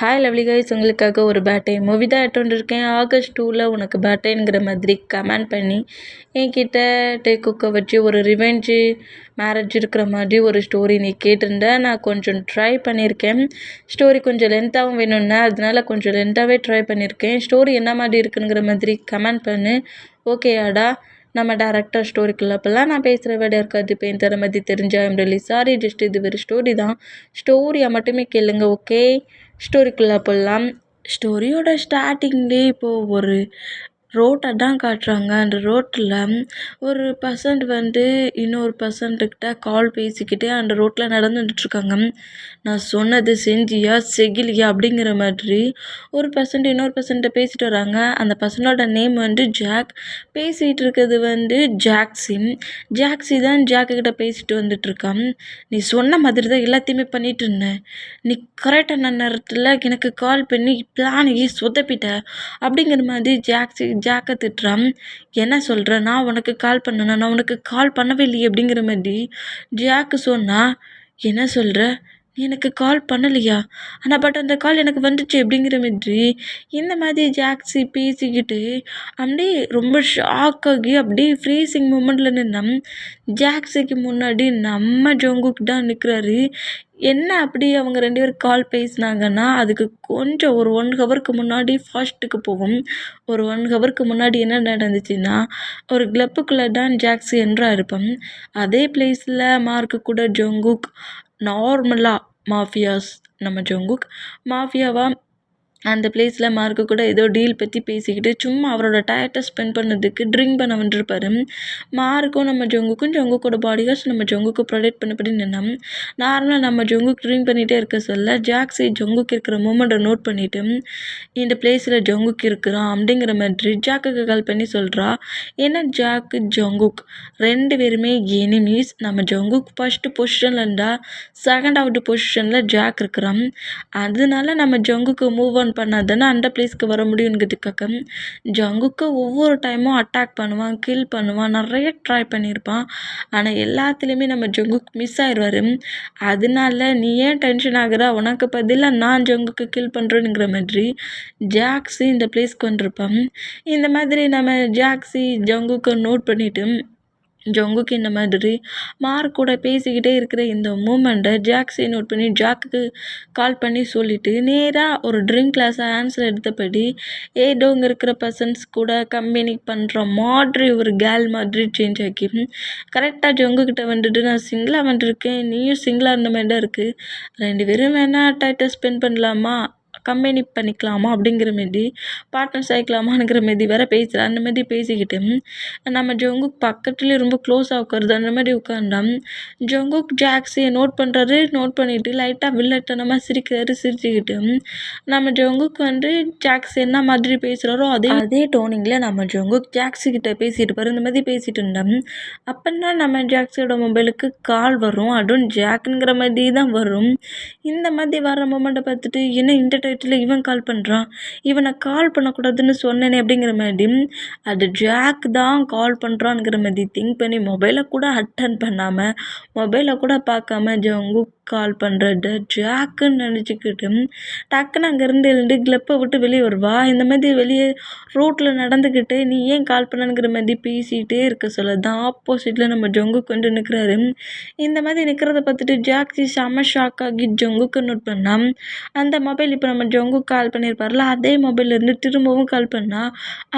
Hi lovely guys, உங்களுக்காக ஒரு birthday movie தான் எடுத்துகிட்டு இருக்கேன். ஆகஸ்ட் 2ல் உனக்கு பேட்டேங்கிற மாதிரி கமெண்ட் பண்ணி என்கிட்ட டேக்குக்கை வச்சு ஒரு ரிவெஞ்சு மேரேஜ் இருக்கிற மாதிரி ஒரு ஸ்டோரி நீ கேட்டிருந்தேன். நான் கொஞ்சம் ட்ரை பண்ணியிருக்கேன். ஸ்டோரி கொஞ்சம் லென்த்தாகவும் வேணும்னா அதனால கொஞ்சம் லென்த்தாகவே ட்ரை பண்ணியிருக்கேன். ஸ்டோரி என்ன மாதிரி இருக்குங்கிற மாதிரி கமெண்ட் பண்ணு. ஓகேயாடா, நம்ம டேரக்டர் ஸ்டோரிக்குள்ள அப்போல்லாம் நான் பேசுகிற வேலை இருக்காது. இப்போ என் தர மாதிரி தெரிஞ்சா ஐம் ரியலி சாரி. ஜஸ்ட் இது ஒரு ஸ்டோரி தான். ஸ்டோரியை மட்டுமே கேளுங்க, ஓகே? ஸ்டோரிக்குள்ளே போடலாம். ஸ்டோரியோட ஸ்டார்டிங்லேயே இப்போது ஒரு ரோட்டை தான் காட்டுறாங்க. அந்த ரோட்டில் ஒரு பர்சன்ட் இன்னொரு பர்சன்ட்டுக்கிட்ட கால் பேசிக்கிட்டே அந்த ரோட்டில் நடந்துட்டுருக்காங்க. நான் சொன்னது செஞ்சியா செகிலியா அப்படிங்கிற மாதிரி ஒரு பர்சன்ட் இன்னொரு பர்சன்ட்டை பேசிட்டு வராங்க. அந்த பர்சனோட நேம் ஜாக். பேசிகிட்டு இருக்கிறது ஜாக்ஸி தான் ஜாக்குக்கிட்ட பேசிட்டு வந்துட்டுருக்கான். நீ சொன்ன மாதிரி தான் எல்லாத்தையுமே பண்ணிட்டு இருந்தேன். நீ கரெக்டான நேரத்தில் எனக்கு கால் பண்ணி பிளானையே சொதப்பிட்ட அப்படிங்கிற மாதிரி ஜாக்கை திட்டுறான். என்ன சொல்கிற? நான் உனக்கு கால் பண்ணேன்னா? நான் உனக்கு கால் பண்ணவே இல்லையே அப்படிங்கிற மாதிரி ஜாக்கு சொன்னா. என்ன சொல்கிற? நீ எனக்கு கால் பண்ணலையா? ஆனால் பட் அந்த கால் எனக்கு வந்துச்சு அப்படிங்கிற மாதிரி இந்த மாதிரி ஜாக்ஸி பேசிக்கிட்டு அப்படியே ரொம்ப ஷாக் ஆகி அப்படியே ஃப்ரீசிங் மூமெண்ட்டில் நின்னான். ஜாக்ஸிக்கு முன்னாடி நம்ம ஜங்குக் தான் நிற்கிறாரு. என்ன அப்படி அவங்க 2 பேரும் கால் பேசினாங்கன்னா அதுக்கு கொஞ்சம் ஒரு 1 ஹவருக்கு முன்னாடி ஃபாஸ்ட்டுக்கு போகும். ஒரு 1 ஹவருக்கு முன்னாடி என்ன நடந்துச்சுன்னா, ஒரு கிளப்புக்குள்ளே தான் ஜாக்ஸி இருப்பான். அதே பிளேஸில் மார்க்கு கூட ஜங்குக் நார்மலாக நம்ம ஜங்குக் மாஃபியாவா அந்த பிளேஸில் மார்க்கு கூட ஏதோ டீல் பற்றி பேசிக்கிட்டு சும்மா அவரோட டயத்தை ஸ்பெண்ட் பண்ணதுக்கு ட்ரிங்க் பண்ண வந்துருப்பாரு. மார்க்கும் நம்ம ஜங்குக்கோட பாடி கார்ட்ஸ் நம்ம ஜங்குக்கு ப்ரொடெக்ட் பண்ணப்படி நின்னான். நார்மலாக நம்ம ஜங்குக் ட்ரிங்க் பண்ணிகிட்டே இருக்க சொல்ல ஜாக்ஸி ஜங்குக் இருக்கிற மூமெண்ட்டை நோட் பண்ணிவிட்டு இந்த பிளேஸில் ஜங்குக் இருக்கிறான் அப்படிங்கிற மாதிரி ஜாக்குக்கு கால் பண்ணி சொல்கிறா. ஏன்னா ஜாக்கு ஜங்குக் 2 பேருமே எனிமீஸ். நம்ம ஜங்குக் ஃபஸ்ட்டு பொசிஷனில் இருந்தால் செகண்டாவது பொசிஷனில் ஜாக் இருக்கிறான். அதனால நம்ம ஜங்குக்கு மூவ் ஆன் பண்ணாதானே அந்த பிளேஸ்க்கு வர முடியுங்கிறதுக்காக ஜங்குக்கு ஒவ்வொரு டைமும் அட்டாக் பண்ணுவான், கில் பண்ணுவான், நிறைய ட்ரை பண்ணியிருப்பான். ஆனால் எல்லாத்துலேயுமே நம்ம ஜங்குக் மிஸ் ஆயிடுவார். அதனால நீ ஏன் டென்ஷன் ஆகுற? உனக்கு பதிலாக நான் ஜங்குக்கு கில் பண்ணுறேனுங்கிற மாதிரி ஜாக்ஸி இந்த பிளேஸ்க்கு வந்திருப்பான். இந்த மாதிரி நம்ம ஜாக்ஸி ஜங்குக்கு நோட் பண்ணிவிட்டு ஜங்குக்கு இந்த மாதிரி மார்க் கூட பேசிக்கிட்டே இருக்கிற இந்த மூமெண்ட்டை ஜாக்ஸி நோட் பண்ணி ஜாக்குக்கு கால் பண்ணி சொல்லிவிட்டு நேராக ஒரு ட்ரிங்க் கிளாஸை ஆன்சர் எடுத்தபடி ஏதோங்க இருக்கிற பர்சன்ஸ் கூட கம்பெனி பண்ணுற மாதிரி ஒரு கேர்ள் மாதிரி சேஞ்ச் ஆக்கி கரெக்டாக ஜங்குக்கிட்ட நான் சிங்கிளாக வந்துருக்கேன், நீயும் சிங்கிளாக இருந்த மாதிரி தான் இருக்குது, 2 பேரும் வேணால் டைட்டை ஸ்பெண்ட் பண்ணலாமா, கம்பெனி பண்ணிக்கலாமா அப்படிங்கிற மாரி பார்ட்னர்ஸ் ஆகிக்கலாமாங்கிற மாரி வேறு பேசுகிறேன். அந்த மாதிரி பேசிக்கிட்டு நம்ம ஜங்குக் பக்கத்துலேயே ரொம்ப க்ளோஸாக உட்காருது. அந்த மாதிரி உட்காந்தான். ஜங்குக் ஜாக்ஸியை நோட் பண்ணுறாரு. நோட் பண்ணிவிட்டு லைட்டாக வில்லத்தனமாக சிரிச்சுக்கிட்டு நம்ம ஜங்குக் ஜாக்ஸி என்ன மாதிரி பேசுகிறாரோ அதே டோனிங்கில் நம்ம ஜங்குக் ஜாக்ஸி கிட்ட பேசிட்டு பாரு. இந்த மாதிரி பேசிகிட்டு இருந்தோம். அப்போன்னா நம்ம ஜாக்ஸியோட மொபைலுக்கு கால் வரும். அதுவும் ஜாக்குங்கிற மாதிரி தான் வரும். இந்த மாதிரி வர மொமெண்ட்டை பார்த்துட்டு என்ன இந்த டைட்டில் இவன் கால் பண்ணுறான், இவனை கால் பண்ணக்கூடாதுன்னு சொன்னேனே அப்படிங்கிற மாதிரி அது ஜாக் தான் கால் பண்ணுறான்ங்கிற மாதிரி திங்க் பண்ணி மொபைலை கூட அட்டன் பண்ணாமல் மொபைலை கூட பார்க்காம ஜங்குக் கால் பண்ணுறது ஜாக்குன்னு நினச்சிக்கிட்டு டக்குன்னு அங்கேருந்து எழுந்து கிளப்பை விட்டு வெளியே வருவா. இந்த மாதிரி வெளியே ரோட்டில் நடந்துக்கிட்டு நீ ஏன் கால் பண்ணனுங்கிற மாதிரி பேசிகிட்டே இருக்க சொல்ல தான் ஆப்போசிட்டில் நம்ம ஜங்குக் நிற்கிறாரு. இந்த மாதிரி நிற்கிறத பார்த்துட்டு ஜாக்ஸி செம்ம ஷாக் ஆகி ஜங்குக்கு நோட் பண்ணால் அந்த மொபைல் இப்போ நம்ம ஜங்குக் கால் பண்ணியிருப்பார்ல அதே மொபைல்லேருந்து திரும்பவும் கால் பண்ணால்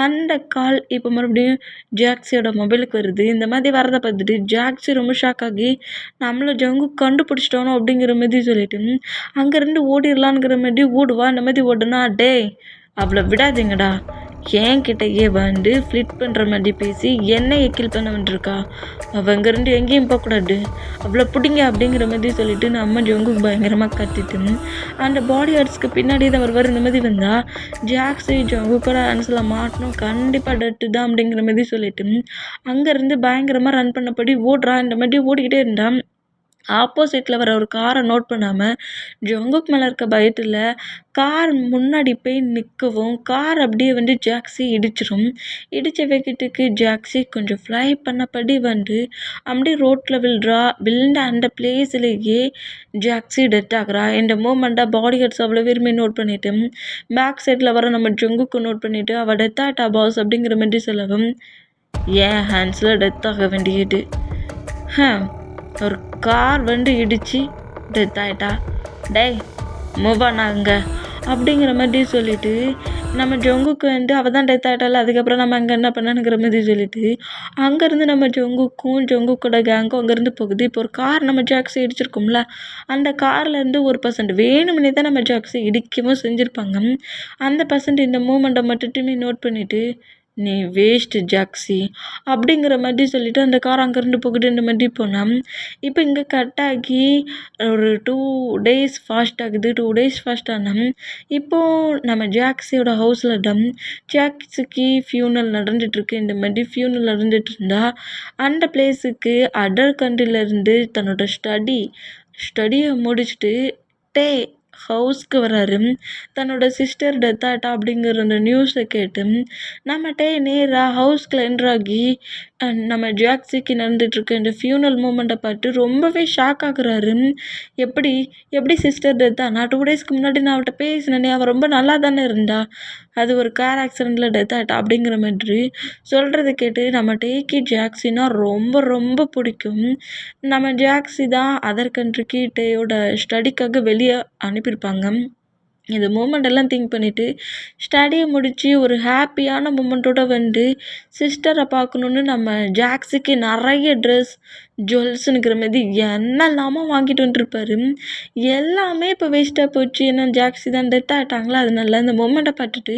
அந்த கால் இப்போ மறுபடியும் ஜாக்ஸியோட மொபைலுக்கு வருது. இந்த மாதிரி வரதை பார்த்துட்டு ஜாக்ஸி ரொம்ப ஷாக் ஆகி நம்மளை ஜங்குக் கண்டுபிடிச்சிட்டோனோ அப்படிங்கிற மாதிரி சொல்லிட்டு அங்கேருந்து ஓடிடலான்ங்கிற மாதிரி ஓடுவா. இந்த மாதிரி ஓடுனா டேய் அவளை விடாதீங்கடா, என்கிட்டயே ஃப்ளிட் பண்ணுற மாதிரி பேசி என்னையை கில் பண்ண வந்துருக்கா, அவள் அங்கேருந்து எங்கேயும் போகக்கூடாது, அவ்வளோ பிடிங்க அப்படிங்கிற மாதிரி சொல்லிட்டு நம்ம ஜங்குக் பயங்கரமாக கத்திட்டு அந்த பாடி ஆர்ட்ஸ்க்கு பின்னாடி தான் வருவார். இந்த மாதிரி வந்தால் ஜாக்ஸி ஜங்குக்கோட ஆன்சரில் மாட்டணும், கண்டிப்பாக டட்டு தான் அப்படிங்கிற மாதிரி சொல்லிட்டு அங்கேருந்து பயங்கரமாக ரன் பண்ணபடி ஓடுறான். இந்த மாதிரி ஓடிக்கிட்டே இருந்தான். ஆப்போசிட்டில் வர ஒரு காரை நோட் பண்ணாமல் ஜங்குக் மேலே இருக்க பயத்தில் கார் முன்னாடி போய் நிற்கவும் கார் அப்படியே ஜாக்ஸி இடிச்சிடும். இடித்த வேகத்துக்கு ஜாக்ஸி கொஞ்சம் ஃப்ளை பண்ணபடி அப்படியே ரோட்டில் விழுந்த அந்த பிளேஸ்லேயே ஜாக்ஸி டெத் ஆகுறா. இந்த மூமெண்ட்டாக பாடி கார்ட்ஸ் அவ்வளோ பேருமே நோட் பண்ணிவிட்டு பேக் சைடில் வர நம்ம ஜங்குக்கு நோட் பண்ணிவிட்டு அவள் டெத் ஆகிட்டா பாஸ் அப்படிங்கிற மாதிரி சொல்லவும் ஏன் ஹேண்ட்ஸில் டெத் ஆக வேண்டியது ஒரு கார் இடித்து டெத் ஆகிட்டா டேய் மூவ் ஆனாங்க அப்படிங்கிற மாதிரி சொல்லிவிட்டு நம்ம ஜங்குக்கு அவள் தான் டெத் ஆகிட்டால அதுக்கப்புறம் நம்ம அங்கே என்ன பண்ணானுங்கிற மாதிரி சொல்லிவிட்டு அங்கேருந்து நம்ம ஜங்குக்கோட கேங்கும் அங்கேருந்து போகுது. இப்போ ஒரு கார் நம்ம ஜாக்ஸி இடிச்சிருக்கோம்ல அந்த கார்லேருந்து ஒரு பர்சன்ட் வேணும்னே தான் நம்ம ஜாக்ஸி இடிக்கவும் செஞ்சுருப்பாங்க. அந்த பர்சன்ட் இந்த மூமெண்ட்டை மட்டுமே நோட் பண்ணிவிட்டு நீ வேஸ்ட்டு ஜாக்ஸி அப்படிங்கிற மாதிரி சொல்லிவிட்டு அந்த கார் அங்கேருந்து போகிட்டு இந்த மாதிரி போனால் இப்போ இங்கே கட் ஆகி ஒரு 2 days ஃபாஸ்ட் ஆகுது. 2 days ஃபாஸ்ட் ஆனால் இப்போது நம்ம ஜாக்ஸியோட ஹவுஸில் தான் ஜாக்ஸிக்கு ஃபியூனல் நடந்துகிட்ருக்கு. இந்த மாதிரி ஃபியூனல் நடந்துகிட்டு இருந்தால் அந்த பிளேஸுக்கு அதர் கண்ட்ரிலேருந்து தன்னோட ஸ்டடியை முடிச்சுட்டு ஹவுஸ்க்கு வராரு. தன்னோட சிஸ்டர் டெத் ஆகிட்டா அப்படிங்கிற அந்த நியூஸை கேட்டு நம்ம நேராக ஹவுஸ்க்குள்ள என்ட்ராகி நம்ம ஜாக்ஸிக்கு நடந்துகிட்ருக்க இந்த ஃபியூனல் மூமெண்ட்டை பார்த்து ரொம்பவே ஷாக் ஆகுறாரு. எப்படி சிஸ்டர் டெத் ஆனா 2 daysக்கு முன்னாடி நான் அவள்கிட்ட பேசினேனே அவள் ரொம்ப நல்லா தானே இருந்தா அது ஒரு கார் ஆக்சிடெண்ட்டில் டெத் ஆகிட்டா அப்படிங்கிற மாதிரி சொல்கிறத கேட்டு நம்ம ஜாக்ஸினா ரொம்ப ரொம்ப பிடிக்கும். நம்ம ஜாக்ஸி தான் அதர் கண்ட்ரிக்கு டேயோட ஸ்டடிக்காக வெளியே அனுப்பியிருப்பாங்க. இந்த மூமெண்ட் எல்லாம் திங்க் பண்ணிவிட்டு ஸ்டடியை முடித்து ஒரு ஹாப்பியான மூமெண்ட்டோட சிஸ்டரை பார்க்கணுன்னு நம்ம ஜாக்ஸிக்கு நிறைய ட்ரெஸ் ஜுவல்ஸுங்கிற மாதிரி என்னெல்லாமோ வாங்கிட்டு வந்துருப்பாரு. எல்லாமே இப்போ வேஸ்ட்டாக போச்சு. ஏன்னா ஜாக்ஸி தான் டெத் ஆகிட்டாங்களா அதனால இந்த மூமெண்ட்டை பார்த்துட்டு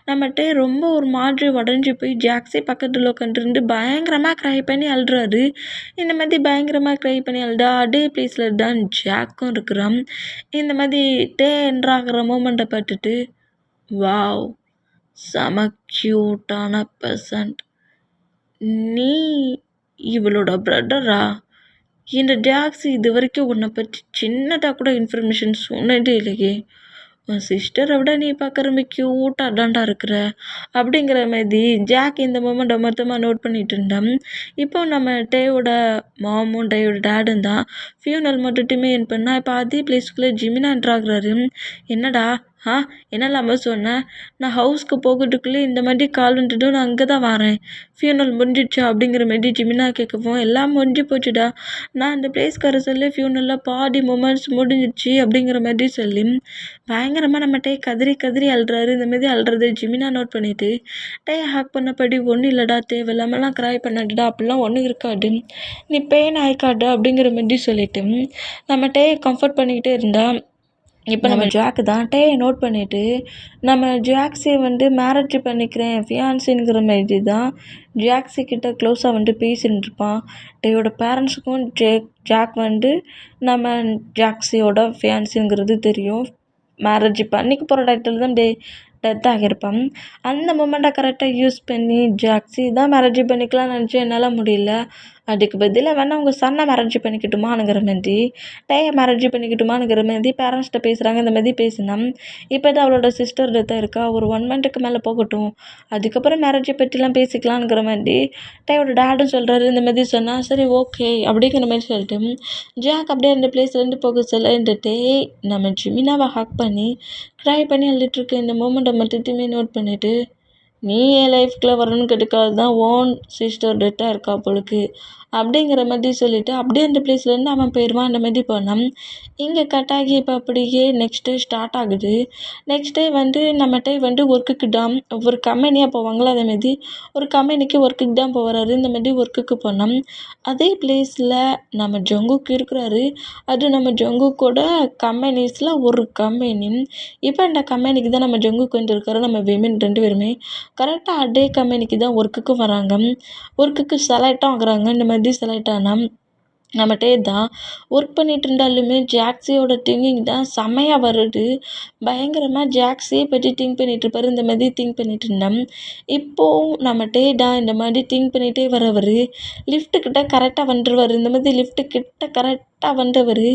நம்மகிட்ட ரொம்ப ஒரு மாதிரி உடஞ்சி போய் ஜாக்ஸி பக்கத்தில் உட்காந்துருந்து பயங்கரமாக க்ரை பண்ணி அழுறாரு. இந்த மாதிரி பயங்கரமாக க்ரை பண்ணி அழுதா அதே பிளேஸில் தான் ஜாக்கும் இருக்கிறான். இந்த மாதிரி என்ட்ராகிற மூமெண்ட்டை பார்த்துட்டு வாவ் செம க்யூட்டான பர்சன்ட் நீ இவளோட பிரதரா? இந்த ஜாக்ஸி இது வரைக்கும் உன்னை பற்றி சின்னதாக கூட இன்ஃபர்மேஷன் சொன்னதே இல்லையே. உன் சிஸ்டரை விட நீ பார்க்க ரொம்ப க்யூட்டாக தான்டா இருக்கிற அப்படிங்கிற மாதிரி ஜாக் இந்த மூமெண்ட்டை மொத்தமாக நோட் பண்ணிட்டு இருந்தான். இப்போ நம்ம டேயோட மாமும் டேயோட டேடும் தான் ஃபியூனல் மட்டுமே என் பண்ணால் இப்போ அதே பிளேஸ்க்குள்ளே ஜிமினா என்ட்ராகிறாரு. என்னடா என்னெல்லாமோ சொன்னேன் நான் ஹவுஸ்க்கு போகிறதுக்குள்ளே இந்த மாதிரி கால் வந்துட்டு நான் அங்கே தான் வரேன் ஃபியூனல் முடிஞ்சிடுச்சா அப்படிங்கிற மாதிரி ஜிமினா கேட்கவும் எல்லாம் முடிஞ்சு போச்சுடா நான் அந்த பிளேஸ்கார சொல்லி ஃபியூனலில் பாதி மூமெண்ட்ஸ் முடிஞ்சிடுச்சு அப்படிங்கிற மாதிரி சொல்லி பயங்கரமாக நம்ம கதறி அழுறாரு. இந்த மாதிரி அழுறது ஜிமினா நோட் பண்ணிவிட்டு ஹேக் பண்ணபடி ஒன்றும் இல்லைடா தேவையில்லாமலாம் க்ரை பண்ணாடுடா அப்படிலாம் ஒன்றும் இருக்காது நீ பெயின் ஆயிக்காடு அப்படிங்கிற மாதிரி சொல்லிவிட்டு நம்ம கம்ஃபர்ட் பண்ணிக்கிட்டே இருந்தா இப்போ நம்ம ஜாக்கு தான் நோட் பண்ணிவிட்டு நம்ம ஜாக்ஸியை மேரேஜ் பண்ணிக்கிறேன் ஃபியான்சிங்கிற மாதிரி தான் ஜாக்ஸி கிட்ட க்ளோஸாக பேசின்னு இருப்பான். டேயோட பேரண்ட்ஸுக்கும் ஜாக் நம்ம ஜாக்ஸியோட ஃபியான்சிங்கிறது தெரியும். மேரேஜ் பண்ணிக்க போகிற டைட்டில் தான் டெத் ஆகியிருப்பான். அந்த மூமெண்ட்டை கரெக்டாக யூஸ் பண்ணி ஜாக்ஸி தான் மேரேஜ் பண்ணிக்கலாம்னு நினச்சி என்னால் முடியல அதுக்கு பதிலாக வேணால் அவங்க சன்னை மேரேஜ் பண்ணிக்கிட்டுமானுங்கிற மாதிரி மேரேஜ் பண்ணிக்கிட்டுமானுங்கிற மாதிரி பேரண்ட்ஸ்கிட்ட பேசுகிறாங்க. இந்த மாதிரி பேசினான். இப்போ தான் அவளோட சிஸ்டர் டெத்தாக இருக்கா ஒரு 1 monthக்கு மேலே போகட்டும் அதுக்கப்புறம் மேரேஜை பற்றிலாம் பேசிக்கலாங்கிற மாதிரி டேயோட டேடும் சொல்கிறாரு. இந்த மாதிரி சொன்னால் சரி ஓகே அப்படிங்கிற மாதிரி சொல்லிட்டு ஜாக் அப்படியே அந்த பிளேஸ்லேருந்து போக சொல்ல இந்த நம்ம ஜிமினாவை ஹேக் பண்ணி ட்ரை பண்ணி அழுதுட்டுருக்கு. இந்த மூமெண்ட்டை மட்டுமே நோட் பண்ணிவிட்டு நீ என் லைஃப்குள்ளே வரணும்னு கேட்டுக்காது தான் ஓன் சிஸ்டர் டெத்தாக இருக்கா போலுக்கு அப்படிங்கிற மாதிரி சொல்லிவிட்டு அப்படியே அந்த பிளேஸ்லேருந்து அவன் போயிடுவான். அந்த மாதிரி போனான். இங்கே கட் ஆகி இப்போ அப்படியே நெக்ஸ்ட் டே ஸ்டார்ட் ஆகுது. நெக்ஸ்ட் டே நம்ம ஒர்க்குக்கு தான் ஒரு கம்பெனியாக போவாங்களோ அதேமாரி ஒரு கம்பெனிக்கு ஒர்க்குக்கு தான் போகிறாரு. இந்த மாதிரி ஒர்க்குக்கு போனோம். அதே பிளேஸில் நம்ம ஜங்குக்கு இருக்கிறாரு. அது நம்ம ஜங்குக்கோட கம்பெனிஸில் ஒரு கம்பெனி. இப்போ இந்த கம்பெனிக்கு தான் நம்ம ஜங்குக்கு வந்துருக்காரு. நம்ம விமென் 2 பேருமே கரெக்டாக அதே கம்பெனிக்கு தான் ஒர்க்குக்கும் வராங்க. ஒர்க்குக்கு செலக்டும் ஆகுறாங்க. இந்த மாதிரி செலக்ட் ஆனால் நம்ம தான் ஒர்க் பண்ணிகிட்டு இருந்தாலுமே ஜாக்ஸியோட திங்கிங் தான் செம்மையாக வருது. பயங்கரமாக ஜாக்ஸியை பற்றி திங்க் பண்ணிகிட்டு இருப்பார். இந்த மாதிரி திங்க் பண்ணிகிட்டு இருந்தேன். இப்போது நம்ம தான் இந்த மாதிரி திங்க் பண்ணிகிட்டே வரவர் லிஃப்ட்டுக்கிட்ட கரெக்டாக வந்துடுவார். இந்த மாதிரி லிஃப்ட்டுக்கிட்ட கரெக்டாக கரெக்டாக வந்தவர்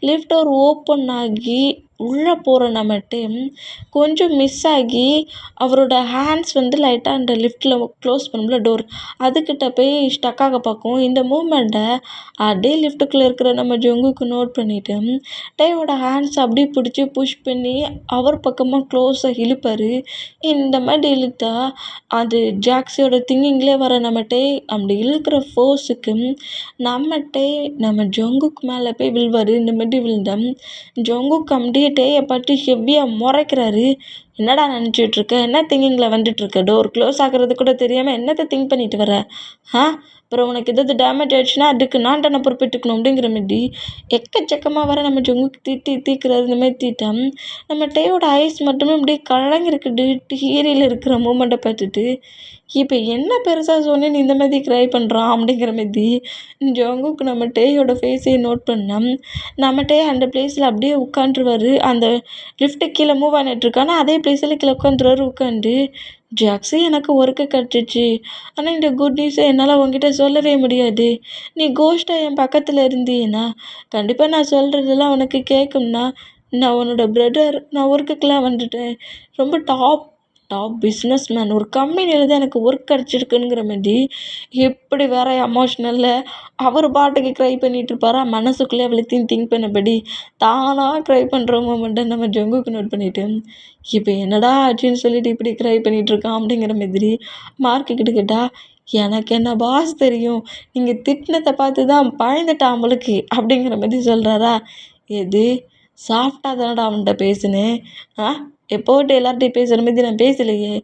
லிஃப்ட் டோர் ஓப்பன் ஆகி உள்ளே போகிற நம்மட்டு கொஞ்சம் மிஸ் ஆகி அவரோட ஹேண்ட்ஸ் வந்து லைட்டாக அந்த லிஃப்ட்டில் க்ளோஸ் பண்ணும்ல டோர், அதுக்கிட்ட போய் ஸ்டக்காக பார்க்கும். இந்த மூமெண்ட்டை அப்படியே லிஃப்ட்டுக்குள்ளே இருக்கிற நம்ம ஜங்குக்கு நோட் பண்ணிவிட்டு டேயோட ஹேண்ட்ஸ் அப்படியே பிடிச்சி புஷ் பண்ணி அவர் பக்கமாக க்ளோஸாக இழுப்பார். இந்த மாதிரி இழுத்தா அது ஜாக்ஸியோட திங்கிங்லேயே வர நம்மட்டே அப்படி இழுக்கிற ஃபோர்ஸுக்கு நம்மட்டே நம்ம ஜங்குக்கு மேலே போய் விழுவார். இந்த மாதிரி விழுந்தா ஜங்குக்கு அப்படியே டேயை பார்த்து ஹெவியாக முறைக்கிறாரு. என்னடா நினச்சிட்டு இருக்க, என்ன திங்கிங்கில் வந்துட்டுருக்க, டோர் க்ளோஸ் ஆகிறது கூட தெரியாமல் என்னத்தை திங்க் பண்ணிட்டு வர, அப்புறம் உனக்கு எதாவது டேமேஜ் ஆயிடுச்சுன்னா அதுக்கு நான் தானே பொறுப்பேற்றுக்கணும் அப்படிங்கிற மாதிரி எக்கச்சக்கமாக வர நம்ம ஜங்குக்கு தீக்கிறாரு. இந்த மாதிரி தீட்டாம் நம்ம டேயோட ஐஸ் மட்டுமே அப்படியே கலங்கிருக்குது ஹீரியில் இருக்கிற மூமெண்ட்டை பார்த்துட்டு. இப்போ என்ன பெருசாக சொன்னேன்னு இந்த மாதிரி க்ரை பண்ணுறான் அப்படிங்கிற மாதிரி ஜங்குக்கு நம்ம டேயோட ஃபேஸையே நோட் பண்ணால் நம்ம டே அந்த பிளேஸில் அப்படியே உட்காந்துருவார். அந்த லிஃப்ட்டு கீழே மூவ் ஆகிட்டுருக்கானா அதே பிளேஸில் கீழே உட்காந்துருவார். உட்காந்து ஜாக்ஸி எனக்கு ஒர்க்கு கிடச்சிச்சு, ஆனால் இந்த குட் நியூஸை என்னால் உங்ககிட்ட சொல்லவே முடியாது. நீ கோஸ்ட்டாக என் பக்கத்தில் இருந்தீன்னா கண்டிப்பாக நான் சொல்கிறதெல்லாம் உனக்கு கேட்கும்னா, நான் உன்னோட பிரதர், நான் ஒர்க்குக்கெலாம் வந்துட்டேன், ரொம்ப டாப் பிஸ்னஸ் மேன், ஒரு கம்பெனியில் தான் எனக்கு ஒர்க் கிடச்சிருக்குங்கிற மாதிரி எப்படி வேற எமோஷ்னலில் அவர் பாட்டுக்கு க்ரை பண்ணிகிட்ருப்பாரா, மனசுக்குள்ளே அவ்வளோத்தையும் திங்க் பண்ணபடி தானாக க்ரை பண்ணுற மூமெண்ட்டை நம்ம ஜங்குக்கு நோட் பண்ணிவிட்டு இப்போ என்னடா ஆச்சுன்னு சொல்லிட்டு இப்படி க்ரை பண்ணிகிட்ருக்கான் அப்படிங்கிற மாதிரி மார்க்குக்கிட்ட கேட்டால் எனக்கு என்ன பாஸ் தெரியும், நீங்கள் திட்டினதை பார்த்து தான் பயந்துட்டான் அவளுக்கு அப்படிங்கிற மாதிரி சொல்கிறாரா. எது சாஃப்டாக தானடா அவன்கிட்ட பேசுனேன், எப்போட்டு எல்லார்ட்டையும் பேசுகிற மாதிரி நான் பேசலையே,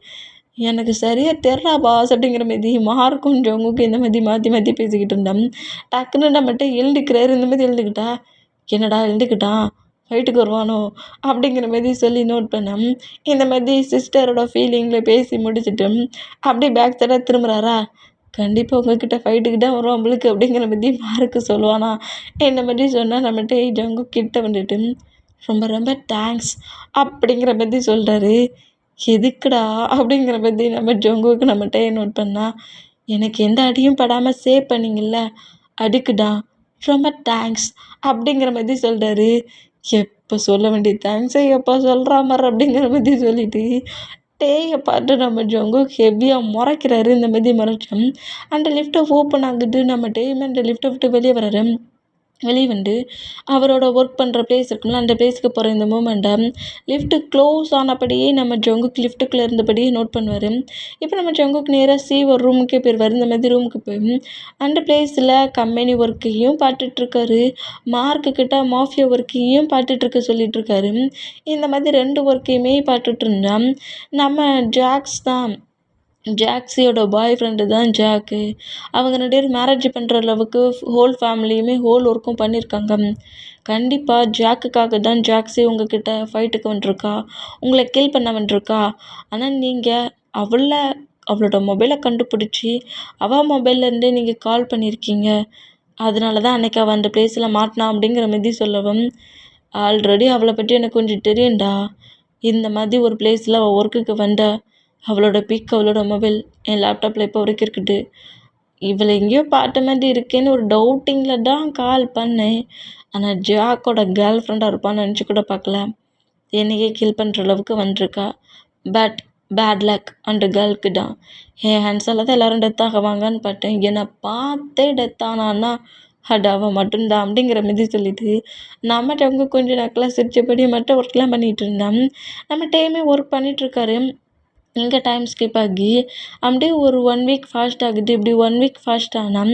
எனக்கு சரியாக தெரிலா பாஸ் அப்படிங்கிற மாதிரி மார்க்கும் ஜங்குக்கு இந்த மாதிரி மாற்றி பேசிக்கிட்டு இருந்தேன். டக்குன்னு நம்மகிட்ட எழுந்துக்கிறாரு. இந்த மாதிரி எழுந்துக்கிட்டா என்னடா எழுந்துக்கிட்டான், ஃபைட்டுக்கு வருவானோ அப்படிங்கிற மாதிரி சொல்லி நோட் பண்ணேன். இந்த மாதிரி சிஸ்டரோட ஃபீலிங்கில் பேசி முடிச்சுட்டு அப்படியே பேக் சைடாக திரும்புகிறாரா. கண்டிப்பாக உங்ககிட்ட ஃபைட்டுக்கு தான் வரும் அவளுக்கு அப்படிங்கிற மாதிரி மார்க்கு சொல்லுவானா. இந்த மாதிரி சொன்னால் நம்மகிட்ட ஜங்கு கிட்ட வந்துட்டு ரொம்ப ரொம்ப தேங்க்ஸ் அப்படிங்கிற மாதிரி சொல்கிறாரு. எதுக்குடா அப்படிங்கிற மாதிரி நம்ம ஜங்குக்கு நம்மகிட்ட நோட் பண்ணால் எனக்கு எந்த அடியும் படாமல் சேவ் பண்ணிங்கள்ல அதுக்குடா ரொம்ப தேங்க்ஸ் அப்படிங்கிற மாதிரி சொல்கிறாரு. எப்போ சொல்ல வேண்டிய தேங்க்ஸை எப்போ சொல்கிறா மாதிரி அப்படிங்கிற மாதிரி சொல்லிவிட்டு டேயை பார்த்து நம்ம ஜங்கு ஹெவியாக முறைக்கிறாரு. இந்த மாதிரி முறைச்சோம் அந்த லிஃப்ட்டை ஓப்பன் ஆகுது. நம்ம டேயுமே அந்த லிஃப்ட்டை விட்டு வெளியே வர்றாரு. வெளியே வந்து அவரோட ஒர்க் பண்ணுற பிளேஸ் இருக்கும்ல, அந்த பிளேஸுக்கு போகிற இந்த மூமெண்ட்டை லிஃப்ட்டு க்ளோஸ் ஆனபடியே நம்ம ஜங்குக்கு லிஃப்ட்டுக்குள்ளே இருந்தபடியே நோட் பண்ணுவார். இப்போ நம்ம ஜங்குக்கு நேராக ஒரு ரூமுக்கே போயிடுவார். இந்த மாதிரி ரூமுக்கு போய் அந்த பிளேஸில் கம்பெனி ஒர்க்கையும் பார்த்துட்ருக்காரு, மார்க்குக்கிட்ட மாஃபியா ஒர்க்கையும் பார்த்துட்ருக்க சொல்லிகிட்ருக்காரு. இந்த மாதிரி 2 ஒர்க்கையுமே பார்த்துட்டு இருந்தால் நம்ம ஜாக்ஸியோட பாய் ஃப்ரெண்டு தான் ஜாக்கு. அவங்க 2 பேரும் மேரேஜ் பண்ணுற அளவுக்கு ஹோல் ஃபேமிலியுமே ஹோல் ஒர்க்கும் பண்ணியிருக்காங்க. கண்டிப்பாக ஜாக்குக்காக தான் ஜாக்ஸி உங்ககிட்ட ஃபைட்டுக்கு வந்துருக்கா, உங்களை கில் பண்ண வந்துருக்கா. ஆனால் நீங்கள் அவளோட மொபைலை கண்டுபிடிச்சி அவள் மொபைல்லேருந்தே நீங்கள் கால் பண்ணியிருக்கீங்க. அதனால தான் அன்றைக்கி அவள் அந்த பிளேஸில் மாட்டினா அப்படிங்கிற மாதிரி சொல்லவும், ஆல்ரெடி அவளை பற்றி எனக்கு கொஞ்சம் தெரியும்டா. இந்த மாதிரி ஒரு பிளேஸில் அவள் ஒர்க்குக்கு வந்தா அவளோட பிக், அவளோட மொபைல் என் லேப்டாப்பில் இப்போ வரைக்கும் இருக்குது. இவளை எங்கேயோ பார்த்த மாதிரி இருக்கேன்னு ஒரு டவுட்டிங்கில் தான் கால் பண்ணேன். ஆனால் ஜாக்கோட கேர்ள் ஃப்ரெண்டாக இருப்பான்னு நினச்சி கூட பார்க்கல. என்னையே கில் பண்ணுற அளவுக்கு வந்துருக்கா. பட் பேட் லக் அந்த கேர்ளுக்கு தான். என் ஹேண்ட்ஸால் தான் எல்லோரும் டெத் ஆகுவாங்கன்னு பார்த்தேன். என்னை பார்த்தே டெத் ஆனான்னா அது அவள் மட்டும்தான் அப்படிங்கிற மாதிரி சொல்லிட்டு நம்மகிட்ட அவங்க கொஞ்சம் நக்கலாக சிரிச்சபடி மட்டும் ஒர்க்லாம் பண்ணிகிட்டு இருந்தேன். நம்ம டைமே ஒர்க் பண்ணிகிட்ருக்காரு. இங்கே டைம் ஸ்கிப் ஆகி அப்படியே ஒரு 1 வீக் ஃபாஸ்ட் ஆகுது. இப்படி 1 வீக் ஃபாஸ்ட் ஆனால்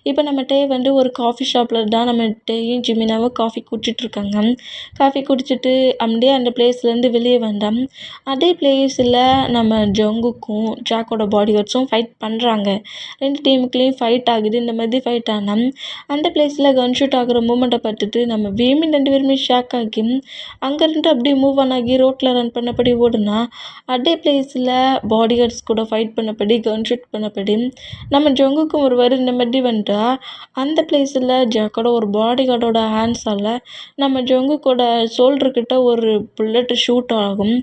இப்போ நம்ம டே வந்து ஒரு காஃபி ஷாப்பில் தான் நம்ம டேயும் ஜிமினாவும் காஃபி குடிச்சிட்ருக்காங்க. காஃபி குடிச்சிட்டு அப்படியே அந்த பிளேஸ்லேருந்து வெளியே வந்தோம். அதே பிளேஸில் நம்ம ஜங்குக்கும் ஜாக்கோட பாடி கார்ட்ஸும் ஃபைட் பண்ணுறாங்க. 2 டீமுக்குள்ளேயும் ஃபைட் ஆகுது. இந்த மாதிரி ஃபைட் ஆனால் அந்த பிளேஸில் கன் ஷூட் ஆகிற மூமெண்ட்டை பார்த்துட்டு நம்ம வீமின் 2 பேருமே ஷாக் ஆகி அங்கேருந்து அப்படியே மூவ் ஆன் ஆகி ரோட்டில் ரன் பண்ணபடி ஓடுனா அதே பிளேஸில் பிளேஸில் பாடிகார்ட்ஸ் கூட ஃபைட் பண்ணபடி கன்ஷூட் பண்ணபடி நம்ம ஜங்குக்கும் ஒரு வரி இந்த மாதிரி வந்துட்டா அந்த பிளேஸில் ஜக்கோட ஒரு பாடிகார்டோட ஹேண்ட்ஸால் நம்ம ஜங்குக்கோட ஷோல்டர்கிட்ட ஒரு புல்லட் ஷூட் ஆகும்.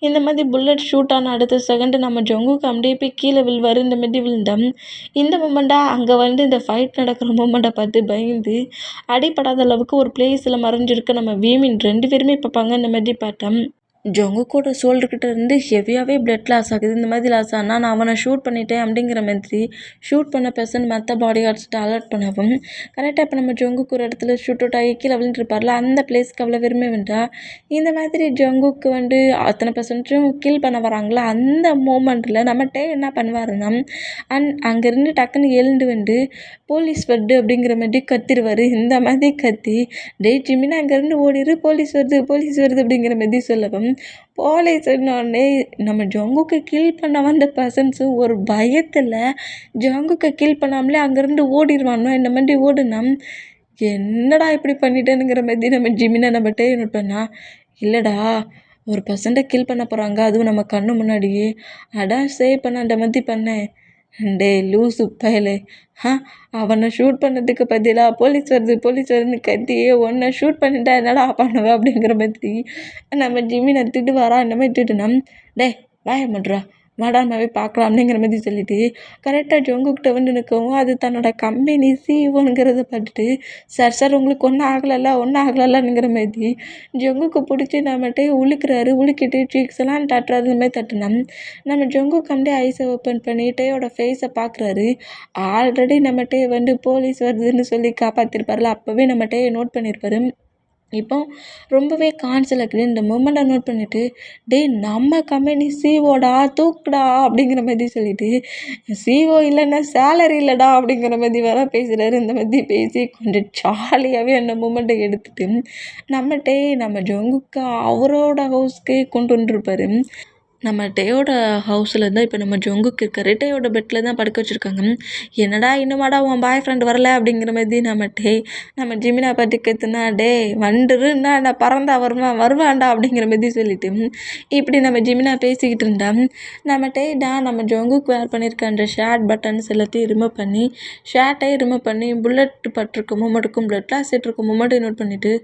இந்த மாதிரி புல்லட் ஷூட் ஆன அடுத்த செகண்டு நம்ம ஜங்குக்கு அப்படியே போய் கீழே விழுவார். இந்த மாதிரி விழுந்தோம். இந்த மூமெண்ட்டாக அங்கே இந்த ஃபைட் நடக்கிற மூமெண்ட்டை பார்த்து பயந்து அடிப்படாத அளவுக்கு ஒரு பிளேஸில் மறைஞ்சிருக்க நம்ம வீமின் 2 பேருமே பார்ப்பாங்க. இந்த மாதிரி பார்த்தோம். ஜங்குக்கோட ஷோல்டர்கிட்ட இருந்து ஹெவியாகவே பிளட் லாஸ் ஆகுது. இந்த மாதிரி லாஸ் ஆனால் நான் அவனை ஷூட் பண்ணிட்டேன் அப்படிங்கிற மாதிரி ஷூட் பண்ண பர்சன் மற்ற பாடிகார்ட்ஸ்கிட்ட அலர்ட் பண்ணவும் கரெக்டாக இப்போ நம்ம ஜங்குக்கு ஒரு இடத்துல ஷூட் அவுட் ஆகி கீழே விழுந்துருப்பார்ல அந்த பிளேஸ்க்கு அவ்வளோ விரும்பி வேண்டா. இந்த மாதிரி ஜங்குக்கு அத்தனை பர்சன்ட்டும் கில் பண்ண வராங்களா அந்த மூமெண்ட்டில் நம்மகிட்ட என்ன பண்ணுவாருன்னா அங்கேருந்து டக்குன்னு எழுந்து போலீஸ் வருது அப்படிங்கிற மாதிரி கத்திடுவார். இந்த மாதிரி கத்தி ஜிமினா அங்கேருந்து ஓடிடு, போலீஸ் வருது அப்படிங்கிற மாதிரி சொல்லவும் போலீஸ் சொன்னோடனே நம்ம ஜங்குக்கு கில் பண்ண வந்த பர்சன்ஸும் ஒரு பயத்தில் ஜங்குக்கு கில் பண்ணாமலே அங்கேருந்து ஓடிடுவானோ. இந்த மாதிரி ஓடுனா என்னடா இப்படி பண்ணிட்டேனுங்கிற மாதிரி நம்ம ஜிமினா நம்மகிட்ட நோட் பண்ணா இல்லைடா ஒரு பர்சன்ட்டை கில் பண்ண போகிறாங்க அதுவும் நம்ம கண்ணு முன்னாடியே அதான் சேவ் பண்ண அந்த மாதிரி பண்ணேன். டே லூசு பயலே அவனை ஷூட் பண்ணதுக்கு பதிலாக போலீஸ் வருதுன்னு கத்தியே உன்னை ஷூட் பண்ணிட்டா என்னடா பண்ணுவ அப்படிங்கிற மாதிரி நம்ம ஜிமினை திட்டுவாரா. இந்த மாதிரி திட்டுனா டே வாய மாட்றா வாடாமாவே பார்க்கலாம் அப்படிங்கிற மாதிரி சொல்லிட்டு கரெக்டாக ஜங்குக்கிட்ட நிற்கவும் அது தன்னோட கம்பெனி சிஓங்கிறத பார்த்துட்டு சார் உங்களுக்கு ஒன்றும் ஆகலங்கிற மாதிரி ஜங்குக்கு பிடிச்சி நம்மகிட்ட உழுக்கிட்டு சீக்ஸ் எல்லாம் தட்டுறாரு. இந்த மாதிரி தட்டுனா நம்ம ஜங்குக்கு அப்படியே ஐஸை ஓப்பன் பண்ணி டேயோட ஃபேஸை பார்க்குறாரு. ஆல்ரெடி நம்மகிட்ட போலீஸ் வருதுன்னு சொல்லி காப்பாற்றிருப்பார்ல அப்போவே நம்மகிட்ட நோட் பண்ணியிருப்பாரு. இப்போ ரொம்பவே கான்சல் ஆகுது. இந்த மூமெண்ட்டை நோட் பண்ணிவிட்டு டே நம்ம கம்பெனி சிஓடா தூக்குடா அப்படிங்கிற மாதிரி சொல்லிட்டு சிஓ இல்லைன்னா சேலரி இல்லைடா அப்படிங்கிற மாதிரி வேற பேசுகிறாரு. இந்த மாதிரி பேசி கொஞ்சம் ஜாலியாகவே அந்த மூமெண்ட்டை எடுத்துகிட்டு நம்ம ஜங்குக்கு அவரோட ஹவுஸ்க்கே கொண்டு வந்துருப்பார். நம்ம டேயோட ஹவுஸில் தான் இப்போ நம்ம ஜங்குக்கு இருக்காரு. டேயோட பெட்டில் தான் படுக்க வச்சுருக்காங்க. என்னடா இன்னுமாடா உன் பாய் ஃப்ரெண்ட் வரல அப்படிங்கிற மாதிரி நம்ம ஜிமினா பார்த்து கத்துனா டே வந்துருன்னா நான் பறந்தா வருவான்டா அப்படிங்கிற மாதிரி சொல்லிட்டு இப்படி நம்ம ஜிமினா பேசிக்கிட்டு இருந்தா நம்ம டேடா நம்ம ஜங்குக்கு வேர் பண்ணியிருக்க அந்த ஷேர்ட் பட்டன்ஸ் எல்லாத்தையும் ரிமூவ் பண்ணி புல்லட் பட்டிருக்க மூமெண்ட்டுக்கும் பிளட் லாஸ் இருக்க மூமெண்ட்டை நோட் பண்ணிவிட்டு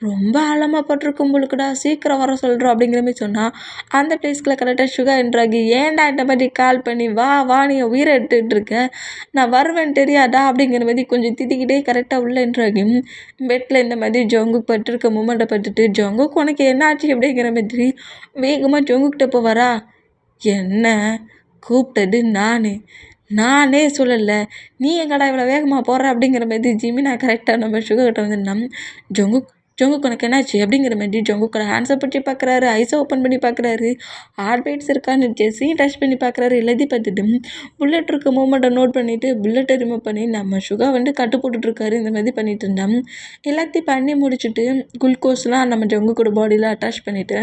ரொம்ப ஆழமாக பட்டிருக்கும் புழுக்குடா சீக்கிரம் வர சொல்கிறோம் அப்படிங்கிற மாதிரி சொன்னால் அந்த பிளேஸ்க்குள்ள கரெக்டாக சுகர் என்றாகி ஏன்டா இந்த மாதிரி கால் பண்ணி வா நீ உயிரை எடுத்துகிட்டு இருக்க நான் வருவேன்னு தெரியாதா அப்படிங்கிற மாதிரி கொஞ்சம் திட்டிக்கிட்டே கரெக்டாக உள்ள என்றாகி பெட்டில் இந்த மாதிரி ஜங்குக்கு பட்டிருக்க மூமெண்ட்டை பட்டுட்டு ஜங்குக்கு உனக்கு என்ன ஆச்சு அப்படிங்கிற மாதிரி வேகமாக ஜங்குக்கிட்ட போவாரா. என்ன கூப்பிட்டது நானே சொல்லலை நீ எங்கடா இவ்வளோ வேகமாக போகிற அப்படிங்கிற மாதிரி ஜிமினா கரெக்டாக நம்ம சுகர்கிட்ட வந்துருந்தோம். ஜங்குக்கு உனக்கு என்னாச்சு அப்படிங்கிற மாதிரி ஜங்குக்கோட ஹேண்ட்ஸை பிடிச்சி பார்க்குறாரு. ஐஸை ஓப்பன் பண்ணி பார்க்குறாரு. ஹார்ட் பீட்ஸ் இருக்கான்னு ஜெஸ்ஸையும் டச் பண்ணி பார்க்குறாரு. எல்லாத்தையும் பார்த்துட்டு புல்லட் இருக்க மூமெண்ட்டை நோட் பண்ணிவிட்டு புல்லட்டை ரிமூவ் பண்ணி நம்ம சுகர் கட்டு போட்டுட்ருக்காரு. இந்த மாதிரி பண்ணிட்டு இருந்தோம். எல்லாத்தையும் பண்ணி முடிச்சுட்டு குளுக்கோஸ்லாம் நம்ம ஜங்குக்கோட பாடியில் அட்டாச் பண்ணிவிட்டு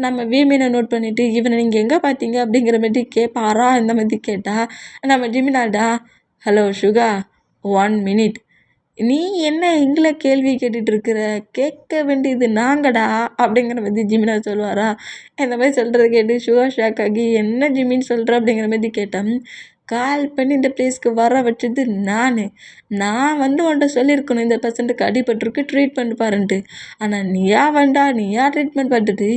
நம்ம வீமீனை நோட் பண்ணிவிட்டு இவனை நீங்கள் எங்கே பார்த்தீங்க அப்படிங்கிற மாதிரி கேட்பாரா. இந்த மாதிரி கேட்டால் நம்ம ஜிமினாடா ஹலோ சுகா 1 மினிட் நீ என்ன எங்களை கேள்வி கேட்டுட்ருக்குற கேட்க வேண்டியது நாங்கடா அப்படிங்கிற மாதிரி ஜிமினா சொல்லுவாரா. இந்த மாதிரி சொல்கிறத கேட்டு சுகர் ஷாக் ஆகி என்ன ஜிமின்னு சொல்கிற அப்படிங்கிற மாதிரி கேட்டேன். கால் பண்ணி இந்த பிளேஸ்க்கு வர வச்சது நான் உன்ட்ட சொல்லியிருக்கணும் இந்த பர்சன்ட்டுக்கு அடிபட்டிருக்கு ட்ரீட்மெண்ட் பாருன்ட்டு. ஆனால் நீயா ட்ரீட்மெண்ட் பார்த்துட்டு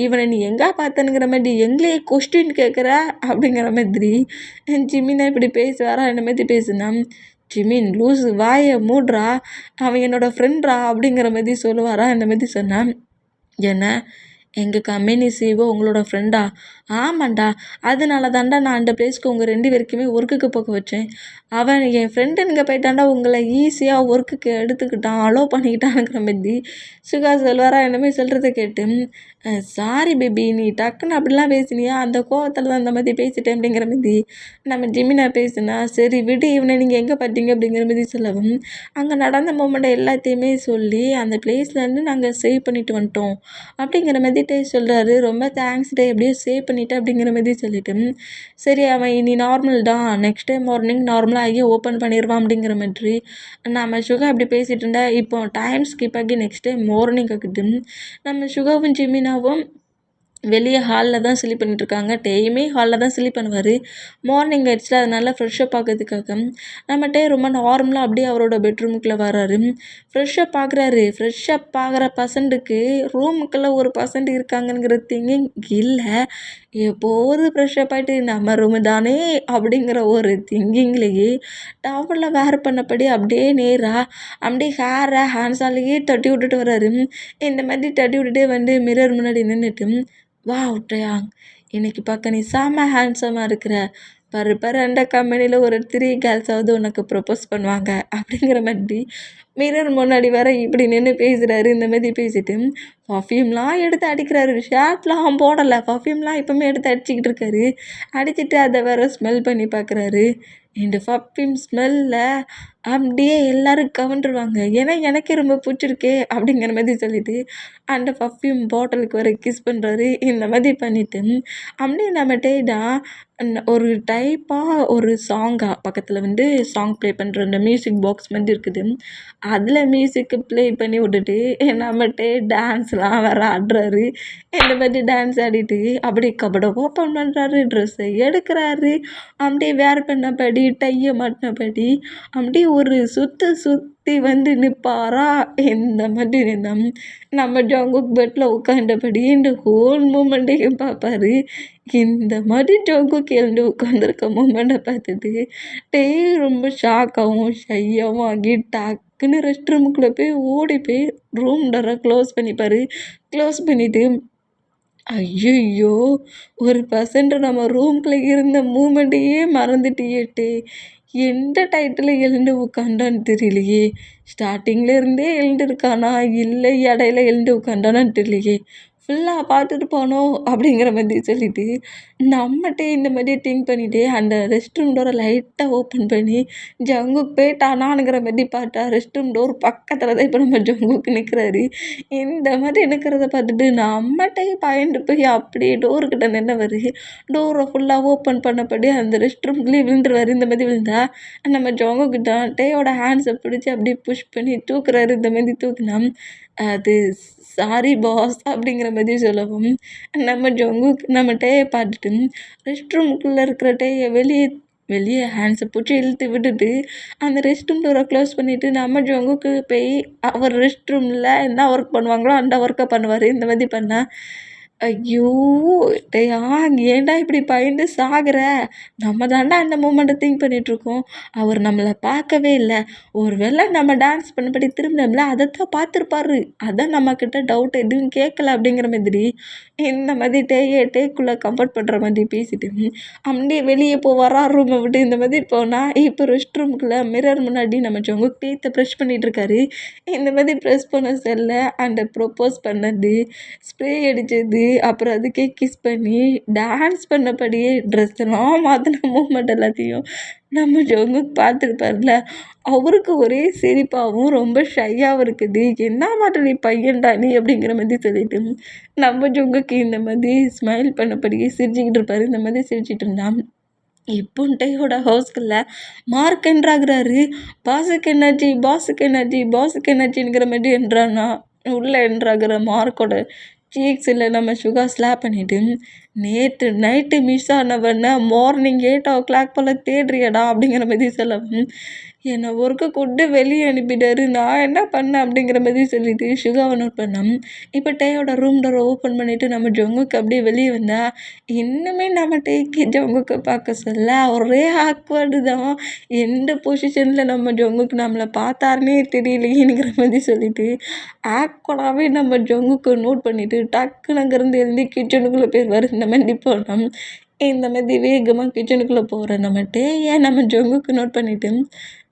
இவனை நீ எங்கே பார்த்தனுங்கிற மாதிரி எங்களையே கொஸ்டின் கேட்குற அப்படிங்கிற மாதிரி ஜிமினா இப்படி பேசுவாரா. இந்த மாதிரி பேசுனா ஜிமின் லூஸு வாயை மூடுறா அவன் என்னோடய ஃப்ரெண்ட்ரா அப்படிங்கிற மாதிரி சொல்லுவாரா. இந்த மாதிரி சொன்னான். என்ன எங்கள் கம்பெனி சிஓ உங்களோட ஃப்ரெண்டா? ஆமாண்டா அதனால தாண்டா நான் அந்த பிளேஸ்க்கு உங்கள் 2 பேருக்குமே ஒர்க்குக்கு போக வச்சேன். அவன் என் ஃப்ரெண்டுங்க போயிட்டாண்டா உங்களை ஈஸியாக ஒர்க்குக்கு எடுத்துக்கிட்டான் அலோவ் பண்ணிக்கிட்டானுங்கிற மாதிரி சுகா சொல்வாரா. இந்த மாதிரி சொல்கிறத கேட்டு சாரி பேபி நீ டக்குன்னு அப்படிலாம் பேசினியா அந்த கோவத்தில் தான் அந்த மாதிரி பேசிட்டேன் அப்படிங்கிற மாதிரி நம்ம ஜிமினா பேசுனா சரி விடு இவனை நீங்கள் எங்கே பார்த்தீங்க அப்படிங்கிற மாதிரி சொல்லவும் அங்கே நடந்த மூமெண்ட்டை எல்லாத்தையுமே சொல்லி அந்த பிளேஸ்லேருந்து நாங்கள் சேவ் பண்ணிட்டு வந்துட்டோம் அப்படிங்கிற மாதிரி சொல்கிறாரு. ரொம்ப தேங்க்ஸ் டே எப்படியோ சேவ் பண்ணிட்டேன் அப்படிங்கிற மாதிரி சொல்லிட்டு சரி அவன் இனி நார்மல் தான் நெக்ஸ்ட் டே மார்னிங் நார்மலாக ஆகி ஓப்பன் பண்ணிடுவான் அப்படிங்கிற மாதிரி நம்ம சுகா அப்படி பேசிகிட்டு இருந்தா இப்போ டைம் ஸ்கிப் ஆகி நெக்ஸ்ட் டே மார்னிங் ஆகிட்டு நம்ம சுகாவும் ஜிமினாவும் வெளியே ஹாலில் தான் ஸ்லீப் பண்ணிட்டுருக்காங்க. டேயுமே ஹாலில் தான் ஸ்லீப் பண்ணுவார். மார்னிங் ஆயிடுச்சுல, அதனால ஃப்ரெஷ்ஷப் ஆகிறதுக்காக நம்ம டே ரொம்ப நார்மலாக அப்படியே அவரோட பெட்ரூமுக்குள்ளே வராரு. ஃப்ரெஷ்ஷப் ஆகுறாரு. ஃப்ரெஷ்ஷப் ஆகிற பர்சன்ட்டுக்கு ரூமுக்குள்ளே ஒரு பர்சன்ட் இருக்காங்கங்கிற திங்கிங் இல்லை. எப்போது ஃப்ரெஷ்ஷப் ஆகிட்டு நம்ம ரூமு தானே அப்படிங்கிற ஒரு திங்கிங்லேயே டவலில் வேர் பண்ணபடி அப்படியே நேராக அப்படியே ஹேண்ட்ஸாலேயே தட்டி விட்டுட்டு வர்றாரு. இந்த மாதிரி தட்டி விட்டுட்டே வந்து மிரர் முன்னாடி நின்றுட்டு, வாவ் ட்ரையாங், இன்னைக்கு பார்க்க நீ செம்ம ஹேண்ட்ஸமாக இருக்கிற, பாரு பாரு அந்த கம்பெனியில் ஒரு 3 கேர்ள்ஸாவது உனக்கு ப்ரப்போஸ் பண்ணுவாங்க அப்படிங்கிற மாதிரி மிரர் முன்னாடி வேற இப்படி நின்று பேசுகிறாரு. இந்த மாதிரி பேசிட்டு பர்ஃப்யூம்லாம் எடுத்து அடிக்கிறாரு. ஷர்ட்லாம் போடலை, பர்ஃப்யூம்லாம் இப்போவுமே எடுத்து அடிச்சுக்கிட்டு இருக்காரு. அடிச்சுட்டு அதை வேற ஸ்மெல் பண்ணி பார்க்குறாரு. இந்த பர்ஃப்யூம் ஸ்மெல்லில் அப்படியே எல்லோரும் கவர்ந்துருவாங்க. ஏன்னா எனக்கே ரொம்ப பிடிச்சிருக்கே அப்படிங்கிற மாதிரி சொல்லிட்டு அந்த பர்ஃப்யூம் பாட்டிலுக்கு வர கிஸ் பண்ணுறாரு. இந்த மாதிரி பண்ணிவிட்டு அப்படியே நம்ம டேடா ஒரு டைப்பாக ஒரு சாங்காக பக்கத்தில் வந்து சாங் ப்ளே பண்ணுற அந்த மியூசிக் பாக்ஸ் மாதிரி இருக்குது. அதில் மியூசிக்கு ப்ளே பண்ணி விட்டுட்டு நம்மகிட்டே டான்ஸ்லாம் வேறு ஆடுறாரு. இந்த மாதிரி டான்ஸ் ஆடிட்டு அப்படியே கபடை ஓப்பன் பண்ணுறாரு, ட்ரெஸ்ஸை எடுக்கிறாரு, அப்படியே வேர் பண்ணபடி டையை மாட்டினபடி அப்படியே ஒரு சுற்றி வந்து நிற்பாரா. இந்த மாதிரி நம்ம ஜங்குக் பெட்டில் உட்காண்டபடி இந்த ஹோல் மூமெண்ட்டையும் பார்ப்பாரு. இந்த மாதிரி ஜங்குக் எழுந்து உட்காந்துருக்க மூமெண்ட்டை பார்த்துட்டு டேய் ரொம்ப ஷாக்காகவும் ஷையாகவும் ஆகி டக்குன்னு ரெஸ்ட் ரூமுக்குள்ளே போய் ஓடி போய் ரூம் டோரை க்ளோஸ் பண்ணிப்பார். க்ளோஸ் பண்ணிவிட்டு ஐயையோ! ஒரு பர்சன்ட் நம்ம ரூம்குள்ளே இருந்த மூமெண்ட்டையே மறந்துட்டியேட்டே! எந்த டையத்துல எழுந்து உட்காந்தான்னு தெரியலையே! ஸ்டார்டிங்கில் இருந்தே எழுந்திருக்கானா? இல்லை இடையில எழுந்து உட்காந்தானான்னு தெரியலையே! ஃபுல்லாக பார்த்துட்டு போனோம் அப்படிங்கிற மாதிரி சொல்லிட்டு நம்மகிட்டே இந்த மாதிரி திங்க் பண்ணிகிட்டே அந்த ரெஸ்ட் ரூம் டோரை லைட்டாக ஓப்பன் பண்ணி ஜங்குக் போயிட்டானானுங்கிற மாதிரி பார்த்தா ரெஸ்ட் ரூம் டோர் பக்கத்தில் தான் இப்போ நம்ம ஜங்குக் நிற்கிறாரு. இந்த மாதிரி நிற்கிறத பார்த்துட்டு நம்மகிட்டே பயந்து போய் அப்படியே டோருக்கிட்ட நின்றவர் டோரை ஃபுல்லாக ஓப்பன் பண்ணபடி அந்த ரெஸ்ட் ரூம்குள்ளேயே விழுந்துருவார். இந்த மாதிரி விழுந்தா நம்ம ஜங்குக்கிட்ட டேயோட ஹேண்ட்ஸை பிடிச்சி அப்படியே புஷ் பண்ணி தூக்குறாரு. இந்த மாதிரி தூக்குனா அது சாரி பாஸ் அப்படிங்கிற மாதிரி சொல்லவும் நம்ம ஜங்குக் நம்ம டேயை பார்த்துட்டு ரெஸ்ட் ரூமுக்குள்ளே இருக்கிற டேயை வெளியே ஹேண்ட்ஸை பிடிச்சி இழுத்து விட்டுட்டு அந்த ரெஸ்ட் ரூம் டோரை க்ளோஸ் பண்ணிவிட்டு நம்ம ஜங்குக்கு போய் அவர் ரெஸ்ட் ரூமில் என்ன ஒர்க் பண்ணுவாங்களோ அந்த ஒர்க்கை பண்ணுவார். இந்த மாதிரி பண்ணால் ஐயோ டேயா ஏன்டா இப்படி பயந்து சாகிற, நம்ம தாண்டா அந்த மூமெண்ட்டை திங்க் பண்ணிகிட்ருக்கோம், அவர் நம்மளை பார்க்கவே இல்லை, ஒரு வேளை நம்ம டான்ஸ் பண்ணபடி திரும்பினோம்ல அதைத்தான் பார்த்துருப்பாரு, அதான் நம்மக்கிட்ட டவுட் எதுவும் கேட்கல அப்படிங்கிற மாதிரி இந்த மாதிரி டேக்குள்ளே கம்ஃபர்ட் பண்ணுற மாதிரி பேசிட்டு அப்படியே வெளியே போவாரா ரூமை விட்டு. இந்த மாதிரி போனால் இப்போ ரெஸ்ட் ரூமுக்குள்ளே மிரர் முன்னாடி நம்ம ஜங்கு டீத்தை ப்ரெஷ் பண்ணிகிட்ருக்காரு. இந்த மாதிரி ப்ரெஸ் பண்ண செல்ல அந்த ப்ரொப்போஸ் பண்ணது, ஸ்ப்ரே அடித்தது, அப்புறம் அதுக்கே கிஸ் பண்ணி டான்ஸ் பண்ணபடியே ட்ரெஸ்ஸெல்லாம் மாற்றின மூமெண்ட் எல்லாத்தையும் நம்ம ஜங்குக் பார்த்துருப்பார்ல. அவருக்கு ஒரே சிரிப்பாகவும் ரொம்ப ஷையாகவும் இருக்குது. என்ன மாட்ட நீ பையன்டா நீ அப்படிங்கிற மாதிரி சொல்லிட்டு நம்ம ஜங்குக்கு இந்த மாதிரி ஸ்மைல் பண்ணபடியே சிரிச்சுக்கிட்டு இருப்பார். இந்த மாதிரி சிரிச்சிட்டு இருந்தான். இப்போ டேயோட ஹவுஸ்குள்ள மார்க் என்ட்ராகிறாரு. பாஸுக்கு என்னாச்சு, பாஸுக்கு என்னாச்சு, பாஸுக்கு என்னாச்சுங்கிற மாதிரி என்றானா உள்ளே என்ட்ராகிற மார்க்கோட சீக்ஸில் நம்ம சுகர் ஸ்லாப் பண்ணிவிட்டு நேற்று நைட்டு மிஸ் ஆனவன மார்னிங் 8 o'clock போல் தேடுறியடா அப்படிங்கிற மாதிரி சொல்லவும் என்னை ஒர்க்கு கொண்டு வெளியே அனுப்பிட்டாரு, நான் என்ன பண்ணேன் அப்படிங்கிற மாதிரி சொல்லிட்டு சுகாவை நோட் பண்ணோம். இப்போ டேயோட ரூம் டோரை ஓப்பன் பண்ணிவிட்டு நம்ம ஜங்குக்கு அப்படியே வெளியே வந்தா இன்னுமே நம்ம டேக்கு ஜங்குக்கு பார்க்க சொல்ல ஒரே ஆக்வர்டு தான். எந்த பொசிஷனில் நம்ம ஜங்குக்கு நம்மளை பார்த்தாருனே தெரியலையேங்கிற மாதிரி சொல்லிட்டு ஆக்வர்டாகவே நம்ம ஜங்குக்கு நோட் பண்ணிவிட்டு டக்குன்னு அங்கேருந்து எழுந்தி கிச்சனுக்குள்ளே போயிடுவார். இந்த மாதிரி போனோம். இந்த மாதிரி வேகமாக கிச்சனுக்குள்ளே போகிற நம்ம டேயை நம்ம ஜங்குக்கு நோட் பண்ணிவிட்டு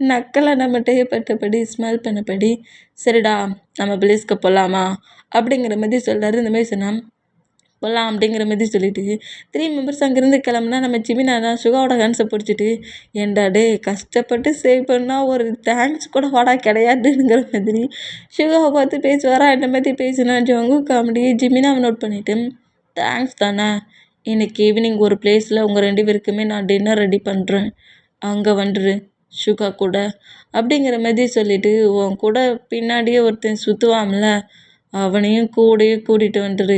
நக்கலை நம்ம டேயை பட்டபடி ஸ்மெல் பண்ணபடி சரிடா நம்ம பிளேஸ்க்கு போகலாமா அப்படிங்கிற மாதிரி சொல்கிறாரு. இந்த மாதிரி சொன்னால் போகலாம் அப்படிங்கிற மாதிரி சொல்லிவிட்டு 3 மெம்பர்ஸ் அங்கேருந்து கிளம்புனா நம்ம ஜிமினா சுகாவோட ஹேண்ட்ஸை பிடிச்சிட்டு ஏன்டா டே கஷ்டப்பட்டு சேவ் பண்ணால் ஒரு தேங்க்ஸ் கூட வாடா கிடையாதுங்கிற மாதிரி சுகாவை பார்த்து பேசுவாரா. இந்த மாதிரி பேசினா ஜங்கு காமெடி ஜிமினாவை நோட் பண்ணிவிட்டு தேங்க்ஸ் தானே, இன்னைக்கு ஈவினிங் ஒரு பிளேஸில் உங்கள் 2 பேருக்குமே நான் டின்னர் ரெடி பண்ணுறேன், அங்கே வந்துரு சுகா கூட அப்படிங்கிற மாதிரி சொல்லிவிட்டு உன் கூட பின்னாடியே ஒருத்தன் சுற்றுவான்ல அவனையும் கூடயே கூட்டிகிட்டு வந்துரு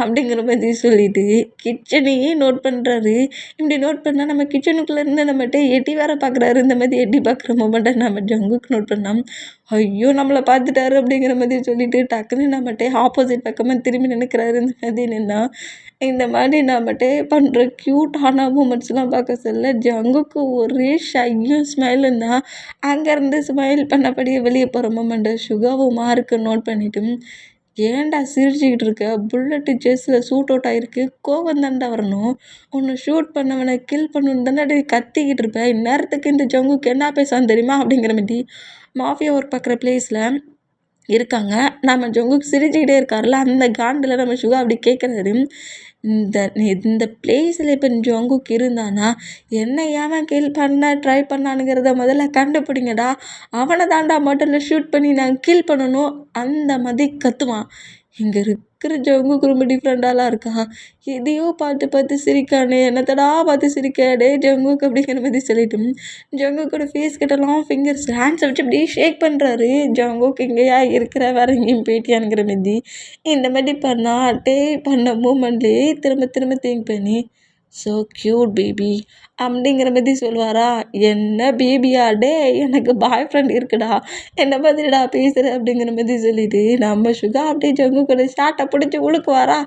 அப்படிங்கிற மாதிரி சொல்லிட்டு கிச்சனையே நோட் பண்ணுறாரு. இப்படி நோட் பண்ணால் நம்ம கிச்சனுக்குள்ளே இருந்து நம்மகிட்ட எட்டி வேற பார்க்குறாரு. இந்த மாதிரி எட்டி பார்க்குற மொமெண்ட்டை நம்ம ஜங்குக்கு நோட் பண்ணோம். ஐயோ நம்மளை பார்த்துட்டாரு அப்படிங்கிற மாதிரி சொல்லிட்டு டக்குன்னு நம்மகிட்ட ஆப்போசிட் பக்கமாக திரும்பி நினைக்கிறாரு. இந்த மாதிரி நின்னா இந்த மாதிரி நம்மகிட்ட பண்ணுற க்யூட்டான மூமெண்ட்ஸ்லாம் பார்க்க சொல்ல ஜங்குக்கு ஒரே ஷையும் ஸ்மைலும் தான். அங்கேருந்து ஸ்மைல் பண்ணபடியே வெளியே போகிற மொமெண்ட்டை சுகாவும் மார்க்கு நோட் பண்ணிவிட்டு, ஏன்டா சிரிச்சுக்கிட்டு இருக்க, புல்லட்டு செஸ்ஸில் ஷூட் அவுட் ஆகிருக்கு, கோவம் தான்டா வரணும், உன்னை ஷூட் பண்ணவனை கில் பண்ணணுன்னு தானே கத்திக்கிட்டு இருப்பேன், இந்நேரத்துக்கு இந்த ஜங்குக்கு என்ன பேசான்னு தெரியுமா அப்படிங்கிற மாதிரி மாஃபியா ஒர்க் பார்க்குற பிளேஸில் இருக்காங்க. நம்ம ஜங்குக்கு சிரிச்சுக்கிட்டே இருக்கார்ல, அந்த காண்டில் நம்ம சுகா அப்படி கேட்குறாரு. இந்த பிளேஸில் இப்போ ஜங்குக்கு இருந்தானா என்ன ஏன் கில் பண்ண ட்ரை பண்ணானுங்கிறத முதல்ல கண்டுபிடிங்கடா, அவனை தாண்டா முதல்ல ஷூட் பண்ணி நான் கில் பண்ணணும் அந்த மாதிரி கத்துவான். இங்கே இருக்கிற ஜங்குக்கு ரொம்ப டிஃப்ரெண்டாலாம் இருக்கா, எதையோ பார்த்து பார்த்து சிரிக்கானே, என்னத்தடா பார்த்து சிரிக்க டே ஜங்குக்கு அப்படிங்கிற மாதிரி சொல்லிட்டு ஜங்குக்கோட ஃபேஸ் கிட்டலாம் ஃபிங்கர்ஸ் ஹேண்ட்ஸை வச்சு அப்படியே ஷேக் பண்ணுறாரு. ஜங்குக்கு இங்கேயா இருக்கிற வேற எங்கேயும் போயிட்டியானுங்கிற மாதிரி இந்த மாதிரி பண்ணால் டே பண்ண மூமெண்ட்லேயே திரும்ப திரும்ப திங்க் பண்ணி ஸோ க்யூட் பேபி அப்படிங்கிற மாதிரி சொல்லுவாரா. என்ன பேபியா டே, எனக்கு பாய் ஃப்ரெண்ட் இருக்குடா, என்ன மாதிரிடா பேசுகிற அப்படிங்கிற மாதிரி சொல்லிட்டு நம்ம சுகா அப்படியே ஜங்கு கூட ஷார்ட்டை பிடிச்சி உழுக்குவாரா.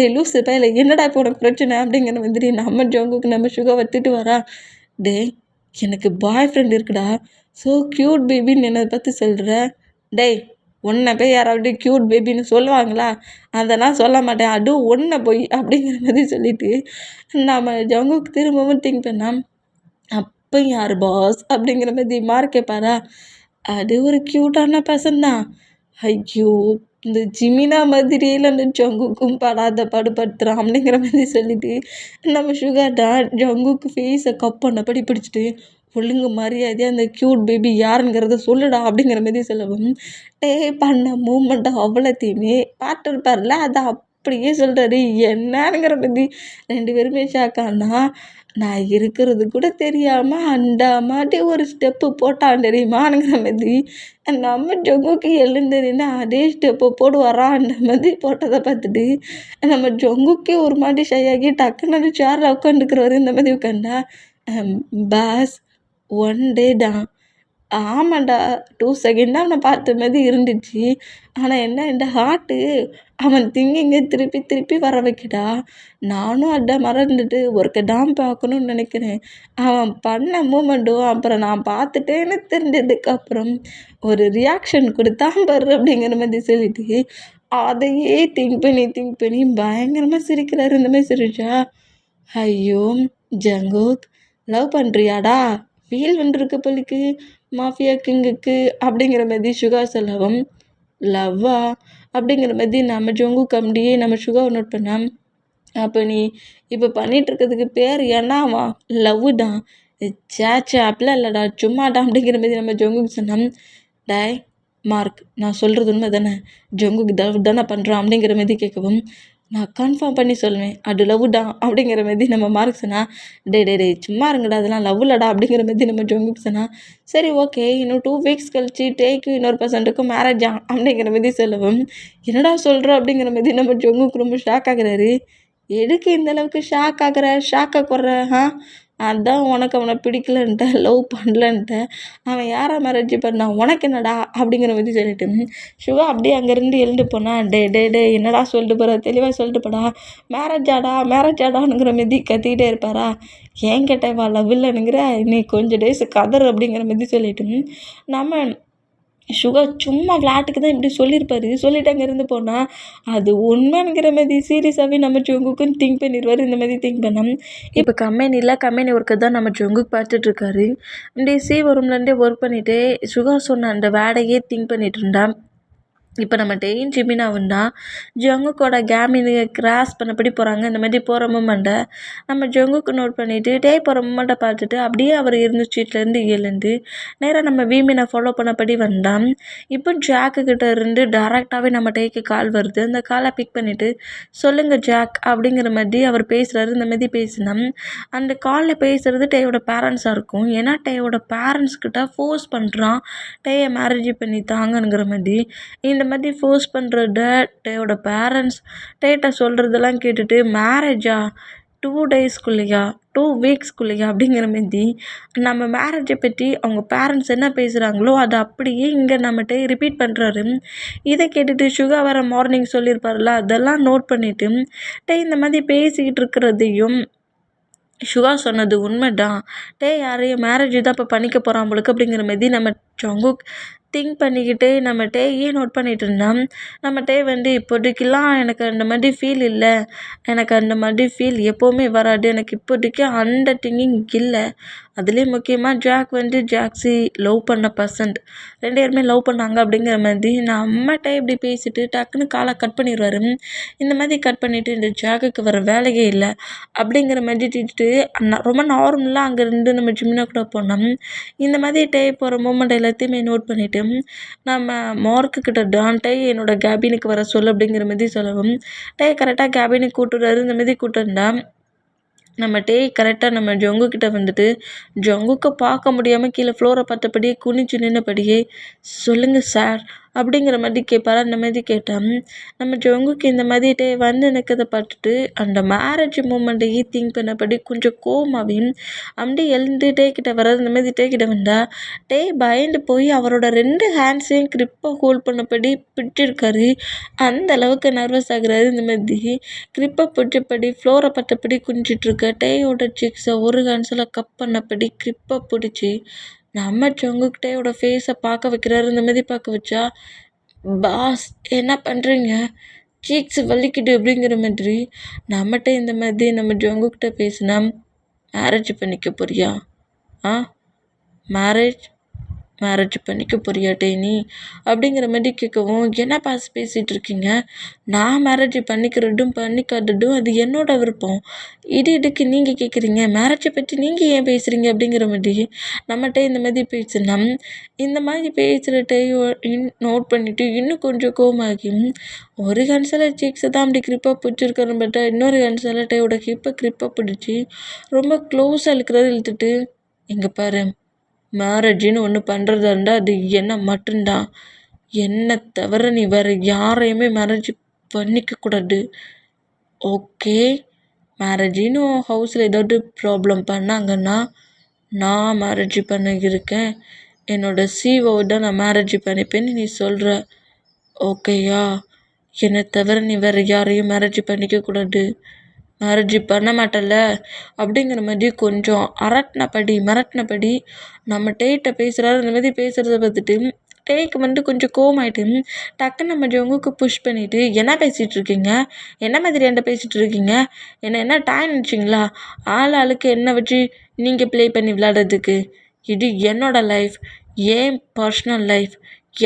டே லூஸு பையில என்னடா இப்போ உனக்கு பிரச்சனை அப்படிங்கிற மாதிரி நம்ம ஜங்குக்கு நம்ம சுகாவை திட்டுவாரா. டே எனக்கு பாய் ஃப்ரெண்ட் இருக்குடா, ஸோ க்யூட் பேபின்னு என்னை பற்றி சொல்கிற, டேய் உன்னை போய் யாராவது க்யூட் பேபின்னு சொல்லுவாங்களா, அதெல்லாம் சொல்ல மாட்டேன், அதுவும் ஒன்றை போய் அப்படிங்கிற மாதிரி சொல்லிட்டு நம்ம ஜங்குக்கு திரும்பவும் திங்க் பண்ணால் அப்போ யார் பாஸ் அப்படிங்கிற மாதிரி மார்க் கேட்பாரா. அது ஒரு க்யூட்டான பர்சன் தான். ஐயோ இந்த ஜிமினா மாதிரியில் அந்த ஜங்குக்கும் படாத பாடுபடுத்துகிறான் அப்படிங்கிற மாதிரி சொல்லிட்டு நம்ம சுகர் தான் ஜங்குக்கு ஃபேஸை கப் பண்ணபடி பிடிச்சிட்டு ஒழுங்கு மரியாதையாக அந்த க்யூட் பேபி யாருங்கிறத சொல்லுடா அப்படிங்கிற மாதிரி சொல்லவும் டே பண்ண மூமெண்ட்டை அவ்வளோத்தையுமே பார்த்துருப்பார்ல அதை அப்படியே சொல்கிறாரு. என்னங்கிற மாதிரி 2 பேருமே ஷாக்கானா, நான் இருக்கிறது கூட தெரியாமல் அந்த மாதிரி ஒரு ஸ்டெப்பு போட்டான் தெரியுமாங்கிற மாதிரி நம்ம ஜங்குக்கு எழுந்துருன்னா அதே ஸ்டெப்பை போடுவாரான் அந்த மாதிரி போட்டதை பார்த்துட்டு நம்ம ஜங்குக்கே ஒரு மாதிரி ஷையாகி டக்குன்னு அந்த சேரில் உட்காந்துக்கிறவர் இந்த மாதிரி உட்காந்தா பாஸ் 1 டே தான், ஆமாண்டா 2 செகண்ட் தான் அவனை பார்த்த மாதிரி இருந்துச்சு, ஆனால் என்ன இந்த ஹார்ட்டு அவன் திங்கிங்க திருப்பி திருப்பி வர வைக்கடா, நானும் அதை மறந்துட்டு ஒருக்க தான் பார்க்கணுன்னு நினைக்கிறேன், அவன் பண்ண மூமெண்ட்டும் அப்புறம் நான் பார்த்துட்டேன்னு தெரிஞ்சதுக்கப்புறம் ஒரு ரியாக்ஷன் கொடுத்தான் பாரு அப்படிங்கிற மாதிரி சொல்லிட்டு அதையே திங்க் பண்ணி பயங்கரமாக சிரிக்கிறாரு. இந்த மாதிரி சிரிச்சா ஐயோ ஜங்குக் லவ் பண்ணுறியாடா, ஃபீல் வந்துருக்கு போலிக்கு மாஃபியா கிங்குக்கு அப்படிங்கிற மாதிரி சுகா சொல்லவும் லவ்வா அப்படிங்கிற மாதிரி நம்ம ஜங்குக்கு அப்படியே நம்ம சுகாவை நோட் பண்ணால் அப்போ நீ இப்போ பண்ணிகிட்ருக்கிறதுக்கு பேர் என்னவா லவ் தான், சேச்சே அப்படிலாம் இல்லைடா சும்மாடா அப்படிங்கிற மாதிரி நம்ம ஜங்குக்கு சொன்னோம். டாய் மார்க் நான் சொல்கிறது உண்மை தானே, ஜங்குக்கு லவ் தானே பண்ணுறான் அப்படிங்கிற மாதிரி கேட்கவும் நான் கன்ஃபார்ம் பண்ணி சொல்லுவேன் அது லவ் தான் அப்படிங்கிற மாதிரி நம்ம மார்க் சொன்னால் டே சும்மா இருங்கடா அதெல்லாம் லவ் இல்லடா அப்படிங்கிற மாதிரி நம்ம ஜங்குக்கு சொன்னால் சரி ஓகே இன்னும் 2 வீக்ஸ் கழிச்சு டேக்கு இன்னொரு பர்சன்ட்டுக்கும் மேரேஜா அப்படிங்கிற மாதிரி சொல்லவும் என்னடா சொல்கிறோம் அப்படிங்கிற மாதிரி நம்ம ஜங்குக்கு ரொம்ப ஷாக் ஆகுறாரு. எதுக்கு இந்த அளவுக்கு ஷாக் ஆகுற, ஷாக்காக குற, அதான் உனக்கு அவனை பிடிக்கலன்ட்ட, லவ் பண்ணலன்ட்ட, அவன் யாரை மேரேஜ் பண்ணான் உனக்கு என்னடா அப்படிங்கிற மாதிரி சொல்லிட்டு சுகா அப்படியே அங்கேருந்து எழுந்து போனால் டே என்னடா சொல்லிட்டு போகிற, தெளிவாக சொல்லிட்டு போடா, மேரேஜாடாங்கிற மாதிரி கத்திக்கிட்டே இருப்பாரா. ஏன் கேட்டேன் வா லவ் இல்லைனுங்கிற நீ கொஞ்சம் டேஸ் கதர் அப்படிங்கிற மாதிரி சொல்லிட்டு நம்ம சுகர் சும்மா விளையாட்டுக்கு தான் இப்படி சொல்லியிருப்பாரு. சொல்லிட்டு அங்கேருந்து போனால் அது உண்மைங்கிற மாதிரி சீரியஸாகவே நம்ம ஜங்குக்குன்னு திங்க் பண்ணிடுவார். இந்த மாதிரி திங்க் பண்ணோம். இப்போ கம்பெனி ஒர்க்கை தான் நம்ம ஜங்குக்கு பார்த்துட்ருக்காரு. இப்படி ரூம்லேருந்தே ஒர்க் பண்ணிவிட்டு சுகா சொன்ன அந்த வேலையே திங்க் பண்ணிட்டு இருந்தான். இப்போ நம்ம டெயின் ஜிமினாவும் தான் ஜங்குக்கோட கேமினை கிராஸ் பண்ணபடி போகிறாங்க. இந்த மாதிரி போகிற மூமெண்ட்டை நம்ம ஜங்குக்கு நோட் பண்ணிவிட்டு போகிற மூமெண்ட்டை பார்த்துட்டு அப்படியே அவர் இருந்த சீட்லேருந்து எழுந்து நேராக நம்ம வீமினை ஃபாலோ பண்ணபடி வந்தான். இப்போ ஜாக்குக்கிட்ட இருந்து டேரெக்டாகவே நம்ம டேக்கு கால் வருது. அந்த காலை பிக் பண்ணிவிட்டு சொல்லுங்கள் ஜாக் அப்படிங்கிற மாதிரி அவர் பேசுகிறாரு. இந்த மாதிரி பேசினோம். அந்த காலில் பேசுகிறது டேயோட பேரண்ட்ஸாக இருக்கும். ஏன்னா டேயோட பேரண்ட்ஸ்கிட்ட ஃபோர்ஸ் பண்ணுறான் டேயை மேரேஜ் பண்ணி தாங்கங்கிற மாதிரி. இந்த மாதிரி ஃபோர்ஸ் பண்ணுற டேயோட பேரண்ட்ஸ் டேட்ட சொல்கிறதெல்லாம் கேட்டுட்டு மேரேஜா 2 டேஸ்க்குள்ளேயா 2 வீக்ஸ்க்குள்ளேயா அப்படிங்கிற மாரி நம்ம மேரேஜை பற்றி அவங்க பேரண்ட்ஸ் என்ன பேசுகிறாங்களோ அதை அப்படியே இங்கே நம்மகிட்ட ரிப்பீட் பண்ணுறாரு. இதை கேட்டுட்டு சுகா வர மார்னிங் சொல்லியிருப்பார்ல அதெல்லாம் நோட் பண்ணிவிட்டு இந்த மாதிரி பேசிக்கிட்டு இருக்கிறதையும் சுகா சொன்னது உண்மைதான் யாரையும் மேரேஜ் தான் இப்போ பண்ணிக்க போகிறான் போலுக்கு அப்படிங்கிற மாதிரி நம்ம ஜங்குக் திங்க் பண்ணிக்கிட்டே நம்ம ஏன் நோட் பண்ணிகிட்டு இருந்தோம். நம்ம வந்து இப்போதைக்கெல்லாம் எனக்கு அந்த மாதிரி ஃபீல் இல்லை, எனக்கு அந்த மாதிரி ஃபீல் எப்போவுமே வராது, எனக்கு இப்போதைக்கு அந்த திங்கிங் இல்லை. அதுலேயும் முக்கியமாக ஜாக் ஜாக்ஸி லவ் பண்ண பர்சன்ட் 2 பேருமே லவ் பண்ணாங்க அப்படிங்கிற மாதிரி நம்மகிட்ட இப்படி பேசிட்டு டக்குன்னு காலை கட் பண்ணிடுவார். இந்த மாதிரி கட் பண்ணிவிட்டு இந்த ஜாக்குக்கு வர வேலையே இல்லை அப்படிங்கிற மாதிரி திட்டு ரொம்ப நார்மலாக அங்கேருந்து நம்ம ஜிம்னா கூட போனோம். இந்த மாதிரி போகிற மூமெண்ட் எல்லாத்தையுமே நோட் பண்ணிவிட்டு நம்ம மார்க்குக்கிட்ட என்னோட கேபினுக்கு வர சொல்லு அப்படிங்கிற மாதிரி சொல்லவும் கரெக்டாக கேபினுக்கு கூட்டுறாரு. இந்த மாதிரி கூட்டிருந்தா நம்ம கரெக்டாக நம்ம ஜங்குக்கிட்ட ஜங்குக்கை பார்க்க முடியாமல் கீழே ஃப்ளோரை பார்த்தபடியே குனிஞ்சு நின்னபடியே சொல்லுங்கள் சார் அப்படிங்கிற மாதிரி கேட்பாரு. அந்த மாதிரி கேட்டேன். நம்ம ஜங்குக்கு இந்த மாதிரி நிற்கிறத பார்த்துட்டு அந்த மேரேஜ் மூமெண்ட்டையே திங்க் பண்ணபடி கொஞ்சம் கோவமாகவும் அப்படியே எழுந்து கிட்ட வர்றது. இந்த மாதிரி கிட்ட வந்தா பயந்து போய் அவரோட 2 ஹேண்ட்ஸையும் கிரிப்பை ஹோல்ட் பண்ணபடி பிடிச்சிருக்காரு. அந்த அளவுக்கு நர்வஸ் ஆகுறாரு. இந்த மாதிரி கிரிப்பை பிடிச்சபடி ஃப்ளோரை பார்த்தபடி குனிஞ்சிட்ருக்க டேயோட சிக்ஸை ஒரு ஹேண்ட்ஸில் கப் பண்ணபடி கிரிப்பை பிடிச்சி நம்ம ஜங்குக்கிட்டேயோட ஃபேஸை பார்க்க வைக்கிறாரு. இந்த மாதிரி பார்க்க வச்சா பாஸ் என்ன பண்ணுறீங்க, சீக்ஸ் வலிக்குது அப்படிங்கிற மாதிரி நம்மகிட்ட இந்த மாதிரி நம்ம ஜங்குக்கிட்ட பேசினா மேரேஜ் பண்ணிக்க போறியா? மேரேஜ் பண்ணிக்க போறியா நீ அப்படிங்கிற மாதிரி கேட்கவும் என்ன பேசிகிட்டு இருக்கீங்க, நான் மேரேஜ் பண்ணிக்கிறதும் பண்ணிக்காததும் அது என்னோட விருப்பம், இதுக்கு நீங்கள் கேட்குறீங்க, மேரேஜை பற்றி நீங்கள் ஏன் பேசுகிறீங்க அப்படிங்கிற மாதிரி நம்மகிட்ட இந்த மாதிரி பேசினா இந்த மாதிரி பேசுகிறட்டையும் நோட் பண்ணிவிட்டு இன்னும் கொஞ்சம் கோமாகி ஒரு கன்சில் சீக்ஸை தான் அப்படி கிரிப்பாக பிடிச்சிருக்கிறோம் பட்டா இன்னொரு கன்சில் டையோட ஹிப்பை கிரிப்பாக பிடிச்சி ரொம்ப க்ளோஸாக இழுத்துட்டு இங்கே பாரு, மேரேஜின்னு ஒன்று பண்ணுறதா இருந்தால் அது என்ன மட்டும்தான், என்னை தவிர நீ வேறு யாரையுமே மேரேஜ் பண்ணிக்கக்கூடாது, ஓகே? மேரேஜின்னு ஹவுஸில் ஏதாவது ப்ராப்ளம் பண்ணாங்கன்னா நான் மேரேஜ் பண்ணியிருக்கேன், என்னோட சிஓவை தான் நான் மேரேஜ் பண்ணிப்பேன்னு நீ சொல்கிற, ஓகேயா? என்னை தவிர நீ வேறு யாரையும் மேரேஜ் பண்ணிக்கக்கூடாது, மேரேஜ் பண்ண மாட்டல அப்படிங்கிற மாதிரி கொஞ்சம் மிரட்டினபடி நம்ம டேட்ட பேசுகிறாரு. இந்த மாதிரி பேசுகிறத பார்த்துட்டு டேக்கு கொஞ்சம் கோவமாயிட்டு டக்குன்னு நம்ம ஜங்குக்கு புஷ் பண்ணிவிட்டு என்ன பேசிகிட்டு இருக்கீங்க, என்ன மாதிரி என்கிட்ட பேசிகிட்டு இருக்கீங்க, என்ன டைம் நினச்சிங்களா, ஆளுக்கு என்ன வச்சு நீங்கள் ப்ளே பண்ணி விளையாடுறதுக்கு, இது என்னோடய லைஃப், ஏன் பர்சனல் லைஃப்,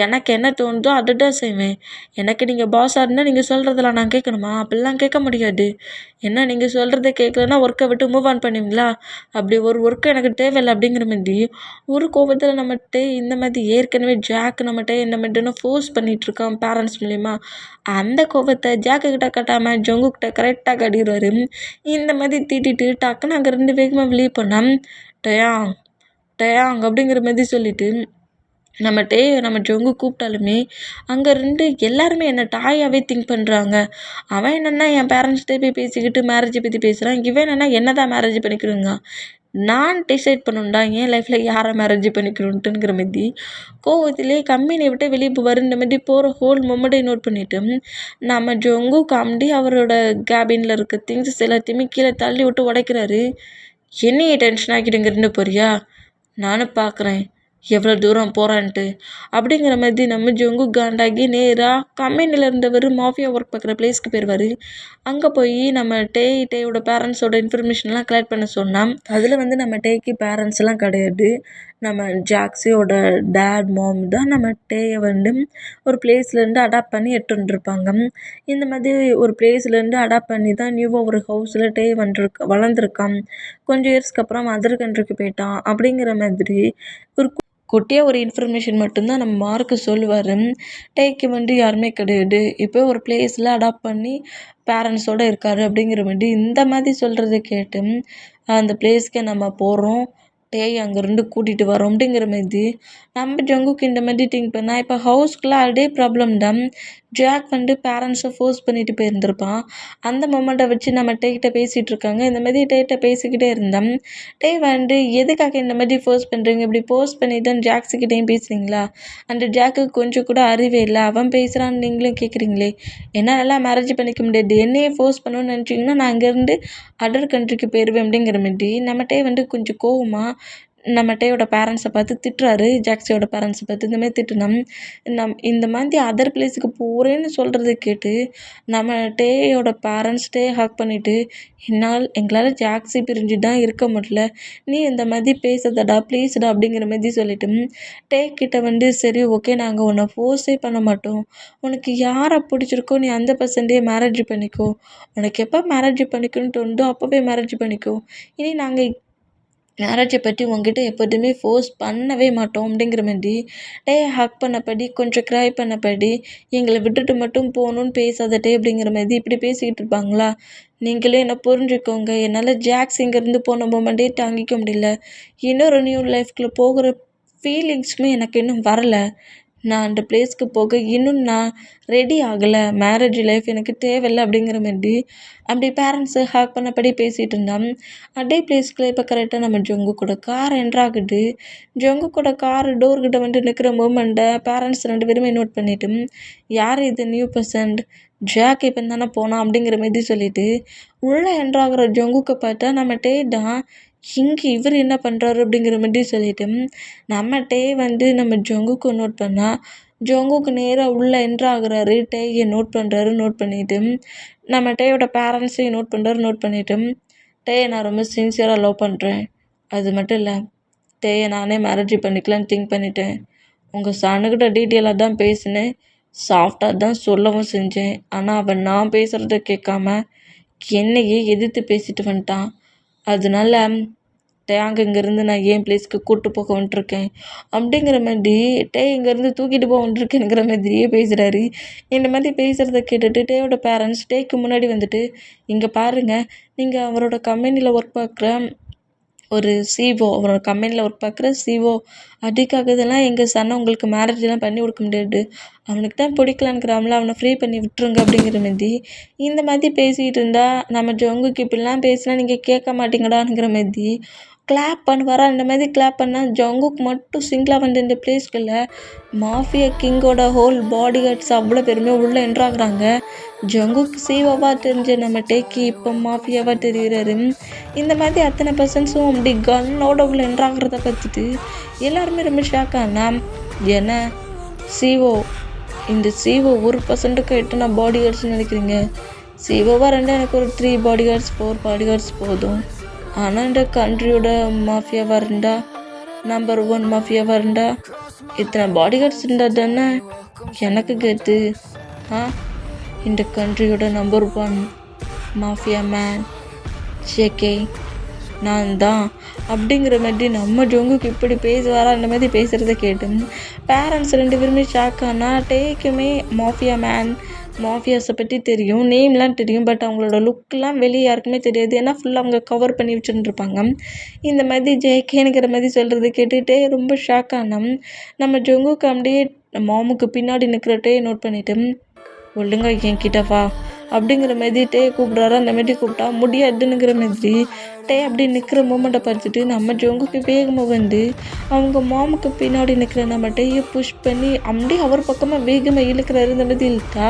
எனக்கு என்ன தோணுதோ அதை தான் செய்வேன், எனக்கு நீங்கள் பாஸாக இருந்தால் நீங்கள் சொல்கிறதெல்லாம் நான் கேட்கணுமா, அப்படிலாம் கேட்க முடியாது, என்ன நீங்கள் சொல்கிறத கேட்கலன்னா ஒர்க்கை விட்டு மூவ் ஆன் பண்ணுவீங்களா, அப்படி ஒரு ஒர்க்கு எனக்கு தேவையில்லை அப்படிங்கிற மாதிரி ஒரு கோபத்தில் நம்மகிட்ட இந்த மாதிரி ஏற்கனவே ஜாக் நம்மகிட்ட என்ன மட்டும் ஃபோர்ஸ் பண்ணிகிட்ருக்கான் பேரண்ட்ஸ் மூலிமா, அந்த கோபத்தை ஜாக்குக்கிட்ட கட்டாமல் ஜங்குக்கிட்ட கரெக்டாக கட்டிடுவார். இந்த மாதிரி திட்டிட்டு டக்குன்னு அங்கே 2 வேகமாக வெளியே போனால் டயாங் அப்படிங்கிற மாதிரி சொல்லிவிட்டு நம்ம ஜங்கு கூப்பிட்டாலுமே அங்கே 2 எல்லாருமே என்னை டாயாகவே திங்க் பண்ணுறாங்க. அவன் என்னென்னா என் பேரண்ட்ஸ்கிட்ட போய் பேசிக்கிட்டு மேரேஜை பற்றி பேசுகிறான், இவன் என்னென்னா என்ன தான் மேரேஜ் பண்ணிக்கணுங்க, நான் டிசைட் பண்ணணும்டா என் லைஃப்பில் யாரை மேரேஜ் பண்ணிக்கணுன்ட்டுங்கிற மாதிரி கோவத்திலே கம்பெனியை விட்டு வெளியே போவார். இந்த மாதிரி போகிற ஹோல் மொமெண்ட்டை நோட் பண்ணிவிட்டு நம்ம ஜங்கு காமெடி அவரோட கேபினில் இருக்க திங்ஸ் எல்லாத்தையுமே கீழே தள்ளி விட்டு உடைக்கிறாரு. என்னையே டென்ஷன் ஆக்கிடுங்கிறன்னு போறியா, நானும் பார்க்குறேன் எவ்வளோ தூரம் போகிறான்ட்டு அப்படிங்கிற மாதிரி நம்ம ஜங்கு காண்டாகி நேராக கம்பெனியில் இருந்தவர் மாஃபியா ஒர்க் பார்க்குற பிளேஸ்க்கு போயிடுவார். அங்கே போய் நம்ம டேயோட பேரண்ட்ஸோட இன்ஃபர்மேஷன்லாம் கலெக்ட் பண்ண சொன்னால் அதில் நம்ம டேக்கு பேரண்ட்ஸ்லாம் கிடையாது, நம்ம ஜாக்ஸியோட டேட் மாம் தான் நம்ம டேயை ஒரு பிளேஸ்லேருந்து அடாப்ட் பண்ணி எடுத்துட்டு வந்துருப்பாங்க. இந்த மாதிரி ஒரு பிளேஸ்லேருந்து அடாப்ட் பண்ணி தான் நியூவாக ஒரு ஹவுஸில் டே வளர்ந்துருக்கான். கொஞ்சம் இயர்ஸ்க்கு அப்புறம் அதர் கண்ட்ரிக்கு போயிட்டான் அப்படிங்கிற மாதிரி ஒரு குட்டியாக ஒரு இன்ஃபர்மேஷன் மட்டும்தான் நம்ம மார்க்கு சொல்லுவார். டேக்கு யாருமே கிடையாது, இப்போ ஒரு பிளேஸில் அடாப்ட் பண்ணி பேரண்ட்ஸோடு இருக்கார் அப்படிங்கிற மாதிரி இந்த மாதிரி சொல்கிறத கேட்டு அந்த பிளேஸ்க்கு நம்ம போகிறோம். டேய் அங்கேருந்து கூட்டிகிட்டு வரோம் அப்படிங்கிற மாதிரி நம்ம ஜங்குக்கு இந்த மாதிரி திங்க் பண்ணால் இப்போ ஹவுஸ்க்குள்ளே அதே ப்ராப்ளம் தான். ஜாக் வந்து பேரண்ட்ஸை ஃபோர்ஸ் பண்ணிட்டு போயிருந்திருப்பான். அந்த மொமெண்ட்டை வச்சு நம்ம டேக்கிட்ட பேசிகிட்டு இருக்காங்க. இந்த மாதிரி டேக்கிட்ட பேசிக்கிட்டே இருந்தோம். டே வந்து எதுக்காக இந்த மாதிரி ஃபோர்ஸ் பண்ணுறீங்க, இப்படி ஃபோர்ஸ் பண்ணி தான் ஜாக்ஸுக்கிட்டேயும் பேசுகிறீங்களா, அந்த ஜாக்குக்கு கொஞ்சம் கூட அறிவே இல்லை, அவன் பேசுகிறான்னு நீங்களும் கேட்குறீங்களே, என்னால் மேரேஜ் பண்ணிக்க முடியாது, என்னையே ஃபோர்ஸ் பண்ணணும்னு நினச்சிங்கன்னா நான் அங்கேருந்து அதர் கண்ட்ரிக்கு போயிடுவேன் அப்படிங்கிற மாதிரி நம்ம டே வந்து கொஞ்சம் கோவமாக நம்ம டேயோட பேரண்ட்ஸை பார்த்து திட்டுறாரு. ஜாக்ஸியோட பேரண்ட்ஸை பார்த்து இந்த மாதிரி திட்டுனோம். இந்த மாதிரி அதர் பிளேஸுக்கு போகிறேன்னு சொல்கிறத கேட்டு நம்ம டேயோட பேரண்ட்ஸ் டே ஹக் பண்ணிவிட்டு எங்களால் ஜாக்ஸி பிரிஞ்சு தான் இருக்க முடியல, நீ இந்த மாதிரி பேசுதடா ப்ளீஸ்டா அப்படிங்கிற மாதிரி சொல்லிட்டு டே கிட்ட வந்து சரி ஓகே நாங்கள் உன்னை ஃபோர்ஸே பண்ண மாட்டோம், உனக்கு யாரை பிடிச்சிருக்கோ நீ அந்த பர்சன்டே மேரேஜ் பண்ணிக்கோ, உனக்கு எப்போ மேரேஜ் பண்ணிக்கணும்னு தோணுதோ அப்போவே மேரேஜ் பண்ணிக்கோ, இனி நாங்கள் மேரேஜை பற்றி உங்ககிட்ட எப்போதுமே ஃபோர்ஸ் பண்ணவே மாட்டோம் அப்படிங்கிற மாதிரி டே ஹக் பண்ணப்படி கொஞ்சம் க்ரை பண்ணப்படி எங்களை விட்டுட்டு மட்டும் போகணுன்னு பேசாதட்டே அப்படிங்கிற மாதிரி இப்படி பேசிக்கிட்டு இருப்பாங்களா. நீங்களே என்ன புரிஞ்சுக்கோங்க, என்னால் ஜாக்ஸ் இங்கேருந்து போன மொமெண்ட்டே தாங்கிக்க முடியல, இன்னொரு நியூ லைஃப்குள்ளே போகிற ஃபீலிங்ஸுமே எனக்கு இன்னும் வரலை, நான் அந்த பிளேஸ்க்கு போக இன்னும் நான் ரெடி ஆகலை, மேரேஜ் லைஃப் எனக்கு தேவையில்லை அப்படிங்கிற மாதிரி அப்படி பேரண்ட்ஸை ஹேக் பண்ணபடி பேசிகிட்டு இருந்தான். அதே பிளேஸ்க்குள்ளே இப்போ கரெக்டாக நம்ம ஜொங்கு கூட கார் என்ட்ராகுது. ஜொங்கு கூட கார் டோர்கிட்ட வந்து நிற்கிற மூமெண்ட்டை பேரண்ட்ஸ் 2 பேருமே நோட் பண்ணிவிட்டு யார் இது நியூ பர்சன்ட், ஜாக் இப்போ தானே போனான் அப்படிங்கிற மாதிரி சொல்லிவிட்டு உள்ளே என்ட்ராகிற ஜொங்குக்கு பார்த்தா நம்ம டே தான், இங்கே இவர் என்ன பண்ணுறாரு அப்படிங்கிற மாதிரி சொல்லிட்டு நம்ம டே வந்து நம்ம ஜொங்குக்கு நோட் பண்ணால் ஜொங்குக்கு நேராக உள்ளே என்ட்ராகிறாரு. டேயை நோட் பண்ணுறாரு. நோட் பண்ணிவிட்டு நம்ம டேயோட பேரண்ட்ஸையும் நோட் பண்ணுறாரு. நோட் பண்ணிவிட்டு டேயை நான் ரொம்ப சின்சியராக லவ் பண்ணுறேன், அது மட்டும் இல்லை டேயை நானே மேரேஜ் பண்ணிக்கலான்னு திங்க் பண்ணிட்டேன், உங்கள் சனுக்கிட்ட டீட்டெயிலாக தான் பேசினேன், சாஃப்டாக தான் சொல்லவும் செஞ்சேன், ஆனால் அவன் நான் பேசுகிறத கேட்காம என்னையே எதிர்த்து பேசிட்டு வந்துட்டான், அதனால டேங்க இங்கேருந்து நான் ஏன் பிளேஸ்க்கு கூப்பிட்டு போக வந்துட்டுருக்கேன் அப்படிங்கிற மாதிரி டே இங்கேருந்து தூக்கிட்டு போக வந்துட்டுருக்கேங்கிற மாதிரியே பேசுகிறாரு. இந்த மாதிரி பேசுகிறத கேட்டுட்டு டேயோட பேரண்ட்ஸ் டேக்கு முன்னாடி வந்துட்டு இங்கே பாருங்கள், நீங்கள் அவரோட கம்பெனியில் ஒர்க் பார்க்குற ஒரு சிஓ, அவரோட கம்பெனியில் ஒர்க் பார்க்குற சிஓ, அதுக்காக இதெல்லாம் எங்கள் சன்னை உங்களுக்கு மேரேஜெலாம் பண்ணி கொடுக்க முடியாது, அவனுக்கு தான் பிடிக்கலான்னுக்கிறாங்களா, அவனை ஃப்ரீ பண்ணி விட்டுருங்க அப்படிங்கிற மாதிரி இந்த மாதிரி பேசிகிட்டு இருந்தால் நம்ம ஜொங்குக்கு இப்படிலாம் பேசினா நீங்கள் கேட்க மாட்டீங்கடாங்கிற மாதிரி கிளாப் பண்ணுவாரா. இந்த மாதிரி கிளாப் பண்ணால் ஜொங்குக்கு மட்டும் சிங்கிளாக வந்து இந்த பிளேஸ்க்குள்ள மாஃபியா கிங்கோட ஹோல் பாடி கார்ட்ஸ் அவ்வளோ பேருமே உள்ளே என்ட்ராகிறாங்க. ஜங்குக்கு சிஓவாக தெரிஞ்ச நம்ம டேக்கி இப்போ மாஃபியாவாக தெரிகிறாரு. இந்த மாதிரி அத்தனை பர்சன்ஸும் அப்படி கன்னோட உள்ள என்ட்ராகிறத பார்த்துட்டு எல்லாருமே ரொம்ப ஷாக் ஆனா. ஏன்னா சிஓ, இந்த சிஓ 1% எத்தனை பாடி கார்ட்ஸ்னு நினைக்கிறீங்க? சிஓவாக ரெண்டு எனக்கு ஒரு 3 பாடி கார்ட்ஸ் 4 பாடி கார்ட்ஸ் போதும். ஆனால் இந்த கண்ட்ரியோட மாஃபியாவாக இருந்தால், நம்பர் 1 மாஃபியாவாக இருந்தால் இத்தனை பாடி கார்ட்ஸ் இருந்தால் தானே எனக்கு கெத்து. இந்த கண்ட்ரியோட நம்பர் 1 மாஃபியா மேன் ஜேகே நான் தான் அப்படிங்கிற மாதிரி நம்ம ஜொங்குக்கு இப்படி பேசுவாரா. அந்த மாதிரி பேசுகிறத கேட்டு பேரண்ட்ஸ் 2 பேருமே ஷாக் ஆனால் டேக்குமே மாஃபியா மேன் மாஃபியாஸை பற்றி தெரியும், நேம்லாம் தெரியும், பட் அவங்களோட லுக்கெலாம் வெளியே யாருக்குமே தெரியாது, ஏன்னா ஃபுல்லாக அவங்க கவர் பண்ணி வச்சுருந்துருப்பாங்க. இந்த மாதிரி ஜேகேங்கிற மாதிரி சொல்கிறது கேட்டுகிட்டே ரொம்ப ஷாக் ஆனோம். நம்ம ஜொங்குக்கு அப்படியே மாமுக்கு பின்னாடி நிற்கிற டே நோட் பண்ணிவிட்டு ஒழுங்கா என்கிட்ட வா அப்படிங்கிற மாதிரி டே கூப்பிட்றாரு. அந்த மாதிரி கூப்பிட்டா முடியாதுங்கிற மாதிரி டே அப்படி நிற்கிற மூமெண்ட்டை பார்த்துட்டு நம்ம ஜொங்குக்கு வேகமாக வந்து அவங்க மாமுக்கு பின்னாடி நிற்கிற நம்ம டேயை புஷ் பண்ணி அப்படியே அவர் பக்கமாக வேகமாக இழுக்கிறாரு. இந்த மாதிரி இழுத்தா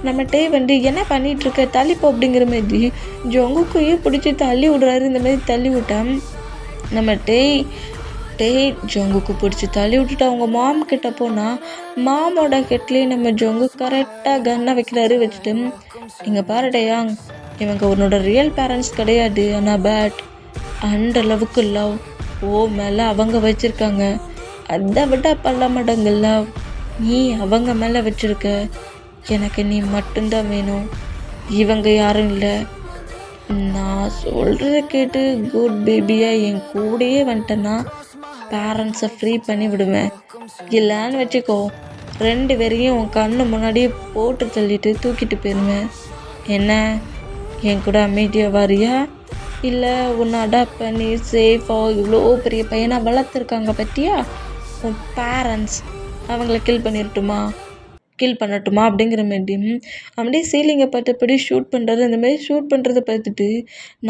நம்ம டே வந்து என்ன பண்ணிகிட்ருக்க தள்ளிப்போ அப்படிங்கிற மாதிரி ஜொங்குக்கையும் பிடிச்சி தள்ளி விடுறாரு. இந்த மாதிரி தள்ளி விட்டான் நம்ம டே ஜொங்குக்கு பிடிச்சி தள்ளி விட்டுட்டு அவங்க மாம் கிட்ட போனால் மாமோட ஹெட்லேயே நம்ம ஜொங்கு கரெக்டாக கன்னை வைக்கிறாரு. வச்சுட்டு இங்கே பாரு டேயாங், இவங்க உன்னோட ரியல் பேரண்ட்ஸ் கிடையாது, ஆனால் பேட் அந்த அளவுக்கு லவ் ஓ மேலே அவங்க வச்சுருக்காங்க, அதை விட பல மடங்கு லவ் நீ அவங்க மேலே வச்சுருக்க, எனக்கு நீ மட்டும்தான் வேணும், இவங்க யாரும் இல்லை. நான் சொல்கிறத கேட்டு குட் பேபியாக என் கூடயே வந்துட்டேன்னா பேரண்ட்ஸை ஃப்ரீ பண்ணி விடுவேன், இல்லைன்னு வச்சுக்கோ 2 பேரையும் உன் கண்ணு முன்னாடியே போட்டு தள்ளிட்டு தூக்கிட்டு போயிடுவேன். என்ன என் கூட அமைதியாக வாரியா இல்லை உன்னை அடாப்ட் பண்ணி சேஃபாக இவ்வளோ பெரிய பையனை வளர்த்துருக்காங்க பற்றியா உன் பேரண்ட்ஸ் அவங்கள கில் பண்ணிடட்டுமா கில் பண்ணட்டுமா அப்படிங்கிற மாதிரி அப்படியே சீலிங்கை பார்த்தபடி ஷூட் பண்ணுறாரு. அந்த மாதிரி ஷூட் பண்ணுறத பார்த்துட்டு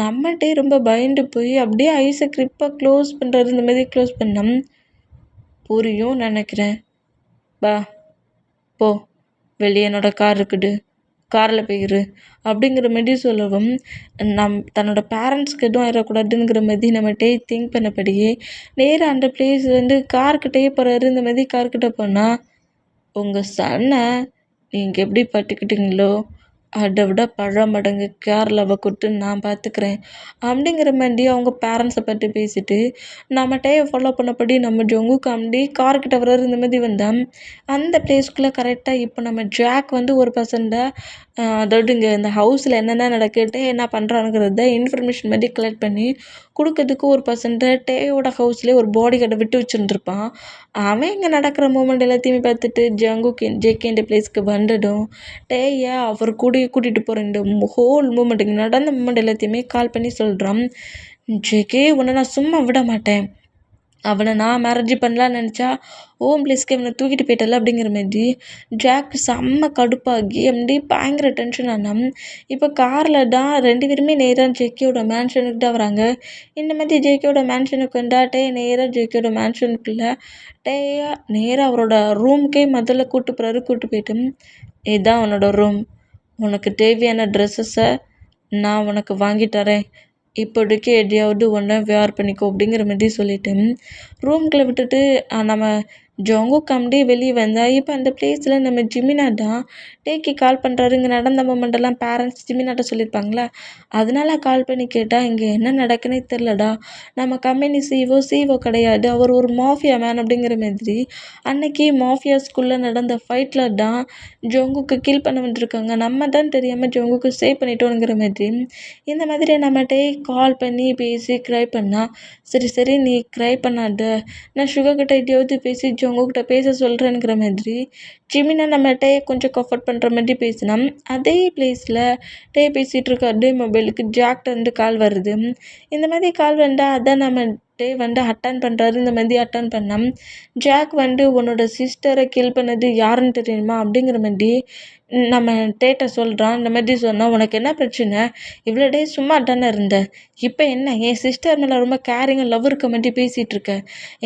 நம்மகிட்டே ரொம்ப பயந்து போய் அப்படியே ஐஸை கிரிப்பாக க்ளோஸ் பண்ணுறாரு. இந்த மாதிரி க்ளோஸ் பண்ணோம் புரியும் நினைக்கிறேன். பா போ வெளியே என்னோட கார் இருக்குது காரில் போயிரு அப்படிங்கிற மாதிரி சொல்லவும் தன்னோட பேரண்ட்ஸ்க்கு எதுவும் ஆயிடக்கூடாதுங்கிற மாதிரி நம்மகிட்டே திங்க் பண்ணபடியே நேராக அந்த பிளேஸ் வந்து கார்கிட்டயே போகிறாரு. இந்த மாதிரி கார்கிட்ட போனால் உங்கள் சன்னை நீங்கள் எப்படி பட்டுக்கிட்டீங்களோ அதை விட பல மடங்கு கேரளாவை கொடுத்து நான் பார்த்துக்கிறேன் அப்படிங்கிற மாதிரி அவங்க பேரண்ட்ஸை பற்றி பேசிட்டு நம்மகிட்டே ஃபாலோ பண்ணபடி நம்ம ஜொங்குக்கு அப்படி கார்கிட்ட வர்றாரு. இந்த மாதிரி வந்தால் அந்த பிளேஸ்க்குள்ளே கரெக்டாக இப்போ நம்ம ஜாக் வந்து ஒரு பர்சன்ட்டை அதாவது இங்கே இந்த ஹவுஸில் என்னென்ன நடக்குது என்ன பண்ணுறானுங்கிறத இன்ஃபர்மேஷன் மாதிரி கலெக்ட் பண்ணி கொடுக்கறதுக்கு ஒரு பர்சன்ட்டை டேயோட ஹவுஸ்லேயே ஒரு பாடி கார்டை விட்டு வச்சுருந்துருப்பான். அவன் இங்கே நடக்கிற மூமெண்ட் எல்லாத்தையுமே பார்த்துட்டு ஜேகே இந்த பிளேஸ்க்கு வந்துடும் டேயை அவர் கூட்டிகிட்டு போகிற இந்த ஹோல் மூமெண்ட் இங்கே நடந்த மூமெண்ட் எல்லாத்தையுமே கால் பண்ணி சொல்கிறான். ஜேகே உன்னை நான் சும்மா விட மாட்டேன், அவனை நான் மேரேஜ் பண்ணலான்னு நினச்சா ஓம் பிளேஸ்க்கு அவனை தூக்கிட்டு போயிட்டல அப்படிங்கிற மாதிரி ஜாக் செம்ம கடுப்பாகி அப்படி பயங்கர டென்ஷன் ஆனான். இப்போ காரில் தான் 2 பேருமே நேராக ஜேகேயோட மேன்ஷனுக்கு தான் வராங்க. இந்த மாதிரி ஜேகேயோட மேன்ஷனுக்கு வந்தாட்டே நேராக ஜேகேயோட மேன்ஷனுக்குள்ள டேயா நேராக அவரோட ரூமுக்கே முதல்ல கூட்டு போயிட்டு இதுதான் அவனோட ரூம், உனக்கு தேவையான ட்ரெஸ்ஸஸை நான் உனக்கு வாங்கி தரேன், இப்போதைக்கு எதையாவது ஒன்று வேர் பண்ணிக்கோ அப்படிங்கிற மாதிரி சொல்லிவிட்டு ரூம்குள்ளே விட்டுட்டு நம்ம ஜோங்குக்கு அப்படியே வெளியே வந்தால் இப்போ அந்த பிளேஸில் நம்ம ஜிமினா தான் டேக்கு கால் பண்ணுறாரு. இங்கே நடந்த மூமெண்டெல்லாம் பேரண்ட்ஸ் ஜிமினாட்ட சொல்லியிருப்பாங்களா, அதனால கால் பண்ணி கேட்டால் இங்கே என்ன நடக்குன்னே தெரிலடா, நம்ம கம்பெனி சிஓ கிடையாது, அவர் ஒரு மாஃபியா மேன் அப்படிங்கிற மாதிரி அன்னைக்கு மாஃபியா ஸ்கூலில் நடந்த ஃபைட்டில் தான் ஜோங்குக்கு கில் பண்ண வந்துருக்காங்க, நம்ம தான் தெரியாமல் ஜோங்குக்கு சேவ் பண்ணிட்டோங்கிற மாதிரி இந்த மாதிரி நம்மகிட்டே கால் பண்ணி பேசி க்ரை பண்ணால் சரி நீ க்ரை பண்ணாத, நான் சுகர்கிட்ட எதையாவது பேசி ஜோங்குக்கிட்ட பேச சொல்கிறேங்கிற மாதிரி ஜிமினா நம்மகிட்டே கொஞ்சம் கம்ஃபர்ட் பண்ணுற மாதிரி பேசினா அதே பிளேஸில் பேசிகிட்டு இருக்க அதே மொபைலுக்கு ஜாக்டேருந்து கால் வருது. இந்த மாதிரி கால் வந்தால் அதை நம்ம வந்து அட்டன் பண்ணுறாரு. இந்த மாதிரி அட்டன் பண்ணால் ஜாக் வந்து உன்னோட சிஸ்டரை கில் பண்ணது யாருன்னு தெரியுமா அப்படிங்கிற மாதிரி நம்ம டேட்டை சொல்கிறான். இந்த மாதிரி சொன்னால் உனக்கு என்ன பிரச்சனை, இவ்வளோ டே சும்மா தானே இருந்த, இப்போ என்ன என் சிஸ்டர் மேலே ரொம்ப கேரிங்காக லவ் இருக்க மாதிரி பேசிகிட்டு இருக்க,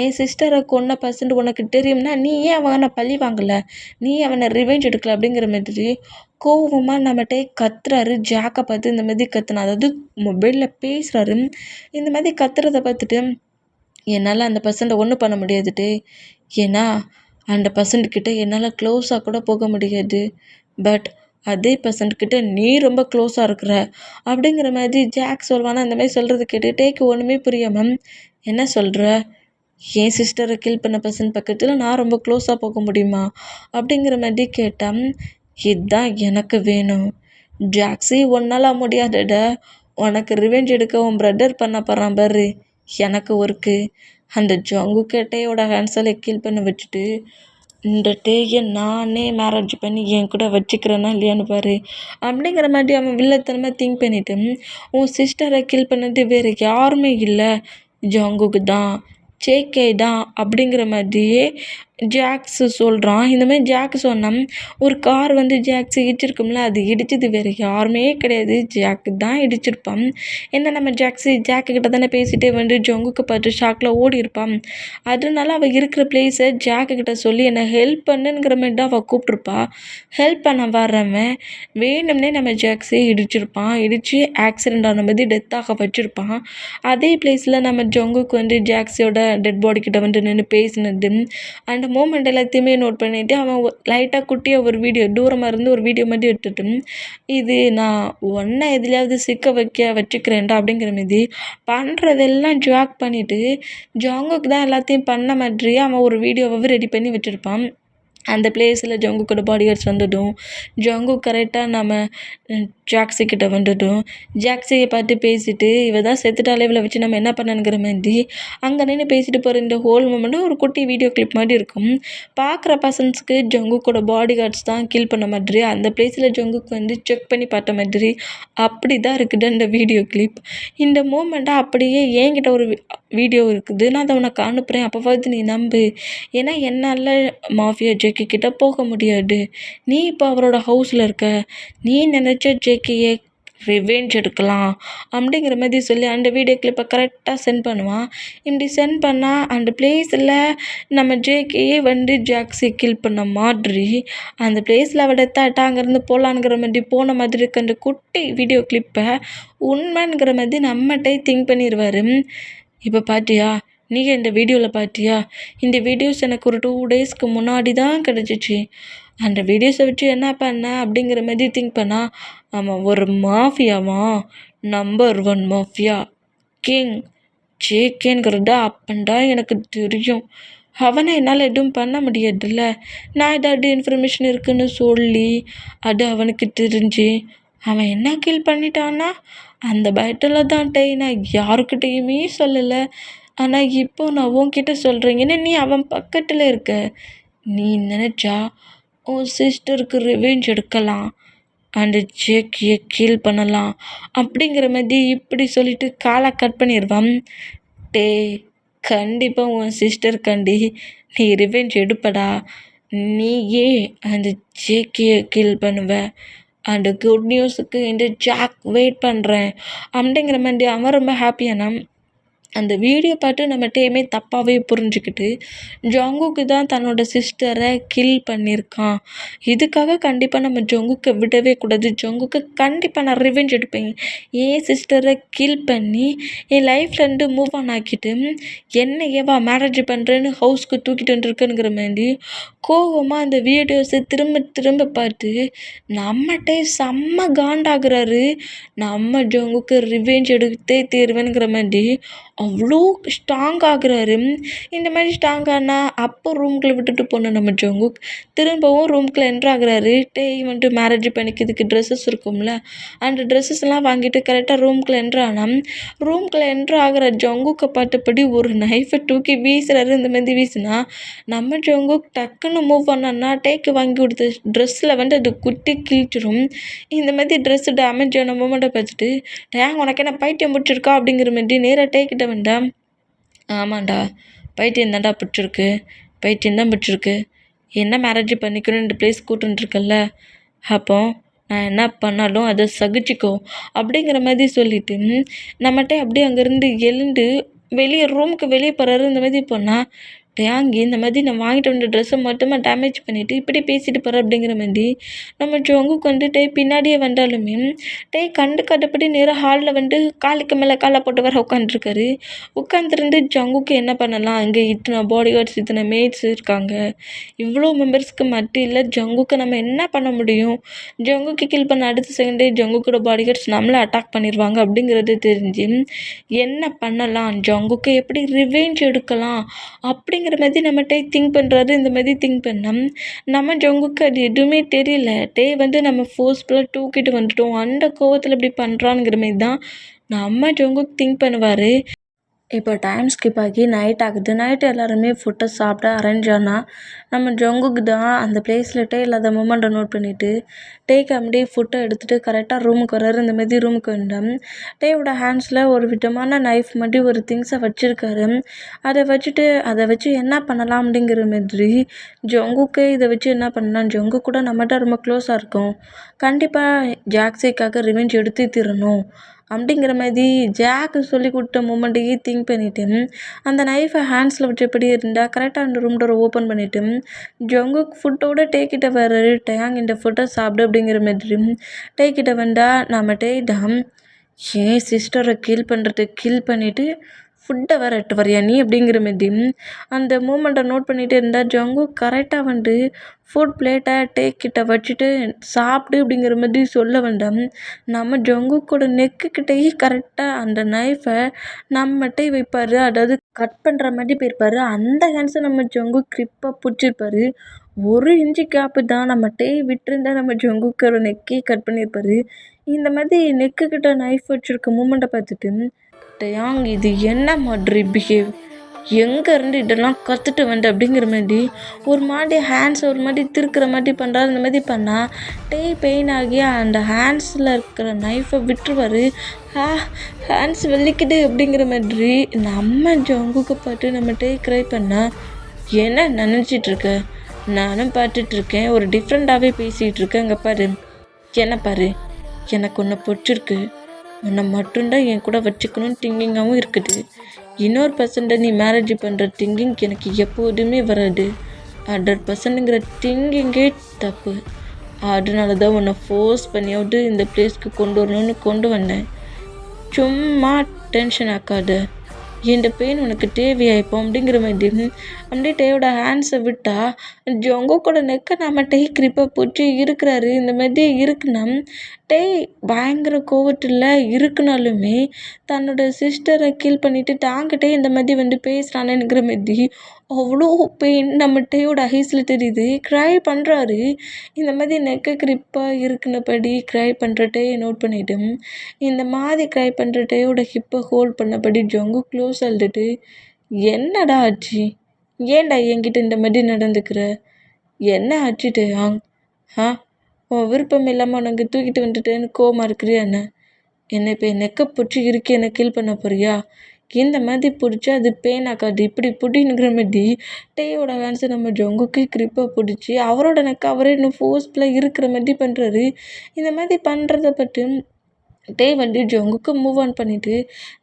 என் சிஸ்டரை கொன்ன பர்சன்ட் உனக்கு தெரியும்னா நீ ஏன் அவனை பழி வாங்கலை, நீ அவனை ரிவெஞ்ச் எடுக்கல அப்படிங்கிற மாதிரி கோவமாக நம்மகிட்டே கத்துறாரு. ஜாக்கை பார்த்து இந்த மாதிரி கத்துனா, அதாவது மொபைலில் பேசுகிறாரு. இந்த மாதிரி கத்துறதை பார்த்துட்டு என்னால் அந்த பர்சன்ட்டை ஒன்றும் பண்ண முடியாதுட்டு, ஏன்னா அந்த பர்சன்ட்கிட்ட என்னால் க்ளோஸாக கூட போக முடியாது, பட் அதே பர்சன்ட்கிட்ட நீ ரொம்ப க்ளோஸாக இருக்கிற அப்படிங்கிற மாதிரி ஜாக் சொல்வானா. அந்த மாதிரி சொல்கிறது கேட்டு டேக்கு ஒன்றுமே புரியாமல் என்ன சொல்கிற, என் சிஸ்டரை கில் பண்ண பர்சன் பக்கத்தில் நான் ரொம்ப க்ளோஸாக போக முடியுமா அப்படிங்கிற மாதிரி கேட்டான். இதுதான் எனக்கு வேணும் ஜாக்ஸி, ஒன்றால் முடியாதட, உனக்கு ரிவெஞ்ச் எடுக்க உன் பிரதர் பண்ண போகிறான் பாரு, எனக்கு ஒர்க்கு அந்த ஜோங்கு கேட்டையோட ஹேண்ட்ஸலை கில் பண்ண வச்சுட்டு இந்த டேயை நானே மேரேஜ் பண்ணி என் கூட வச்சுக்கிறேன்னா இல்லையான்னு பாரு அப்படிங்கிற மாதிரி அவன் வில்லத்தனமாக திங்க் பண்ணிவிட்டு உன் சிஸ்டரை கில் பண்ணது வேறு யாருமே இல்லை, ஜோங்குக்கு தான், ஜேகே தான் அப்படிங்கிற மாதிரியே ஜாக்ஸு சொல்கிறான். இந்த மாதிரி ஜாக் சொன்னான் ஒரு கார் வந்து ஜாக்ஸ் இடிச்சிருக்கும்ல, அது இடிச்சது வேறு யாருமே கிடையாது, ஜாக்கு தான் இடிச்சிருப்பான். என்ன நம்ம ஜாக்கு கிட்ட தானே பேசிகிட்டே வந்து ஜோங்குக்கு பார்த்து ஷாக்கில் ஓடி இருப்பான், அதனால அவள் இருக்கிற பிளேஸை ஜாக்கு கிட்ட சொல்லி என்னை ஹெல்ப் பண்ணுங்கிற மாதிரி தான் அவள் கூப்பிட்ருப்பா. ஹெல்ப் பண்ண வர்றவன் வேணும்னே நம்ம ஜாக்ஸே இடிச்சிருப்பான், இடித்து ஆக்சிடெண்ட் ஆன மாதிரி டெத்தாக வச்சுருப்பான். அதே பிளேஸில் நம்ம ஜோங்குக்கு வந்து ஜாக்ஸியோட டெட் பாடி கிட்ட வந்து நின்று பேசினது அந்த மூமெண்ட் எல்லாத்தையுமே நோட் பண்ணிவிட்டு அவன் லைட்டாக குட்டியாக ஒரு வீடியோ தூரமாக இருந்து ஒரு வீடியோ மாதிரி எடுத்துட்டு இது நான் ஒன்றை எதுலையாவது சிக்க வச்சுக்கிறேன்டா அப்படிங்கிற மாதிரி பண்ணுறதெல்லாம் ஜாக் பண்ணிவிட்டு ஜாங்குக்கு தான் எல்லாத்தையும் பண்ண மாதிரி அவன் ஒரு வீடியோவை ரெடி பண்ணி வச்சுருப்பான். அந்த பிளேஸில் ஜங்குக்கோட பாடி கார்ட்ஸ் வந்ததும் ஜங்குக் கரெக்டாக நம்ம ஜாக்ஸி கிட்ட வந்துட்டோம். ஜாக்ஸியை பார்த்து பேசிட்டு இவ தான் செத்துட்டாலே இவளை வச்சு நம்ம என்ன பண்ணணுங்கிற மாதிரி அங்கே நின்று பேசிட்டு போகிற இந்த ஹோல் மூமெண்ட்டு ஒரு குட்டி வீடியோ கிளிப் மாதிரி இருக்கும். பார்க்குற பர்சன்ஸ்க்கு ஜங்குக்கோட பாடி கார்ட்ஸ் தான் கில் பண்ண மாதிரி, அந்த பிளேஸில் ஜங்குக் வந்து செக் பண்ணி பார்த்த மாதிரி அப்படி தான் இருக்குது அந்த வீடியோ கிளிப். இந்த மூமெண்ட்டை அப்படியே என்கிட்ட ஒரு வீடியோ இருக்குது, நான் அதை உனக்கு அனுப்புகிறேன், அப்போவாது நீ நம்பு. ஏன்னா என்னால் மாஃபியா ஜேகே கிட்ட போக முடியாது. நீ இப்போ அவரோட ஹவுஸில் இருக்க, நீ நினச்ச ஜேகேயை ரிவெஞ்ச் எடுக்கலாம் அப்படிங்கிற மாதிரி சொல்லி அந்த வீடியோ கிளிப்பை கரெக்டாக சென்ட் பண்ணுவான். இப்படி சென்ட் பண்ணால் அந்த பிளேஸில் நம்ம ஜேகேயே வந்து ஜாக்ஸி கில் பண்ண மாதிரி அந்த பிளேஸில் அவட எடுத்தாட்டா அங்கேருந்து போகலான்ங்கிற மாதிரி போன மாதிரி இருக்க அந்த குட்டி வீடியோ கிளிப்பை உண்மைங்கிற மாதிரி நம்மகிட்டே திங்க் பண்ணிடுவார். இப்போ பார்த்தியா, நீ இந்த வீடியோவில் பார்த்தியா, இந்த வீடியோஸ் எனக்கு ஒரு 2 டேஸ்க்கு முன்னாடி தான் கிடச்சிச்சு. அந்த வீடியோஸை வச்சு என்ன பண்ண அப்படிங்கிற மாதிரி திங்க் பண்ணா, ஆமாம் ஒரு மாஃபியாவா, நம்பர் 1 மாஃபியா கிங் ஜேகேங்கிறத அப்பண்டா எனக்கு தெரியும். அவனை என்னால் எதுவும் பண்ண முடியாதுல்ல. நான் ஏதாவது இன்ஃபர்மேஷன் இருக்குன்னு சொல்லி அது அவனுக்கு தெரிஞ்சு அவன் என்ன கில் பண்ணிட்டான்னா அந்த பயத்தில் தான் நான் யாருக்கிட்டேயுமே சொல்லலை. ஆனால் இப்போ நான் உன்கிட்ட சொல்கிறேன், ஏன்னா நீ அவன் பக்கத்தில் இருக்க. நீ நினச்சா உன் சிஸ்டருக்கு ரிவெஞ்ச் எடுக்கலாம், அந்த ஜேக்கியை கில் பண்ணலாம் அப்படிங்கிற மாதிரி இப்படி சொல்லிட்டு காலை கட் பண்ணிடுவான். கண்டிப்பாக உன் சிஸ்டருக்காண்டி நீ ரிவெஞ்ச் எடுப்படா. நீயே அந்த ஜேக்கியை கில் பண்ணுவ. அந்த குட் நியூஸுக்கு இந்த ஜாக் வெயிட் பண்ணுறேன் அப்படிங்கிற மாதிரி அவன் ரொம்ப ஹாப்பியானா. அந்த வீடியோ பார்த்து நம்ம டேமே தப்பாகவே புரிஞ்சுக்கிட்டு ஜங்குக்கு தான் தன்னோட சிஸ்டரை கில் பண்ணியிருக்கான். இதுக்காக கண்டிப்பாக நம்ம ஜங்குக்கை விடவே கூடாது. ஜங்குக்கு கண்டிப்பாக நான் ரிவெஞ்ச் எடுப்பேன். என் சிஸ்டரை கில் பண்ணி என் லைஃப்லேருந்து மூவ் ஆன் ஆக்கிட்டு என்ன ஏவா மேரேஜ் பண்ணுறேன்னு ஹவுஸ்க்கு தூக்கிட்டு வந்துருக்குங்கிற மாதிரி கோவமாக அந்த வீடியோஸை திரும்ப திரும்ப பார்த்து நம்மகிட்டே செம்ம காண்டாகிறாரு. நம்ம ஜங்குக்கு ரிவெஞ்ச் எடுத்தே தீர்வேனுங்கிற மாதிரி அவ்வளோ ஸ்ட்ராங் ஆகுறாரு. இந்த மாதிரி ஸ்ட்ராங் ஆனால் அப்போ ரூம்குள்ளே விட்டுட்டு போன நம்ம ஜங்குக் திரும்பவும் ரூம்குள்ளே என்ட்ரு ஆகுறாரு. வந்துட்டு மேரேஜ் பண்ணிக்கிறதுக்கு ட்ரெஸ்ஸஸ் இருக்கும்ல, அந்த ட்ரெஸ்ஸஸ்லாம் வாங்கிட்டு கரெக்டாக ரூம்குள்ளே என்ட்ரு ஆனால் ரூம்குள்ளே என்ட்ரு ஆகிற ஜங்குக்கை பார்த்தபடி ஒரு நைஃபை தூக்கி வீசுறாரு. இந்த மாதிரி வீசினா நம்ம ஜங்குக் டக்குன்னு மூவ் பண்ணோன்னா டேக்கு வாங்கி கொடுத்த ட்ரெஸ்ஸில் வந்து அது குட்டி கிழிச்சிடும். இந்த மாதிரி ட்ரெஸ்ஸு டேமேஜ் ஆன மூமெண்ட்டை பார்த்துட்டு உனக்கு என்ன பைத்தியம் பிடிச்சிருக்கா அப்படிங்கிற மாதிரி நேராக டேக்கிட்ட வேண்டா. ஆமாண்டா, பைத்தியம் தான்டா பிடிச்சிருக்கு, பைத்தியம் தான் பிடிச்சிருக்கு. என்ன மேரேஜ் பண்ணிக்கணும் இந்த பிளேஸ் கூட்டுருக்கல்ல, அப்போ நான் என்ன பண்ணாலும் அதை சகிச்சிக்கோ அப்படிங்கிற மாதிரி சொல்லிவிட்டு நம்மகிட்ட அப்படியே அங்கேருந்து எழுந்து வெளியே ரூமுக்கு வெளியே போகிறாரு. இந்த மாதிரி போனால் டேங்கி இந்த மாதிரி நான் வாங்கிட்டு வந்த ட்ரெஸ்ஸை மட்டுமா டேமேஜ் பண்ணிவிட்டு இப்படி பேசிட்டு போகிறேன் அப்படிங்கிற மாதிரி நம்ம ஜங்குக்கு வந்துட்டு பின்னாடியே வந்தாலுமே கண்டுக்காதபடி நேராக ஹாலில் வந்து காலுக்கு மேலே காலை போட்டு வர உட்காந்துருக்காரு. உட்காந்துருந்து ஜங்குக்கு என்ன பண்ணலாம், இங்கே இத்தனை பாடி கார்ட்ஸ் இத்தனை மேட்ஸ் இருக்காங்க, இவ்வளோ மெம்பர்ஸ்க்கு மத்தியில் ஜங்குக்கு நம்ம என்ன பண்ண முடியும், ஜங்குக்கு கில் பண்ண அடுத்த செகண்டே ஜங்குக்கோட பாடி கார்ட்ஸ் நம்மளை அட்டாக் பண்ணிடுவாங்க அப்படிங்கிறது தெரிஞ்சு என்ன பண்ணலாம், ஜங்குக்கு எப்படி ரிவெஞ்ச் எடுக்கலாம் அப்படிங்கிற மாதிரி நம்மகிட்ட திங்க் பண்ணுறாரு. இந்த மாதிரி திங்க் பண்ணோம் நம்ம ஜங்குக்கு அது எதுவுமே தெரியல. வந்து நம்ம ஃபோர்ஸ்ஃபுல்லாக தூக்கிட்டு வந்துட்டோம், அந்த கோவத்தில் இப்படி பண்ணுறான்ங்கிற மாதிரி தான் நம்ம ஜங்குக்கு திங்க் பண்ணுவார். இப்போ டைம் ஸ்கிப் ஆகி நைட் ஆகுது. நைட்டு எல்லாருமே ஃபுட்டை சாப்பிட அரேஞ்ச் ஆனால் நம்ம ஜங்குக்கு தான் அந்த பிளேஸில் இல்லாத மூமெண்ட்டை நோட் பண்ணிவிட்டு அப்படியே ஃபுட்டை எடுத்துகிட்டு கரெக்டாக ரூமுக்கு வர்றாரு. இந்த மாதிரி ரூமுக்கு வந்தோம் டேவோட ஹேண்ட்ஸில் ஒரு விதமான நைஃப் மாதிரி ஒரு திங்ஸை வச்சுருக்காரு. அதை வச்சு என்ன பண்ணலாம் அப்படிங்கிற மாதிரி ஜங்குக்கு இதை வச்சு என்ன பண்ணலாம், ஜங்கு கூட நம்மகிட்ட ரொம்ப க்ளோஸாக இருக்கும், கண்டிப்பாக ஜாக்ஸிக்காக ரிவெஞ்ச் எடுத்து தீரணும் அப்படிங்கிற மாதிரி ஜாக்கு சொல்லி கொடுத்த மூமெண்ட்டையே திங்க் பண்ணிவிட்டு அந்த நைஃபை ஹேண்ட்ஸில் வச்சபடி இருந்தால் கரெக்டாக அந்த ரூம் டோரை ஓப்பன் பண்ணிவிட்டு ஜங்குக் ஃபுட்டோட டேக்கிட்ட வர்றாரு. இந்த ஃபுட்டை சாப்பிடு அப்படிங்கிற மாதிரி டேக்கிட்ட வந்தால் நம்ம தான் என் சிஸ்டரை கில் பண்ணிவிட்டு ஃபுட்டை வேற எட்டு வரியா நீ அப்படிங்கிற மாரி அந்த மூமெண்ட்டை நோட் பண்ணிகிட்டே இருந்தால் ஜங்குக் கரெக்டாக வந்து ஃபுட் பிளேட்டை டேக் கிட்ட வச்சுட்டு சாப்பிடு அப்படிங்கிற மாதிரி சொல்ல வேண்டாம். நம்ம ஜங்குக்கோட நெக்குக்கிட்டேயே கரெக்டாக அந்த நைஃபை நம்மகிட்டே வைப்பார். அதாவது கட் பண்ணுற மாதிரி போயிருப்பார். அந்த ஹேண்ட்ஸை நம்ம ஜங்குக் கிரிப்பாக பிடிச்சிருப்பாரு. 1 இன்ச்சு கேப்பு தான். நம்ம விட்டுருந்தா நம்ம ஜங்குக்கோட நெக்கே கட் பண்ணியிருப்பாரு. இந்த மாதிரி நெக்குக்கிட்ட நைஃப் வச்சுருக்க மூமெண்ட்டை பார்த்துட்டு டயாங் இது என்ன மாதிரி பிஹேவ், எங்கேருந்து இதெல்லாம் கற்றுட்டு வந்த அப்படிங்கிற மாதிரி ஒரு மாதிரி ஹேண்ட்ஸ் ஒரு மாதிரி திருக்கிற மாதிரி பண்ணுறாரு. இந்த மாதிரி பண்ணால் பெயின் ஆகி அந்த ஹேண்ட்ஸில் இருக்கிற நைஃபை விட்டுருவார். ஹேண்ட்ஸ் வலிக்குது அப்படிங்கிற மாதிரி நம்ம ஜங்குக்கு பார்த்து நம்ம க்ரை பண்ணால் என்ன நினச்சிட்ருக்க, நானும் பார்த்துட்ருக்கேன், ஒரு டிஃப்ரெண்ட்டாகவே பேசிகிட்டு இருக்கேன். இங்கே பாரு, என்ன பாரு, எனக்கு ஒன்று பிடிச்சிருக்கு, உன்னை மட்டும்தான் என் கூட வச்சுக்கணும்னு திங்கிங்காகவும் இருக்குது. இன்னொரு பர்சன்ட்டை நீ மேரேஜ் பண்ணுற திங்கிங் எனக்கு எப்போதுமே வராது. 100%ங்கிற திங்கிங்கே தப்பு. அதனால தான் உன்னை ஃபோர்ஸ் பண்ணியாவது இந்த பிளேஸ்க்கு கொண்டு வரணும்னு கொண்டு வந்தேன். சும்மா டென்ஷன் ஆக்காத, இந்த பெயின் உனக்கு தேவையாயிப்போ அப்படிங்கிற மாதிரி அப்படியே டேயோட ஹேண்ட்ஸை விட்டால் ஜங்குக்கோட நெக்கை நம்ம கிரிப்பாக பிடிச்சி இருக்கிறாரு. இந்த மாதிரி இருக்குன்னா பயங்கர கோவத்தில் இருக்குனாலுமே தன்னோட சிஸ்டரை கீல் பண்ணிவிட்டு தாங்கிட்டே இந்த மாதிரி வந்து பேசுகிறானுங்கிற மாதிரி அவ்வளோ பெயின் நம்ம டேயோட ஐஸில் தெரியுது. க்ரை பண்ணுறாரு. இந்த மாதிரி நெக்கை கிரிப்பாக இருக்குனபடி க்ரை பண்ணுற நோட் பண்ணிவிட்டு இந்த மாதிரி க்ரை பண்ணுற டேயோட ஹிப்பை ஹோல்ட் பண்ணபடி ஜங்கு க்ளோஸ் அழுதுட்டு என்னடா ஆச்சு, ஏன்டா என்கிட்ட இந்த மாதிரி நடந்துக்கிற, என்ன ஆச்சு டேயாங், உன் விருப்பம் இல்லாமல் உனக்கு தூக்கிட்டு வந்துட்டேன்னு கோவமாக இருக்கிறியா என்னை இப்போ நெக்கை பிடிச்சி இறுக்கி என்னை கீல் பண்ண போறியா, இந்த மாதிரி பிடிச்சி அது பெயின் ஆக்காது, இப்படி பிடிங்கிற மாதிரி டேயோட ஹேண்ட்ஸை நம்ம ஜங்குக்கு கிரிப்பாக பிடிச்சி அவரோட நெக்கை அவரே இன்னும் ஃபோர்ஸ்ஃபுல்லாக இருக்கிற மாதிரி பண்ணுறாரு. இந்த மாதிரி பண்ணுறத பற்றி வந்து ஜங்குக்கு மூவ் ஆன் பண்ணிவிட்டு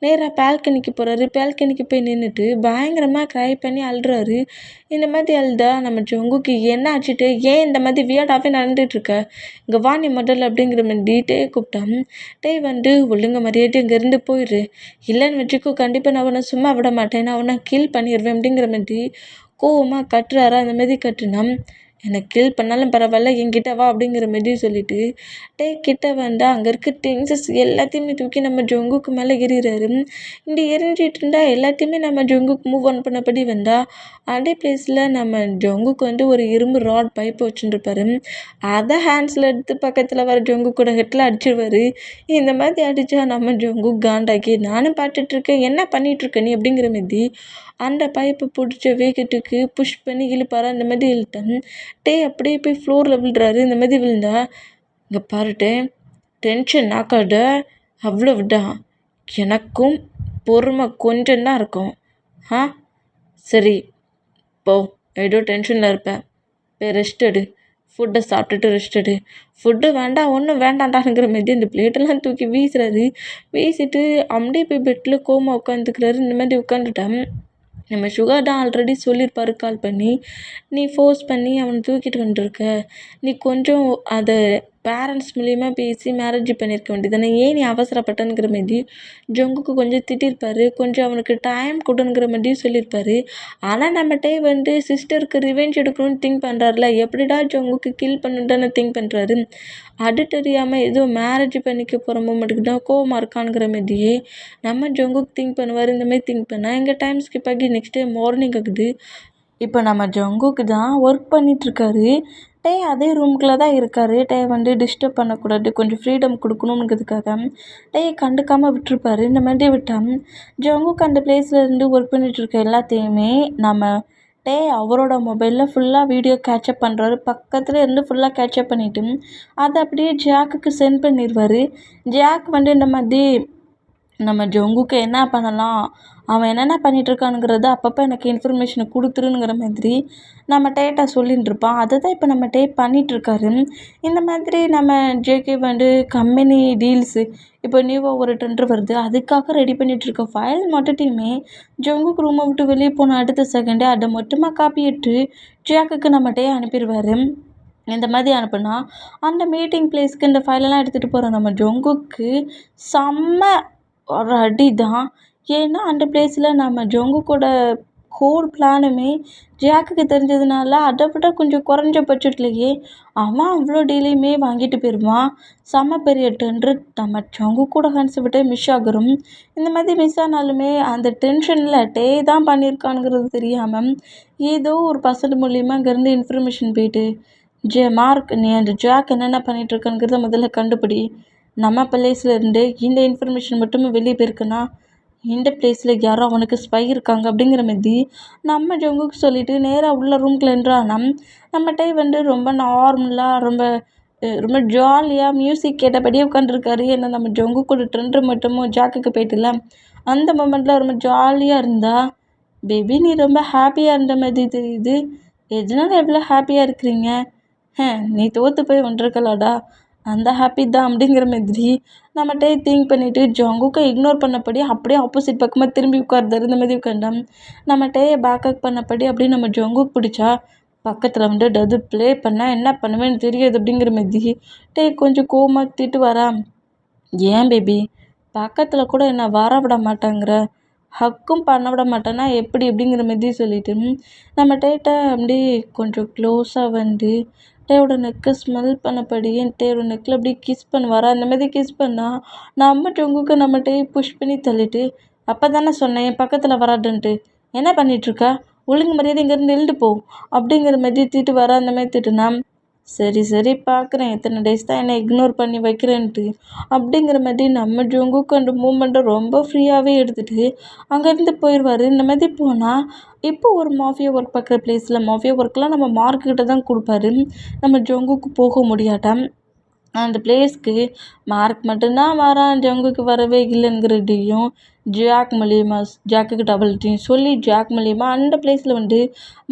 நேராக பால்கனிக்கு போகிறாரு. பால்கனிக்கு போய் நின்றுட்டு பயங்கரமாக க்ரை பண்ணி அழுறாரு. இந்த மாதிரி அழுதா நம்ம ஜங்குக்கு என்ன ஆச்சுட்டு, ஏன் இந்த மாதிரி வியர்டாகவே நடந்துகிட்ருக்க, இங்கே வா நீ முதல்ல அப்படிங்கிற மாதிரி கூப்பிட்டான். வந்து ஒழுங்க மரியாதை இங்கேருந்து போயிடு, இல்லைன்னு வச்சுக்கோ கண்டிப்பாக நான் அவனை சும்மா விட மாட்டேன், நான் அவனை கில் பண்ணிடுவேன் அப்படிங்கிற மாதிரி கோவமாக கட்டுறாரா. அந்த மாதிரி கட்டுனா என்னை கில் பண்ணாலும் பரவாயில்ல, என்கிட்ட வா அப்படிங்கிற மாதிரி சொல்லிட்டு கிட்ட வந்தால் அங்கே இருக்க திங்ஸஸ் எல்லாத்தையுமே தூக்கி நம்ம ஜங்குக்கு மேலே எறிகிறாரு. இப்படி எரிஞ்சிட்டு இருந்தால் எல்லாத்தையுமே நம்ம ஜங்குக்கு மூவ் ஆன் பண்ணபடி வந்தால் அதே பிளேஸில் நம்ம ஜங்குக்கு வந்து ஒரு இரும்பு ராட் பைப் வச்சுருப்பாரு. அதை ஹேண்ட்ஸில் எடுத்து பக்கத்தில் வர ஜங்குக்கோட ஹெட்டில் அடிச்சிடுவார். இந்த மாதிரி அடித்தா நம்ம ஜங்கு காண்டாக்கி நானும் பார்த்துட்ருக்கேன், என்ன பண்ணிகிட்ருக்க நீ அப்படிங்கிற மாதிரி அந்த பைப்பை பிடிச்ச வேகத்துக்கு புஷ் பண்ணி இழுப்பாரா. அந்த மாதிரி இழுத்தேன் அப்படியே போய் ஃப்ளோரில் விழுறாரு. இந்த மாதிரி விழுந்தா இங்கே பாருட்டே டென்ஷன் ஆக்காத, அவ்வளவுதான், எனக்கும் பொறுமை கொஞ்சம் தான் இருக்கும். சரி போ, ஏதோ டென்ஷனில் இருப்பேன், போய் ரெஸ்ட் எடு, ஃபுட்டை சாப்பிட்டுட்டு ரெஸ்ட் எடு. ஃபுட்டு வேண்டாம் ஒன்றும் வேண்டாண்டாங்கிற மாதிரி அந்த பிளேட்டெல்லாம் தூக்கி வீசுறாரு. வீசிட்டு அப்படியே போய் பெட்டில் கோமா உட்காந்துக்கிறாரு. இந்த மாதிரி உட்காந்துட்டேன். நம்ம சுகர் தான் ஆல்ரெடி சொல்லியிருப்பாரு கால் பண்ணி, நீ ஃபோர்ஸ் பண்ணி அவனை தூக்கிட்டு வந்துருக்க, நீ கொஞ்சம் அதை பேரண்ட்ஸ் மூலிமா பேசி மேரேஜ் பண்ணியிருக்க வேண்டியதானே, ஏன் நீ அவசரப்பட்டனுங்கிற மாதிரி ஜங்குக்கு கொஞ்சம் திட்டிருப்பார். கொஞ்சம் அவனுக்கு டைம் கொடுங்கிற மாதிரியும் சொல்லியிருப்பாரு. ஆனால் நம்மகிட்டே வந்து சிஸ்டருக்கு ரிவெஞ்ச் எடுக்கணும்னு திங்க் பண்ணுறாருல, எப்படிடா ஜங்குக்கு கில் பண்ணுன்னு திங்க் பண்ணுறாரு. அது தெரியாமல் ஏதோ மேரேஜ் பண்ணிக்க போகிற மூமெண்ட்டுக்கு தான் கோவமாக இருக்கானுங்கிற மாதிரியே நம்ம ஜங்குக்கு திங்க் பண்ணுவார். இந்த மாதிரி திங்க் பண்ணால் எங்கள் டைம் ஸ்கிப் ஆகி நெக்ஸ்ட் டே மார்னிங் ஆகுது. இப்போ நம்ம ஜங்குக்கு தான் ஒர்க் பண்ணிகிட்ருக்காரு. அதே ரூம்குள்ளே தான் இருக்கார். வந்து டிஸ்டர்ப் பண்ணக்கூடாது, கொஞ்சம் ஃப்ரீடம் கொடுக்கணுங்கிறதுக்காக கண்டுக்காமல் விட்டுருப்பாரு. இந்த மாதிரி விட்டால் ஜங்குக்கு அந்த பிளேஸில் இருந்து ஒர்க் பண்ணிகிட்ருக்க எல்லாத்தையுமே நம்ம அவரோட மொபைலில் ஃபுல்லாக வீடியோ கேட்சப் பண்ணுறாரு. பக்கத்தில் இருந்து ஃபுல்லாக கேட்சப் பண்ணிவிட்டு அதை அப்படியே ஜாக்குக்கு சென்ட் பண்ணிடுவார். ஜாக் வந்து இந்த மாதிரி நம்ம ஜங்குக்கு என்ன பண்ணலாம், அவன் என்னென்ன பண்ணிகிட்ருக்கானுங்கிறத அப்பப்போ எனக்கு இன்ஃபர்மேஷனை கொடுத்துருங்கிற மாதிரி நம்ம டேட்டா சொல்லின்னு இருப்பான். அதை தான் இப்போ நம்ம பண்ணிகிட்ருக்காரு. இந்த மாதிரி நம்ம ஜேகே வந்து கம்பெனி டீல்ஸு இப்போ நியூவாக ஒரு டெண்டர் வருது, அதுக்காக ரெடி பண்ணிகிட்ருக்க ஃபைல் மொத்தத்தையுமே ஜங்குக்கு ரூமை விட்டு வெளியே போன அடுத்த செகண்டே அதை மொத்தமாக காப்பி எடுத்து ஜாக்குக்கு நம்ம அனுப்பிடுவார். இந்த மாதிரி அனுப்புனா அந்த மீட்டிங் பிளேஸ்க்கு இந்த ஃபைலெல்லாம் எடுத்துகிட்டு போகிற நம்ம ஜங்குக்கு செம்ம ஒரு அடி தான். ஏன்னா அந்த பிளேஸில் நம்ம ஜங்குக்கோட ஹோல் பிளானுமே ஜாக்குக்கு தெரிஞ்சதுனால அதை விட கொஞ்சம் குறைஞ்ச பட்ஜெட்லேயே அவன் அவ்வளோ டீலையுமே வாங்கிட்டு போயிடுவான். செம்ம பெரிய டெண்டர் நம்ம ஜங்குக்கோட ஹேண்ட்ஸை விட்டு மிஸ் ஆகுறோம். இந்த மாதிரி மிஸ் ஆனாலுமே அந்த டென்ஷனில் டே தான் பண்ணியிருக்கானுங்கிறது தெரியாமல் ஏதோ ஒரு பர்சன்ட் மூலியமாக அங்கேருந்து இன்ஃபர்மேஷன் போயிட்டு மார்க் நீ அந்த ஜாக் என்னென்ன பண்ணிகிட்ருக்கானுங்கிறத முதல்ல கண்டுபிடி. நம்ம பிளேஸில் இருந்து இந்த இன்ஃபர்மேஷன் மட்டுமே வெளியே போயிருக்குன்னா இந்த பிளேஸில் யாரோ அவனுக்கு ஸ்பை இருக்காங்க அப்படிங்கிற மாதிரி நம்ம ஜங்குக்கு சொல்லிவிட்டு நேராக உள்ள ரூம்குள்ள என்றானா நம்ம டை ரொம்ப நார்மலாக ரொம்ப ஜாலியாக மியூசிக் கேட்டபடியே உட்காந்துருக்காரு. ஏன்னா நம்ம ஜங்குக்கோட ட்ரெண்டு மட்டுமும் ஜாக்குக்கு போயிட்டுல அந்த மொமெண்ட்டில் ரொம்ப ஜாலியாக இருந்தா. பேபி நீ ரொம்ப ஹாப்பியாக இருந்த மாதிரி தெரியுது. எதனால எவ்வளோ ஹாப்பியாக இருக்கிறீங்க? நீ தோற்று போய் வந்துருக்கலாடா, அந்த ஹாப்பி தான் அப்படிங்கிற மாதிரி நம்மகிட்டே திங்க் பண்ணிவிட்டு ஜங்குக்கை இக்னோர் பண்ணபடி அப்படியே ஆப்போசிட் பக்கமாக திரும்பி உட்கார்ந்தாரு. இந்த மாதிரி உட்காந்தான் நம்மகிட்டே பேக்கப் பண்ணபடி அப்படியே நம்ம ஜங்குக்கு பிடிச்சா பக்கத்தில் அது ப்ளே பண்ணால் என்ன பண்ணுவேன்னு தெரியாது அப்படிங்கிற மாதிரி கொஞ்சம் கோவமாக திட்டு வரா. ஏன் பேபி பக்கத்தில் கூட என்ன வர விட மாட்டாங்கிற, ஹக்கும் பண்ண விட மாட்டேன்னா எப்படி அப்படிங்கிற மாதிரி சொல்லிட்டு நம்ம டேட்ட அப்படியே கொஞ்சம் க்ளோஸாக டேயோட நெக்கை ஸ்மெல் பண்ணபடியே டேயோட நெக்கில் அப்படியே கிஸ் பண்ணுவாரா. அந்த மாதிரி கிஸ் பண்ணால் நம்ம ஜங்குக்கு நம்ம டே புஷ் பண்ணி தள்ளிட்டு அப்போ தானே சொன்னேன் என் பக்கத்தில் வராதுன்ட்டு, என்ன பண்ணிகிட்ருக்கா, ஒழுங்கு மரியாதை இங்கேருந்து எழுந்து போ அப்படிங்கிற மாதிரி திட்டு வர. அந்த மாதிரி திட்டுனா சரி சரி பார்க்குறேன் எத்தனை டேஸ் தான் என்னை இக்னோர் பண்ணி வைக்கிறேன்ட்டு அப்படிங்கிற மாதிரி நம்ம ஜங்குக்கு அந்த மூமெண்ட்டை ரொம்ப ஃப்ரீயாகவே எடுத்துகிட்டு அங்கேருந்து போயிடுவார். இந்த மாதிரி போனால் இப்போ ஒரு மாஃபியா ஒர்க் பார்க்குற பிளேஸில் மாஃபியா ஒர்க்லாம் நம்ம மார்க்கிட்ட தான் கொடுப்பாரு. நம்ம ஜங்குக்கு போக முடியாட்டாம். அந்த பிளேஸ்க்கு மார்க் மட்டும்தான் வரான், ஜங்குக்கு வரவே இல்லைங்கிறதையும் ஜாக் மூலியமா ஜாக்குக்கு டபுள்ட்டையும் சொல்லி ஜாக் மூலியமா அந்த பிளேஸில்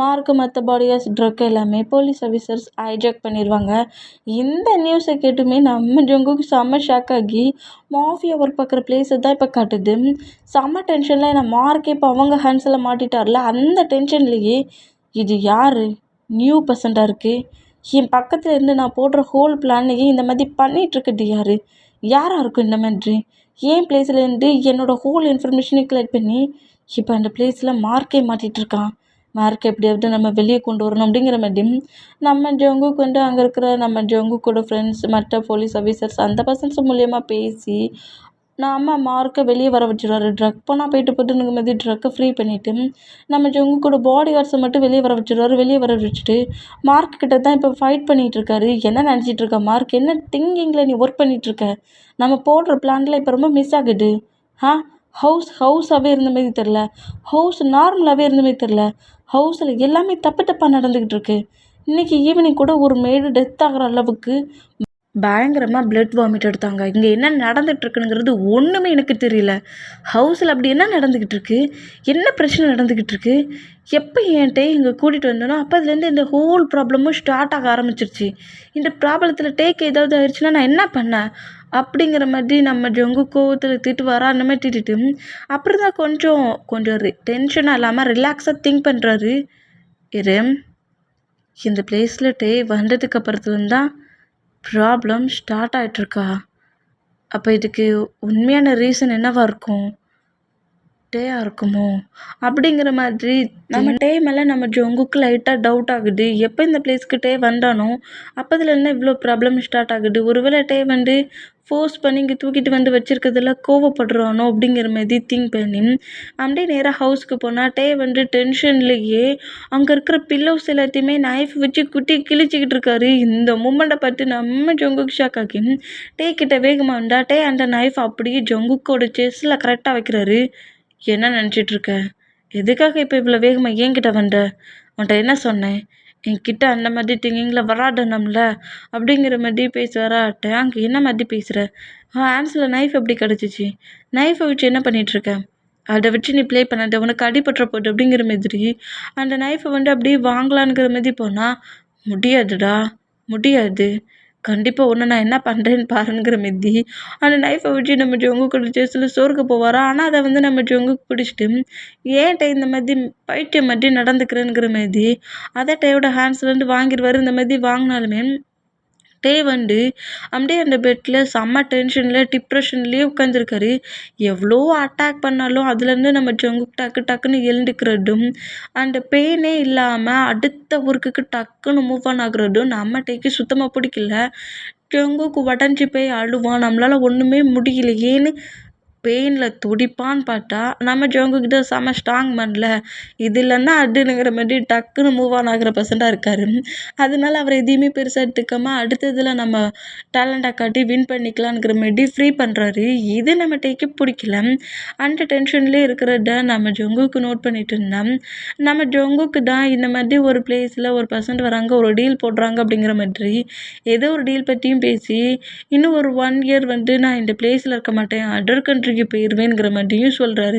மார்க்கு மற்ற பாடியாஸ் ட்ரக் எல்லாமே போலீஸ் ஆஃபீஸர்ஸ் ஹைஜாக் பண்ணிடுவாங்க. இந்த நியூஸை கேட்டுமே நம்ம ஜங்குக்கு செம்ம ஷாக் ஆகி மாஃபியா ஒர்க் பார்க்குற பிளேஸை தான் இப்போ காட்டுது. செம்ம டென்ஷனில் ஏன்னா மார்க்கே இப்போ அவங்க ஹேண்ட்ஸில் மாட்டிட்டார்ல, அந்த டென்ஷன்லேயே இது யார் நியூ பர்சண்டாக இருக்குது, என் பக்கத்தில் இருந்து நான் போடுற ஹோல் பிளானையே இந்த மாதிரி பண்ணிகிட்ருக்குது யாராக இருக்கும் இந்த மாதிரி, ஏன் பிளேஸ்லேருந்து என்னோடய ஹோல் இன்ஃபர்மேஷனையும் கலெக்ட் பண்ணி இப்போ அந்த பிளேஸில் மார்க்கே மாட்டிகிட்ருக்கான். மார்க் எப்படியாவது நம்ம வெளியே கொண்டு வரணும் அப்படிங்கிற மாதிரி நம்ம ஜங்குக்கு அங்கே இருக்கிற நம்ம ஜங்குக்கோட ஃப்ரெண்ட்ஸ் மற்ற போலீஸ் ஆஃபீஸர்ஸ் அந்த பர்சன்ஸ் மூலயமா பேசி நம்ம மார்க்கை வெளியே வர வச்சிடுவாரு. ட்ரக் போனால் போயிட்டு போட்டுங்கிற மாதிரி ட்ரக்கை ஃப்ரீ பண்ணிவிட்டு நம்ம ஜங்குக்கோட பாடி கார்ட்ஸை மட்டும் வெளியே வர வச்சிடுவாரு. வெளியே வர வச்சுட்டு மார்க் கிட்ட தான் இப்போ ஃபைட் பண்ணிகிட்ருக்காரு. என்ன நினச்சிட்ருக்க மார்க், என்ன திங்கிங்கில் நீ ஒர்க் பண்ணிகிட்ருக்க, நம்ம போடுற பிளான்லாம் இப்போ ரொம்ப மிஸ் ஆகுது. ஹவுஸாகவே இருந்த மாதிரி தெரில, ஹவுஸ் நார்மலாகவே இருந்த மாதிரி தெரில, ஹவுஸில் எல்லாமே தப்பு தப்பாக நடந்துக்கிட்டு இருக்கு. இன்றைக்கி ஈவினிங் கூட ஒரு மேடு டெத் ஆகிற அளவுக்கு பயங்கரமாக பிளட் வாமிட் எடுத்தாங்க. இங்கே என்ன நடந்துகிட்ருக்குங்கிறது ஒன்றுமே எனக்கு தெரியல. ஹவுஸில் அப்படி என்ன நடந்துக்கிட்டு இருக்கு, என்ன பிரச்சனை நடந்துக்கிட்டு இருக்கு, எப்போ என்கிட்ட இங்கே கூட்டிகிட்டு வந்தனோ அப்போதுலேருந்து இந்த ஹோல் ப்ராப்ளமும் ஸ்டார்ட் ஆக ஆரம்பிச்சிருச்சு. இந்த ப்ராப்ளத்தில் ஏதாவது ஆயிடுச்சுன்னா நான் என்ன பண்ணேன் அப்படிங்கிற மாதிரி நம்ம ஜங்கு கோவத்தில் திட்டு வர அந்த மாதிரி திட்டுட்டு அப்புறம் தான் கொஞ்சம் கொஞ்சம் டென்ஷனாக இல்லாமல் ரிலாக்ஸாக திங்க் பண்ணுறாரு. இது இந்த பிளேஸில் வந்ததுக்கு அப்புறத்துலேருந்து தான் ப்ராப்ளம் ஸ்டார்ட் ஆகிட்ருக்கா. அப்போ இதுக்கு உண்மையான ரீசன் என்னவாக இருக்கும், டேயாக இருக்குமோ அப்படிங்கிற மாதிரி நம்ம மேலே நம்ம ஜங்குக்கு லைட்டாக டவுட் ஆகுது. எப்போ இந்த பிளேஸ்க்கு வந்தானோ அப்போதுலேருந்து இவ்வளோ ப்ராப்ளம் ஸ்டார்ட் ஆகுது. ஒருவேளை ஃபோர்ஸ் பண்ணி இங்கே தூக்கிட்டு வச்சுருக்கிறதுல கோவப்படுறானோ அப்படிங்கிற மாதிரி திங்க் பண்ணி அப்படியே நேராக ஹவுஸ்க்கு போனால் டென்ஷன்லேயே அங்கே இருக்கிற பில்லோஸ் எல்லாத்தையுமே நைஃப் வச்சு குட்டி கிழிச்சிக்கிட்டு இருக்காரு. இந்த மூமெண்ட்டை பார்த்து நம்ம ஜங்குக்கு ஷாக் ஆகி கிட்ட வேகமாக வந்தா அந்த நைஃப் அப்படியே ஜங்குக்கோட செஸ்ஸில் கரெக்டாக வைக்கிறாரு. என்ன நினச்சிட்ருக்க, எதுக்காக இப்போ இவ்வளோ வேகமாக என்கிட்ட வந்த, உன்ட்ட என்ன சொன்னேன், என்கிட்ட அந்த மாதிரி திங்கிங்கில் வராதனம்ல அப்படிங்கிற மாதிரி பேசுவாரா. டேங்க் என்ன மாதிரி பேசுகிற, ஹேண்ட்ஸில் நைஃப் எப்படி கிடச்சிச்சு, நைஃபை வச்சு என்ன பண்ணிகிட்ருக்க, அதை வச்சு நீ ப்ளே பண்ணாத, உனக்கு அடிபட்டுற போகுது அப்படிங்கிற மாதிரி அந்த நைஃபை அப்படியே வாங்கலான்ங்கிற மாதிரி போனால் முடியாதுடா, முடியாது, கண்டிப்பாக ஒன்று நான் என்ன பண்ணுறேன்னு பாருங்கிற மாதிரி அந்த நைஃபை வச்சு நம்ம ஜங்குக்கு செஸ்ஸில் சோறுக்க போவாரா. ஆனால் அதை நம்ம ஜங்குக்கு பிடிச்சிட்டு ஏன்ட்ட இந்த மாதிரி பைத்தியம் மாதிரி நடந்துக்கிறேங்கிற மாதிரி அதை டேயோட ஹேண்ட்ஸ்லேருந்து வாங்கிடுவார். இந்த மாதிரி வாங்கினாலுமே வந்து அப்படியே அந்த பெட்டில் செம்ம டென்ஷனில் டிப்ரெஷன்லேயே உட்காந்துருக்காரு. எவ்வளோ அட்டாக் பண்ணாலும் அதுலேருந்து நம்ம ஜங்குக் டக்கு டக்குன்னு எழுந்துக்கிறதும் அந்த பெயினே இல்லாமல் அடுத்த ஒர்க்குக்கு டக்குன்னு மூவ் ஆன் ஆகுறதும் நம்ம டேக்கு சுத்தமாக பிடிக்கல. ஜங்குக் உடஞ்சி போய் அழுவான், நம்மளால் ஒன்றுமே முடியலையேன்னு பெயினில் துடிப்பான்னு பார்த்தா நம்ம ஜங்குக் தான் செம்ம ஸ்ட்ராங் பண்ணல, இது இல்லைன்னா அடுங்கிற மாதிரி டக்குன்னு மூவ் ஆன் ஆகிற பர்சண்டாக இருக்கார். அதனால அவர் எதையுமே பெருசாக எடுத்துக்காமல் அடுத்ததில் நம்ம டேலண்ட்டை காட்டி வின் பண்ணிக்கலாங்கிற மாதிரி ஃப்ரீ பண்ணுறாரு. இது நம்ம டேக்கு பிடிக்கல. அந்த டென்ஷன்லேயே இருக்கிறத நம்ம ஜங்குக்கு நோட் பண்ணிட்டு இருந்தோம். நம்ம ஜங்குக்கு தான் இந்த மாதிரி ஒரு பிளேஸில் ஒரு பர்சன்ட் வராங்க, ஒரு டீல் போடுறாங்க அப்படிங்கிற மாதிரி ஏதோ ஒரு டீல் பற்றியும் பேசி இன்னும் ஒரு 1 இயர் வந்து நான் இந்த பிளேஸில் இருக்க மாட்டேன், அதர் கண்ட்ரிக்கு போயிடுவேங்கிற மாதிரியும் சொல்கிறாரு.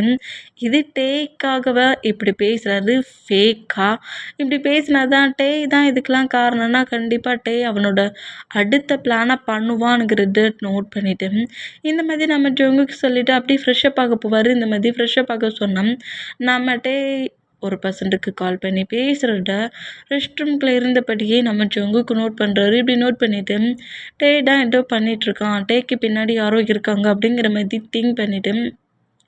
இது டேக்காகவே இப்படி பேசுகிறாரு, ஃபேக்கா இப்படி பேசினா தான் டே தான் இதுக்கெலாம் காரணம்னா கண்டிப்பாக டே அவனோட அடுத்த பிளானை பண்ணுவானுங்கிறத நோட் பண்ணிட்டு இந்த மாதிரி நம்ம ஜங்குக்கு சொல்லிவிட்டு அப்படியே ஃப்ரெஷ்ஷப் ஆக போவார். இந்த மாதிரி ஃப்ரெஷ்ஷப் ஆக சொன்னோம். நம்ம டே ஒரு பர்சன்ட்டுக்கு கால் பண்ணி பேசுகிறத ரெஸ்ட் ரூம்குள்ளே இருந்தபடியே நம்ம ஜங்குக்கு நோட் பண்ணுறாரு. இப்படி நோட் பண்ணிவிட்டு டே தான் ஏதோ பண்ணிகிட்ருக்கான், டேக்கு பின்னாடி யாரோ இருக்காங்க அப்படிங்கிற மாதிரி திங்க் பண்ணிவிட்டு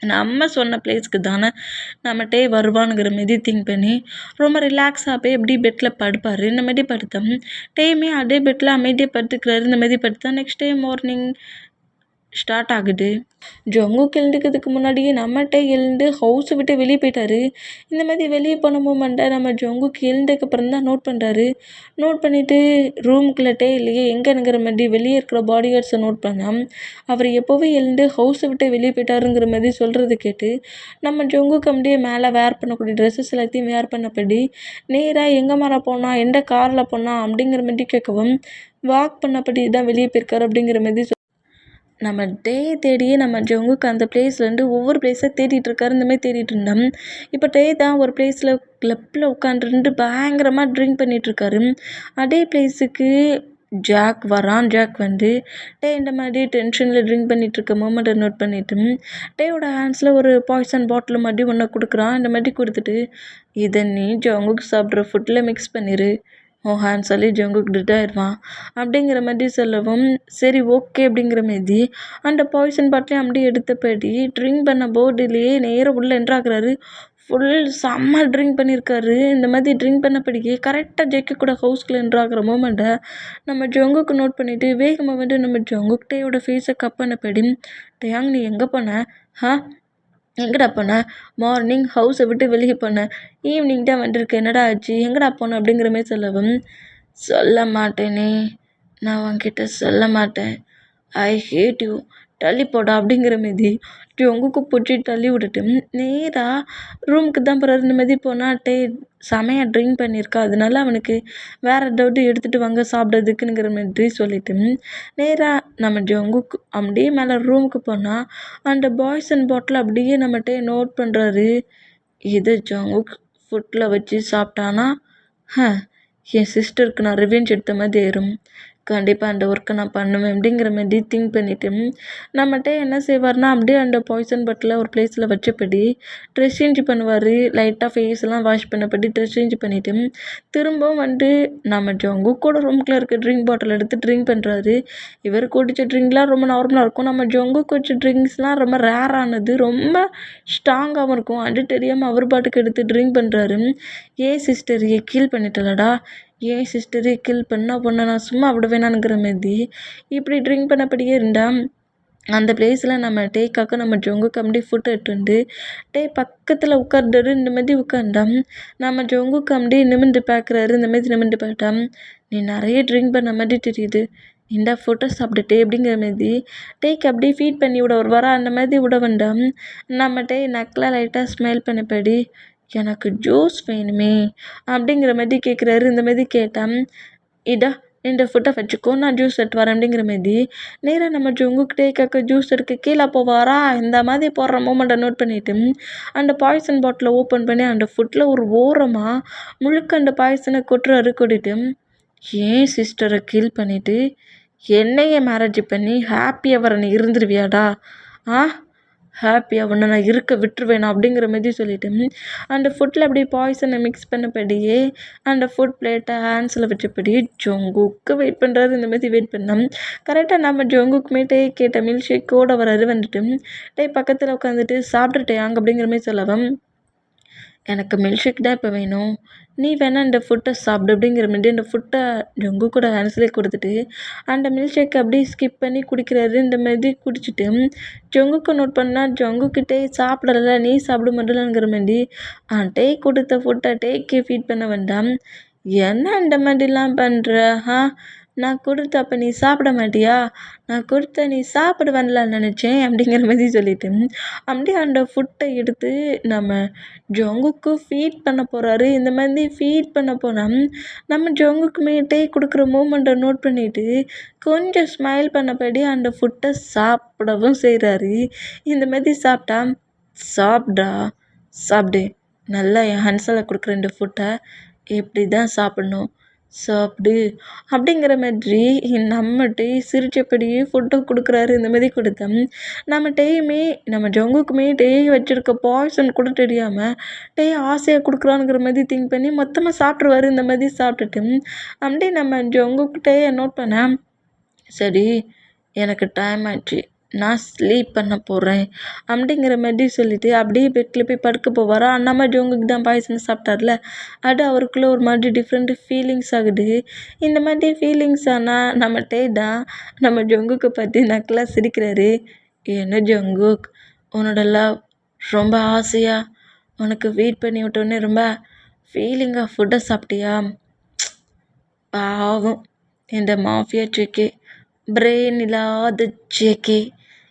நம்ம சொன்ன பிளேஸ்க்கு தானே நம்ம டே வருவானுங்கிற மாரி திங்க் பண்ணி ரொம்ப ரிலாக்ஸாக போய் எப்படி பெட்டில் படுப்பார். இந்த மாதிரி படுத்தோம். டேயுமே அதே பெட்டில் அமைதியாக படுத்துக்கிறாரு. இந்த மாதிரி படுத்தா நெக்ஸ்ட் டே மார்னிங் ஸ்டார்ட் ஆகுது. ஜங்குக்கு எழுந்துக்கிறதுக்கு முன்னாடியே நம்ம டே எழுந்து ஹவுஸை விட்டு வெளியே போயிட்டாரு. இந்த மாதிரி வெளியே போன மூமெண்ட்டை நம்ம ஜங்குக்கு எழுந்ததுக்கப்புறம் தான் நோட் பண்ணுறாரு. நோட் பண்ணிவிட்டு ரூமுக்குள்ளே டே இல்லையே எங்கேங்கிற மாதிரி வெளியே இருக்கிற பாடி கார்ட்ஸை நோட் பண்ணால் அவர் எப்போவே எழுந்து ஹவுஸை விட்டு வெளியே போயிட்டாருங்கிற மாதிரி சொல்கிறது கேட்டு நம்ம ஜங்குக்கு அப்படியே மேலே வேர் பண்ணக்கூடிய ட்ரெஸ்ஸஸ் எல்லாத்தையும் வேர் பண்ணபடி நேராக எங்கே மேலே போனால் எந்த காரில் போனால் அப்படிங்கிற மாதிரி கேட்கவும் வாக் பண்ணபடி தான் வெளியே போயிருக்காரு அப்படிங்கிற மாதிரி நம்ம டே தேடியே நம்ம ஜங்குக்கு அந்த பிளேஸ்லேருந்து ஒவ்வொரு பிளேஸாக தேடிட்டுருக்காரு. இந்தமாதிரி தேடிட்டு இருந்தோம். இப்போ டே தான் ஒரு பிளேஸில் கிளப்பில் உட்காந்துருந்து பயங்கரமாக ட்ரிங்க் பண்ணிகிட்ருக்காரு. அதே பிளேஸுக்கு ஜாக் வரான். ஜாக் வந்து டே இந்த மாதிரி டென்ஷனில் ட்ரிங்க் பண்ணிகிட்ருக்க மூமெண்ட்டை நோட் பண்ணிவிட்டு டேயோட ஹேண்ட்ஸில் ஒரு பாய்சன் பாட்டில் மாதிரி ஒன்று கொடுக்குறான். இந்த மாதிரி கொடுத்துட்டு இதை நீ ஜங்குக்கு சாப்பிட்ற ஃபுட்டில் மிக்ஸ் பண்ணிடு, ஹேண்ட் சொல்லி ஜங்குக்கு டெட் ஆயிடுவான் அப்படிங்கிற மாதிரி சொல்லவும் சரி ஓகே அப்படிங்கிற மாதிரி அந்த பாய்சன் பாட்டிலையும் அப்படியே எடுத்தபடி ட்ரிங்க் பண்ண போர்டுலேயே நேராக உள்ளே என்ட்ராகிறாரு. ஃபுல் செம்ம ட்ரிங்க் பண்ணியிருக்காரு. இந்த மாதிரி ட்ரிங்க் பண்ணபடியே கரெக்டாக ஜெக்கி கூட ஹவுஸ்குள்ளே என்ட்ராகிற மூமெண்ட்டை நம்ம ஜங்குக்கு நோட் பண்ணிவிட்டு வேகமாக வந்து நம்ம ஜங்குக் டேயோட ஃபேஸை கப் பண்ணபடி டேயாங் நீ எங்கே போன, எங்கடா போன, மார்னிங் ஹவுஸை விட்டு வெளியே போனேன், ஈவினிங் தான் வந்திருக்கேன், என்னடா ஆச்சு, எங்கடா போனேன் அப்படிங்கிற மாதிரி சொல்லவும் சொல்ல மாட்டேனே, நான் உன்கிட்ட சொல்ல மாட்டேன், ஐ ஹேட் யூ, தள்ளி போடா அப்படிங்கிற மாரி ஜங்குக்கு பிடிச்சி தள்ளி விட்டுட்டு நேராக ரூமுக்கு தான் போகிறாரு. இந்த மாதிரி போனால் டே செமையாக ட்ரிங்க் பண்ணியிருக்கா, அதனால அவனுக்கு வேறு ஏதாவது எடுத்துகிட்டு வாங்க சாப்பிட்றதுக்குங்கிற மாதிரி சொல்லிவிட்டு நேராக நம்ம ஜங்குக்கு அப்படியே மேலே ரூமுக்கு போனால் அந்த பாய்சன் பாட்டில் அப்படியே நம்மகிட்ட நோட் பண்ணுறாரு. இது ஜங்குக் ஃபுட்டில் வச்சு சாப்பிட்டானா என் சிஸ்டருக்கு நான் ரிவெஞ்ச் எடுத்த மாதிரி ஆயிரும், கண்டிப்பாக அந்த ஒர்க்கை நான் பண்ணுவேன் அப்படிங்கிற மாதிரி திங்க் பண்ணிவிட்டு நம்மகிட்ட என்ன செய்வார்னா அப்படியே அந்த பாய்சன் பாட்டில் ஒரு பிளேஸில் வச்சபடி ட்ரெஸ் சேஞ்ச் பண்ணுவார். லைட்டாக ஃபேஸ்லாம் வாஷ் பண்ணபடி ட்ரெஸ் சேஞ்ச் பண்ணிவிட்டு திரும்பவும் வந்து நம்ம ஜங்குக் கூட ரூமுக்குள்ளே இருக்க ட்ரிங்க் பாட்டில் எடுத்து ட்ரிங்க் பண்ணுறாரு. இவர் குடித்த ட்ரிங்க்லாம் ரொம்ப நார்மலாக இருக்கும். நம்ம ஜங்குக் வச்ச ட்ரிங்க்ஸ்லாம் ரொம்ப ரேரானது, ரொம்ப ஸ்ட்ராங்காகவும் இருக்கும். அது தெரியாமல் அவர் பாட்டுக்கு எடுத்து ட்ரிங்க் பண்ணுறாரு. ஏன் சிஸ்டர் கீல் பண்ணிட்டலடா, ஏன் சிஸ்டரே கில் பண்ணால் பொண்ணை நான் சும்மா விடுவேனானுங்கிற மாதிரி இப்படி ட்ரிங்க் பண்ணபடியே இருந்தால் அந்த பிளேஸில் நம்ம டேக்காக நம்ம ஜங்குக்கு அப்படியே ஃபுட் எடுத்து வந்து டே பக்கத்தில் உட்கார்ந்தாரு. இந்த மாதிரி உட்காந்தா நம்ம ஜங்குக்கு அப்படியே நிமிர்ந்து பார்க்குறாரு. இந்த மாதிரி நிமிர்ந்து பார்த்தா நீ நிறைய ட்ரிங்க் பண்ண மாதிரி தெரியுது, இந்த ஃபோட்டோ சாப்பிட்டுட்டே அப்படிங்கிற மாதிரி டேக்கு அப்படியே ஃபீட் பண்ணி விட ஒரு வர அந்த மாதிரி விட வேண்டாம். நம்ம டே நக்கில் லைட்டாக ஸ்மைல் பண்ணபடி எனக்கு ஜூஸ் வேணுமே அப்படிங்கிற மாதிரி கேட்குறாரு. இந்த மாதிரி கேட்டால் இதா இந்த ஃபுட்டை வச்சுக்கோ, நான் ஜூஸ் எடுத்து வரேன் அப்படிங்கிற மாதிரி நேராக நம்ம ஜங்குக் டேக்காக ஜூஸ் எடுக்க கீழே போவாரா. இந்த மாதிரி போடுற மூமெண்ட்டை நோட் பண்ணிவிட்டு அந்த பாய்சன் பாட்டிலை ஓப்பன் பண்ணி அந்த ஃபுட்டில் ஒரு ஓரமாக முழுக்க அந்த பாய்சனை கொட்டுறாரு. கொட்டிட்டு ஏன் சிஸ்டரை கீல் பண்ணிவிட்டு என்னையே மேரேஜ் பண்ணி ஹாப்பியாக வர நீ இருந்துருவியாடா, ஹாப்பியாக உன்னை நான் இருக்க விட்டுருவேனா அப்படிங்கிற மாதிரி சொல்லிட்டு அந்த ஃபுட்டில் அப்படியே பாய்சனை மிக்ஸ் பண்ணபடியே அந்த ஃபுட் பிளேட்டை ஹேண்ட்ஸில் வச்சபடியே ஜங்குக்கு வெயிட் பண்ணுறாரு. இந்த மாதிரி வெயிட் பண்ணோம். கரெக்டாக நம்ம ஜங்குக்குமே டே கேட்ட மில்க் ஷேக்கோட வராரு. வந்துட்டு டே பக்கத்தில் உட்காந்துட்டு சாப்பிட்டுட்டேன் அப்படிங்கிற மாதிரி சொல்லவும், எனக்கு மில்க் ஷேக் தான் இப்போ வேணும், நீ வேணா இந்த ஃபுட்டை சாப்பிடு அப்படிங்கிற மாதிரி அந்த ஃபுட்டை ஜங்கு கூட ஹேண்ட்ஸ்லேயே கொடுத்துட்டு அந்த மில்க் ஷேக்கை அப்படியே ஸ்கிப் பண்ணி குடிக்கிறாரு. இந்த மாதிரி குடிச்சிட்டு ஜங்குக்கு நோட் பண்ணால் ஜங்குக்கிட்டே சாப்பிடல, நீ சாப்பிட மாட்டலங்கிற மாதிரி டே கொடுத்த ஃபுட்டை டேக்கே ஃபீட் பண்ண வேண்டாம். என்ன இந்த மாதிரிலாம் பண்ணுற? நான் கொடுத்த அப்போ நீ சாப்பிட மாட்டியா? நான் கொடுத்த நீ சாப்பிடுவான்லான்னு நினச்சேன் அப்படிங்கிற மாதிரி சொல்லிட்டு அப்படியே அந்த ஃபுட்டை எடுத்து நம்ம ஜங்குக்கு ஃபீட் பண்ண போகிறாரு. இந்த மாதிரி ஃபீட் பண்ண போனால் நம்ம ஜங்குக்குமே டே கொடுக்குற மூமெண்ட்டை நோட் பண்ணிவிட்டு கொஞ்சம் ஸ்மைல் பண்ணபடி அந்த ஃபுட்டை சாப்பிடவும் செய்கிறாரு. இந்த மாதிரி சாப்பிட்டா, சாப்பிடா சாப்பிடு, நல்லா என் ஹன்ஸில் கொடுக்குற இந்த ஃபுட்டை இப்படி தான் சாப்பிட்ணும், சாப்பிடு அப்படிங்கிற மாதிரி நம்ம டே சிரிச்சபடியே ஃபுட்டை கொடுக்குறாரு. இந்த மாதிரி கொடுத்தா நம்ம டேயுமே நம்ம ஜங்குக்குமே டே வச்சுருக்க பாய்சன் கூட தெரியாமல் டே ஆசையாக கொடுக்குறானுங்கிற மாதிரி திங்க் பண்ணி மொத்தமாக சாப்பிட்ருவாரு. இந்த மாதிரி சாப்பிட்டுட்டு அப்படியே நம்ம ஜங்குக்கிட்டே நோட் பண்ண, சரி எனக்கு டைம் ஆச்சு, நான் ஸ்லீப் பண்ண போகிறேன் அப்படிங்கிற மாதிரி சொல்லிவிட்டு அப்படியே பெட்டில் போய் படுக்க போவாரா. நம்ம ஜங்குக்கு தான் பாய்சன் சாப்பிட்டார்ல, அது அவருக்குள்ளே ஒரு மாதிரி டிஃப்ரெண்ட் ஃபீலிங்ஸ் ஆகுது. இந்த மாதிரி ஃபீலிங்ஸ் ஆனால் நம்ம டே தான் நம்ம ஜங்குக்கு பற்றி நக்கலாக சிரிக்கிறாரு. என்ன ஜங்குக், உன்னோட லவ் ரொம்ப ஆசையாக உனக்கு வெயிட் பண்ணி விட்டோன்னே ரொம்ப ஃபீலிங்காக ஃபுட்டை சாப்பிட்டியா? பாவம் இந்த மாஃபியா ஜேகே, பிரெயின் இல்லாத ஜேகே,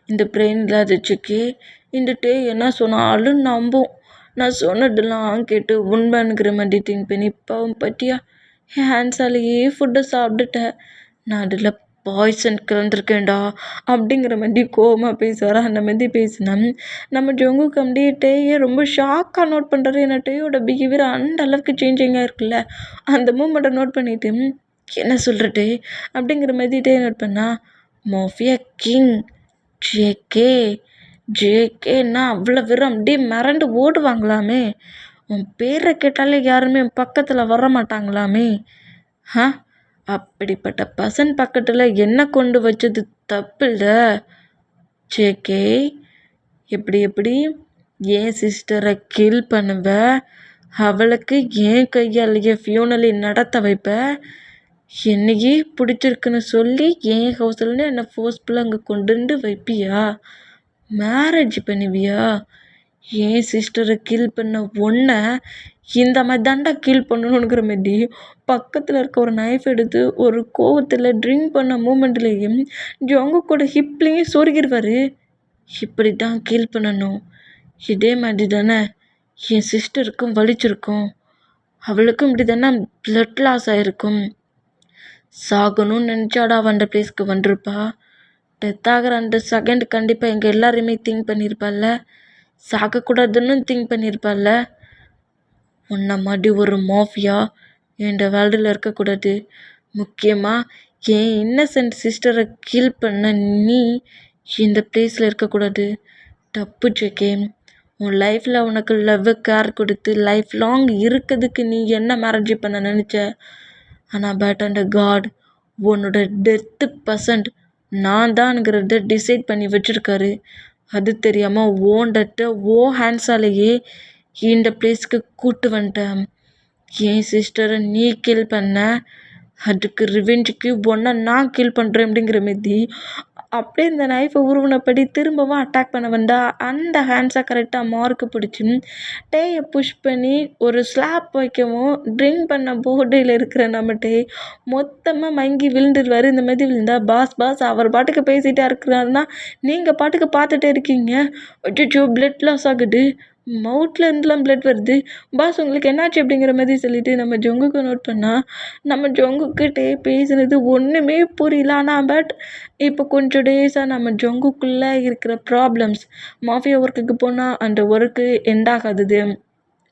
இந்த பிரெயின் இல்லாத ஜேகே இந்த டே என்ன சொன்னாலும் நம்பும், நான் சொன்னதெல்லாம் கேட்டு உண்மைங்கிற மாதிரி திங்க் பண்ணி பாவம் பற்றியா என் ஹேண்ட்ஸாலேயே ஃபுட்டை சாப்பிட்டுட்டேன், நான் அதில் பாய்சன் கலந்துருக்கேன்டா அப்படிங்கிற மாதிரி கோவமாக பேசுவாரா. அந்த மாதிரி பேசினா நம்ம ஜங்குக்கு அப்படியே டேயே ரொம்ப ஷாக்காக நோட் பண்ணுறாரு. ஏன்னா டேயோட பிஹேவியர் அந்த அளவுக்கு சேஞ்சிங்காக இருக்குல்ல, அந்த மூமெண்ட்டை நோட் பண்ணிவிட்டு என்ன சொல்கிறது அப்படிங்கிற மாதிரி டே நோட் பண்ணா, மாஃபியா கிங் ஜேகே, ஜேகேன்னா அவ்வளோ வெறும் அப்படியே மிரண்டு ஓடுவாங்களாமே, உன் பேரை கேட்டாலே யாருமே பக்கத்தில் வர மாட்டாங்களாமே, அப்படிப்பட்ட பர்சன் பக்கத்தில் என்ன கொண்டு வச்சது தப்பு இல்லை ஜேகே, எப்படி என் சிஸ்டரை கில் பண்ணுவ, அவளுக்கு என் கையாலேயே ஃபியூனலி நடத்த வைப்ப, என்னையே பிடிச்சிருக்குன்னு சொல்லி என் ஹவுஸ்லன்னு என்னை ஃபோர்ஸ்ஃபுல்லாக அங்கே கொண்டு வைப்பியா, மேரேஜ் பண்ணுவியா, என் சிஸ்டரை கில் பண்ண ஒன்றை இந்த மாதிரி தாண்டா கில் பண்ணணுங்கிற மாதிரி பக்கத்தில் இருக்க ஒரு நைஃப் எடுத்து ஒரு கோவத்தில் ட்ரிங்க் பண்ண மூமெண்ட்லேயும் ஜங்கு கூட ஹிப்லேயும் சொருகிடுவார். இப்படி தான் கில் பண்ணணும், இதே மாதிரி தானே என் சிஸ்டருக்கும் வலிச்சிருக்கும், அவளுக்கும் இப்படி தானே பிளட் லாஸ் ஆகிருக்கும், சாகணும்னு நினச்சாடா அவன் அந்த பிளேஸ்க்கு வந்திருப்பா, டெத் ஆகிற அந்த செகண்ட் கண்டிப்பாக எங்கள் எல்லாரையுமே திங்க் பண்ணியிருப்பாள்ல, சாகக்கூடாதுன்னு திங்க் பண்ணியிருப்பாள்ல, உன்னை மாதிரி ஒரு மாஃபியா இந்த வேர்ல்டில் இருக்கக்கூடாது, முக்கியமாக என் இன்னசென்ட் சிஸ்டரை கில் பண்ண நீ இந்த பிளேஸில் இருக்கக்கூடாது, தப்பு ஜேகே, உன் லைஃப்பில் உனக்கு லவ் கேர் கொடுத்து லைஃப் லாங் இருக்கிறதுக்கு நீ என்ன மேரேஜ் பண்ண நினச்ச, ஆனால் பட் அண்ட் காட் உன்னோட டெத்து பர்சன்ட் நான் தான்ங்கிறத டிசைட் பண்ணி வச்சுருக்காரு, அது தெரியாமல் ஓன் டெத்தை ஓ ஹேண்ட்ஸாலேயே இந்த பிளேஸ்க்கு கூட்டு வந்துட்டேன், என் சிஸ்டரை நீ கில் பண்ண, அதுக்கு ரிவெஞ்சுக்கு ஒன்றை நான் கில் பண்ணுறேன் அப்படிங்கிற மாதிரி அப்படியே இந்த நைஃபை உருவினபடி திரும்பவும் அட்டாக் பண்ண வந்தா அந்த ஹேண்ட்ஸை கரெக்டாக மார்க்கு பிடிச்சி டேயை புஷ் பண்ணி ஒரு ஸ்லாப் வைக்கவும் ட்ரிங்க் பண்ண போர்டையில் இருக்கிற நம்ம டே மொத்தமாக மங்கி விழுந்துருவார். இந்த மாதிரி விழுந்தா பாஸ் அவர் பாட்டுக்கு பேசிகிட்டே இருக்கிறாருன்னா நீங்கள் பாட்டுக்கு பார்த்துட்டே இருக்கீங்க, அச்சோ பிளட் லாஸ் ஆகுது, மவுத்தில் இருந்துலாம் பிளட் வருது, பாஸ் உங்களுக்கு என்னாச்சு அப்படிங்கிற மாதிரி சொல்லிவிட்டு நம்ம ஜங்குக்கு நோட் பண்ணால் நம்ம ஜங்குக்கிட்டே பேசுனது ஒன்றுமே புரியல. ஆனால் பட் இப்போ கொஞ்சம் டேஸாக நம்ம ஜங்குக்குள்ளே இருக்கிற ப்ராப்ளம்ஸ், மாஃபியா ஒர்க்குக்கு போனால் அந்த ஒர்க்கு எண்ட் ஆகாதது,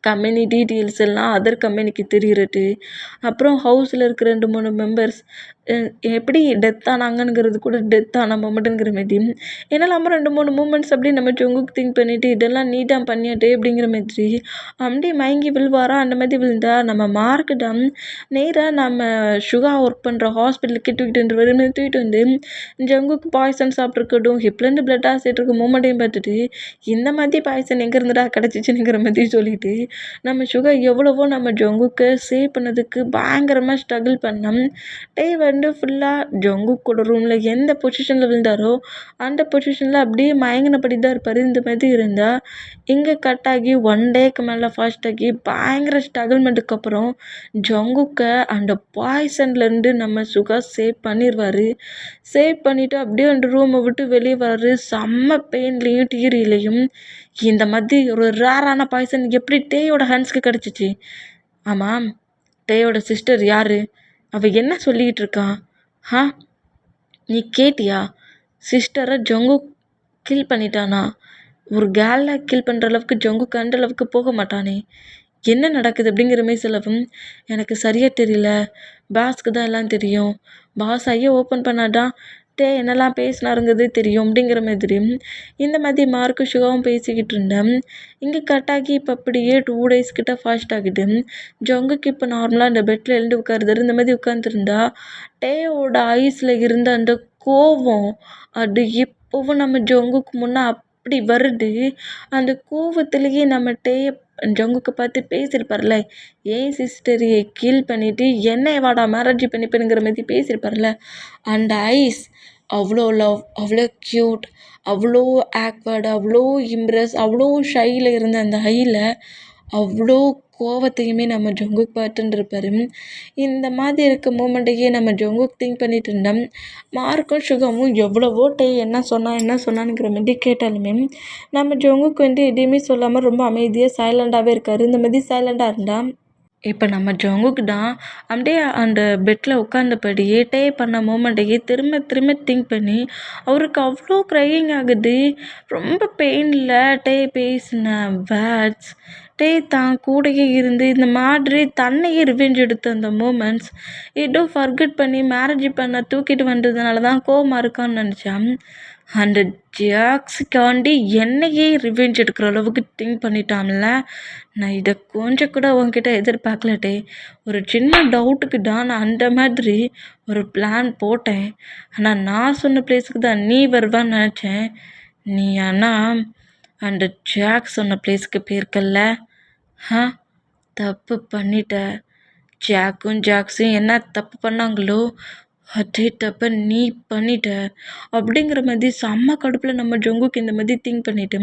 கம்பெனி டீட்டெயில்ஸ் எல்லாம் அதர் கம்பெனிக்கு தெரிகிறது, அப்புறம் ஹவுஸில் இருக்கிற 2-3 மெம்பர்ஸ் எப்படி டெத் ஆனாங்கங்கிறது கூட டெத் ஆன மொமெண்ட்டுங்கிற மாரி என்னெல்லாமோ 2-3 மூமெண்ட்ஸ் அப்படியே நம்ம ஜங்குக்கு திங்க் பண்ணிவிட்டு இதெல்லாம் நீட்டாக பண்ணியாட்டே அப்படிங்கிற மாதிரி அப்படியே மயங்கி விழுவாரா. அந்த மாதிரி விழுந்தா நம்ம மார்க்கிடம் நேராக நம்ம சுகா ஒர்க் பண்ணுற ஹாஸ்பிட்டலுக்கு தூக்கிட்டு வந்து ஜங்குக்கு பாய்சன் சாப்பிட்ருக்கட்டும் ஹிப்லேருந்து பிளட் ஆசிட் இருக்க மூமெண்ட்டையும் பார்த்துட்டு இந்த மாதிரி பாய்சன் எங்கே இருந்துடா கிடச்சிச்சுங்கிற மாதிரி சொல்லிட்டு நம்ம சுகா எவ்வளவோ நம்ம ஜங்குக்கு சேவ் பண்ணதுக்கு பயங்கரமாக ஸ்ட்ரகிள் பண்ணோம். வந்து ஃபுல்லாக ஜங்குக்கோட ரூமில் எந்த பொசிஷனில் விழுந்தாரோ அந்த பொசிஷனில் அப்படியே மயங்கினபடி தான் இருப்பார். இந்த மாதிரி இருந்தால் இங்கே கட் ஆகி 1 டேக்கு மேலே ஃபாஸ்ட் ஆகி பயங்கர ஸ்ட்ரகிள்மெண்ட்டுக்கு அப்புறம் ஜங்குக்கை அந்த பாய்சன்லேருந்து நம்ம சுகா சேவ் பண்ணிடுவார். சேவ் பண்ணிவிட்டு அப்படியே அந்த ரூமை விட்டு வெளியே வர்றாரு. செம்ம பெயின்லேயும் டீரிலையும் இந்த மாதிரி ஒரு ரேரான பாய்சன் எப்படி டேயோட ஹேண்ட்ஸ்க்கு கிடச்சிச்சு. ஆமாம், டேயோட சிஸ்டர் யார், அவள் என்ன சொல்லிக்கிட்டு இருக்கா? நீ கேட்டியா? சிஸ்டரை ஜங்கு கில் பண்ணிட்டானா? ஒரு கேர்ளை கில் பண்ணுற அளவுக்கு ஜங்குக்கு அந்த அளவுக்கு போக மாட்டானே, என்ன நடக்குது அப்படிங்கிற மாதிரி சொல்லவும் எனக்கு சரியாக தெரியல, பாஸ்க்கு தான் எல்லாம் தெரியும், பாஸ் ஐயோ ஓப்பன் பண்ணாதான் என்னெல்லாம் பேசினாருங்கிறது தெரியும் அப்படிங்கிற மாதிரி இந்த மாதிரி மார்க்கு சுகாவும் பேசிக்கிட்டு இருந்தேன். இங்கே கட்டாகி இப்போ அப்படியே 2 டேஸ் கிட்ட ஃபாஸ்ட் ஆகிட்டு ஜங்குக்கு இப்போ நார்மலாக அந்த பெட்டில் எழுந்து உட்காருதாரு. இந்த மாதிரி உட்காந்துருந்தா டேயோட ஐஸில் இருந்த அந்த கோவம் அது இப்போவும் நம்ம ஜங்குக்கு முன்னே அப்படி வருது. அந்த கோவத்திலேயே நம்ம ஜங்குக்கு பார்த்து பேசியிருப்பார்ல, ஏன் சிஸ்டரையை கீல் பண்ணிவிட்டு என்னை வாடா மேரேஜ் பண்ணிப்பேனுங்கிற மாதிரி பேசியிருப்பார்ல, அந்த ஐஸ் அவ்வளோ லவ், அவ்வளோ க்யூட், அவ்வளோ ஆக்வர்டு, அவ்வளோ இம்ப்ரெஸ், அவ்வளோ ஷையில் இருந்த அந்த ஐயில் அவ்வளோ கோவத்தையுமே நம்ம ஜங்குக் பார்த்துட்டு இருப்பார். இந்த மாதிரி இருக்க மூமெண்ட்டையே நம்ம ஜங்குக் திங்க் பண்ணிட்டு இருந்தோம். மார்க்கும் சுகமும் எவ்வளவோ என்ன சொன்னானுங்கிற மாதிரி கேட்டாலுமே நம்ம ஜங்குக் வந்து எதையுமே சொல்லாமல் ரொம்ப அமைதியாக சைலண்டாகவே இருக்கார். இந்த மாதிரி சைலண்டாக இருந்தால் இப்போ நம்ம ஜங்குக்கு தான் அப்படியே அந்த பெட்டில் உட்காந்தபடியே பண்ண மூமெண்ட்டையே திரும்ப திரும்ப திங்க் பண்ணி அவருக்கு அவ்வளோ க்ரையிங் ஆகுது. ரொம்ப பெயினில் பேசின வேர்ட்ஸ் தான் கூடயே இருந்து இந்த மாதிரி தன்னையே ரிவெஞ்ச் எடுத்த அந்த மூமெண்ட்ஸ் ஏதோ ஃபர்கெட் பண்ணி மேரேஜ் பண்ண தூக்கிட்டு வந்ததுனால தான் கோவமாக இருக்கான்னு நினச்சேன். அந்த ஜாக்ஸுக்காண்டி என்னையே ரிவெஞ்ச் எடுக்கிற அளவுக்கு திங்க் பண்ணிட்டான்ல. நான் இதை கொஞ்சம் கூட உன்கிட்ட எதிர்பார்க்கலட்டே. ஒரு சின்ன டவுட்டுக்கு தான் நான் அந்த மாதிரி ஒரு பிளான் போட்டேன். ஆனால் நான் சொன்ன பிளேஸுக்கு தான் நீ வருவான்னு நினச்சேன். நீ ஆனால் அந்த ஜாக் சொன்ன பிளேஸுக்கு போயிருக்கல்ல. தப்பு பண்ணிட்ட. ஜாக்ஸும் என்ன தப்பு பண்ணாங்களோ அதே தப்பை நீ பண்ணிட்ட அப்படிங்கிற மாதிரி செம்ம கடுப்பில் நம்ம ஜங்குக்கு இந்த மாதிரி திங்க் பண்ணிட்டு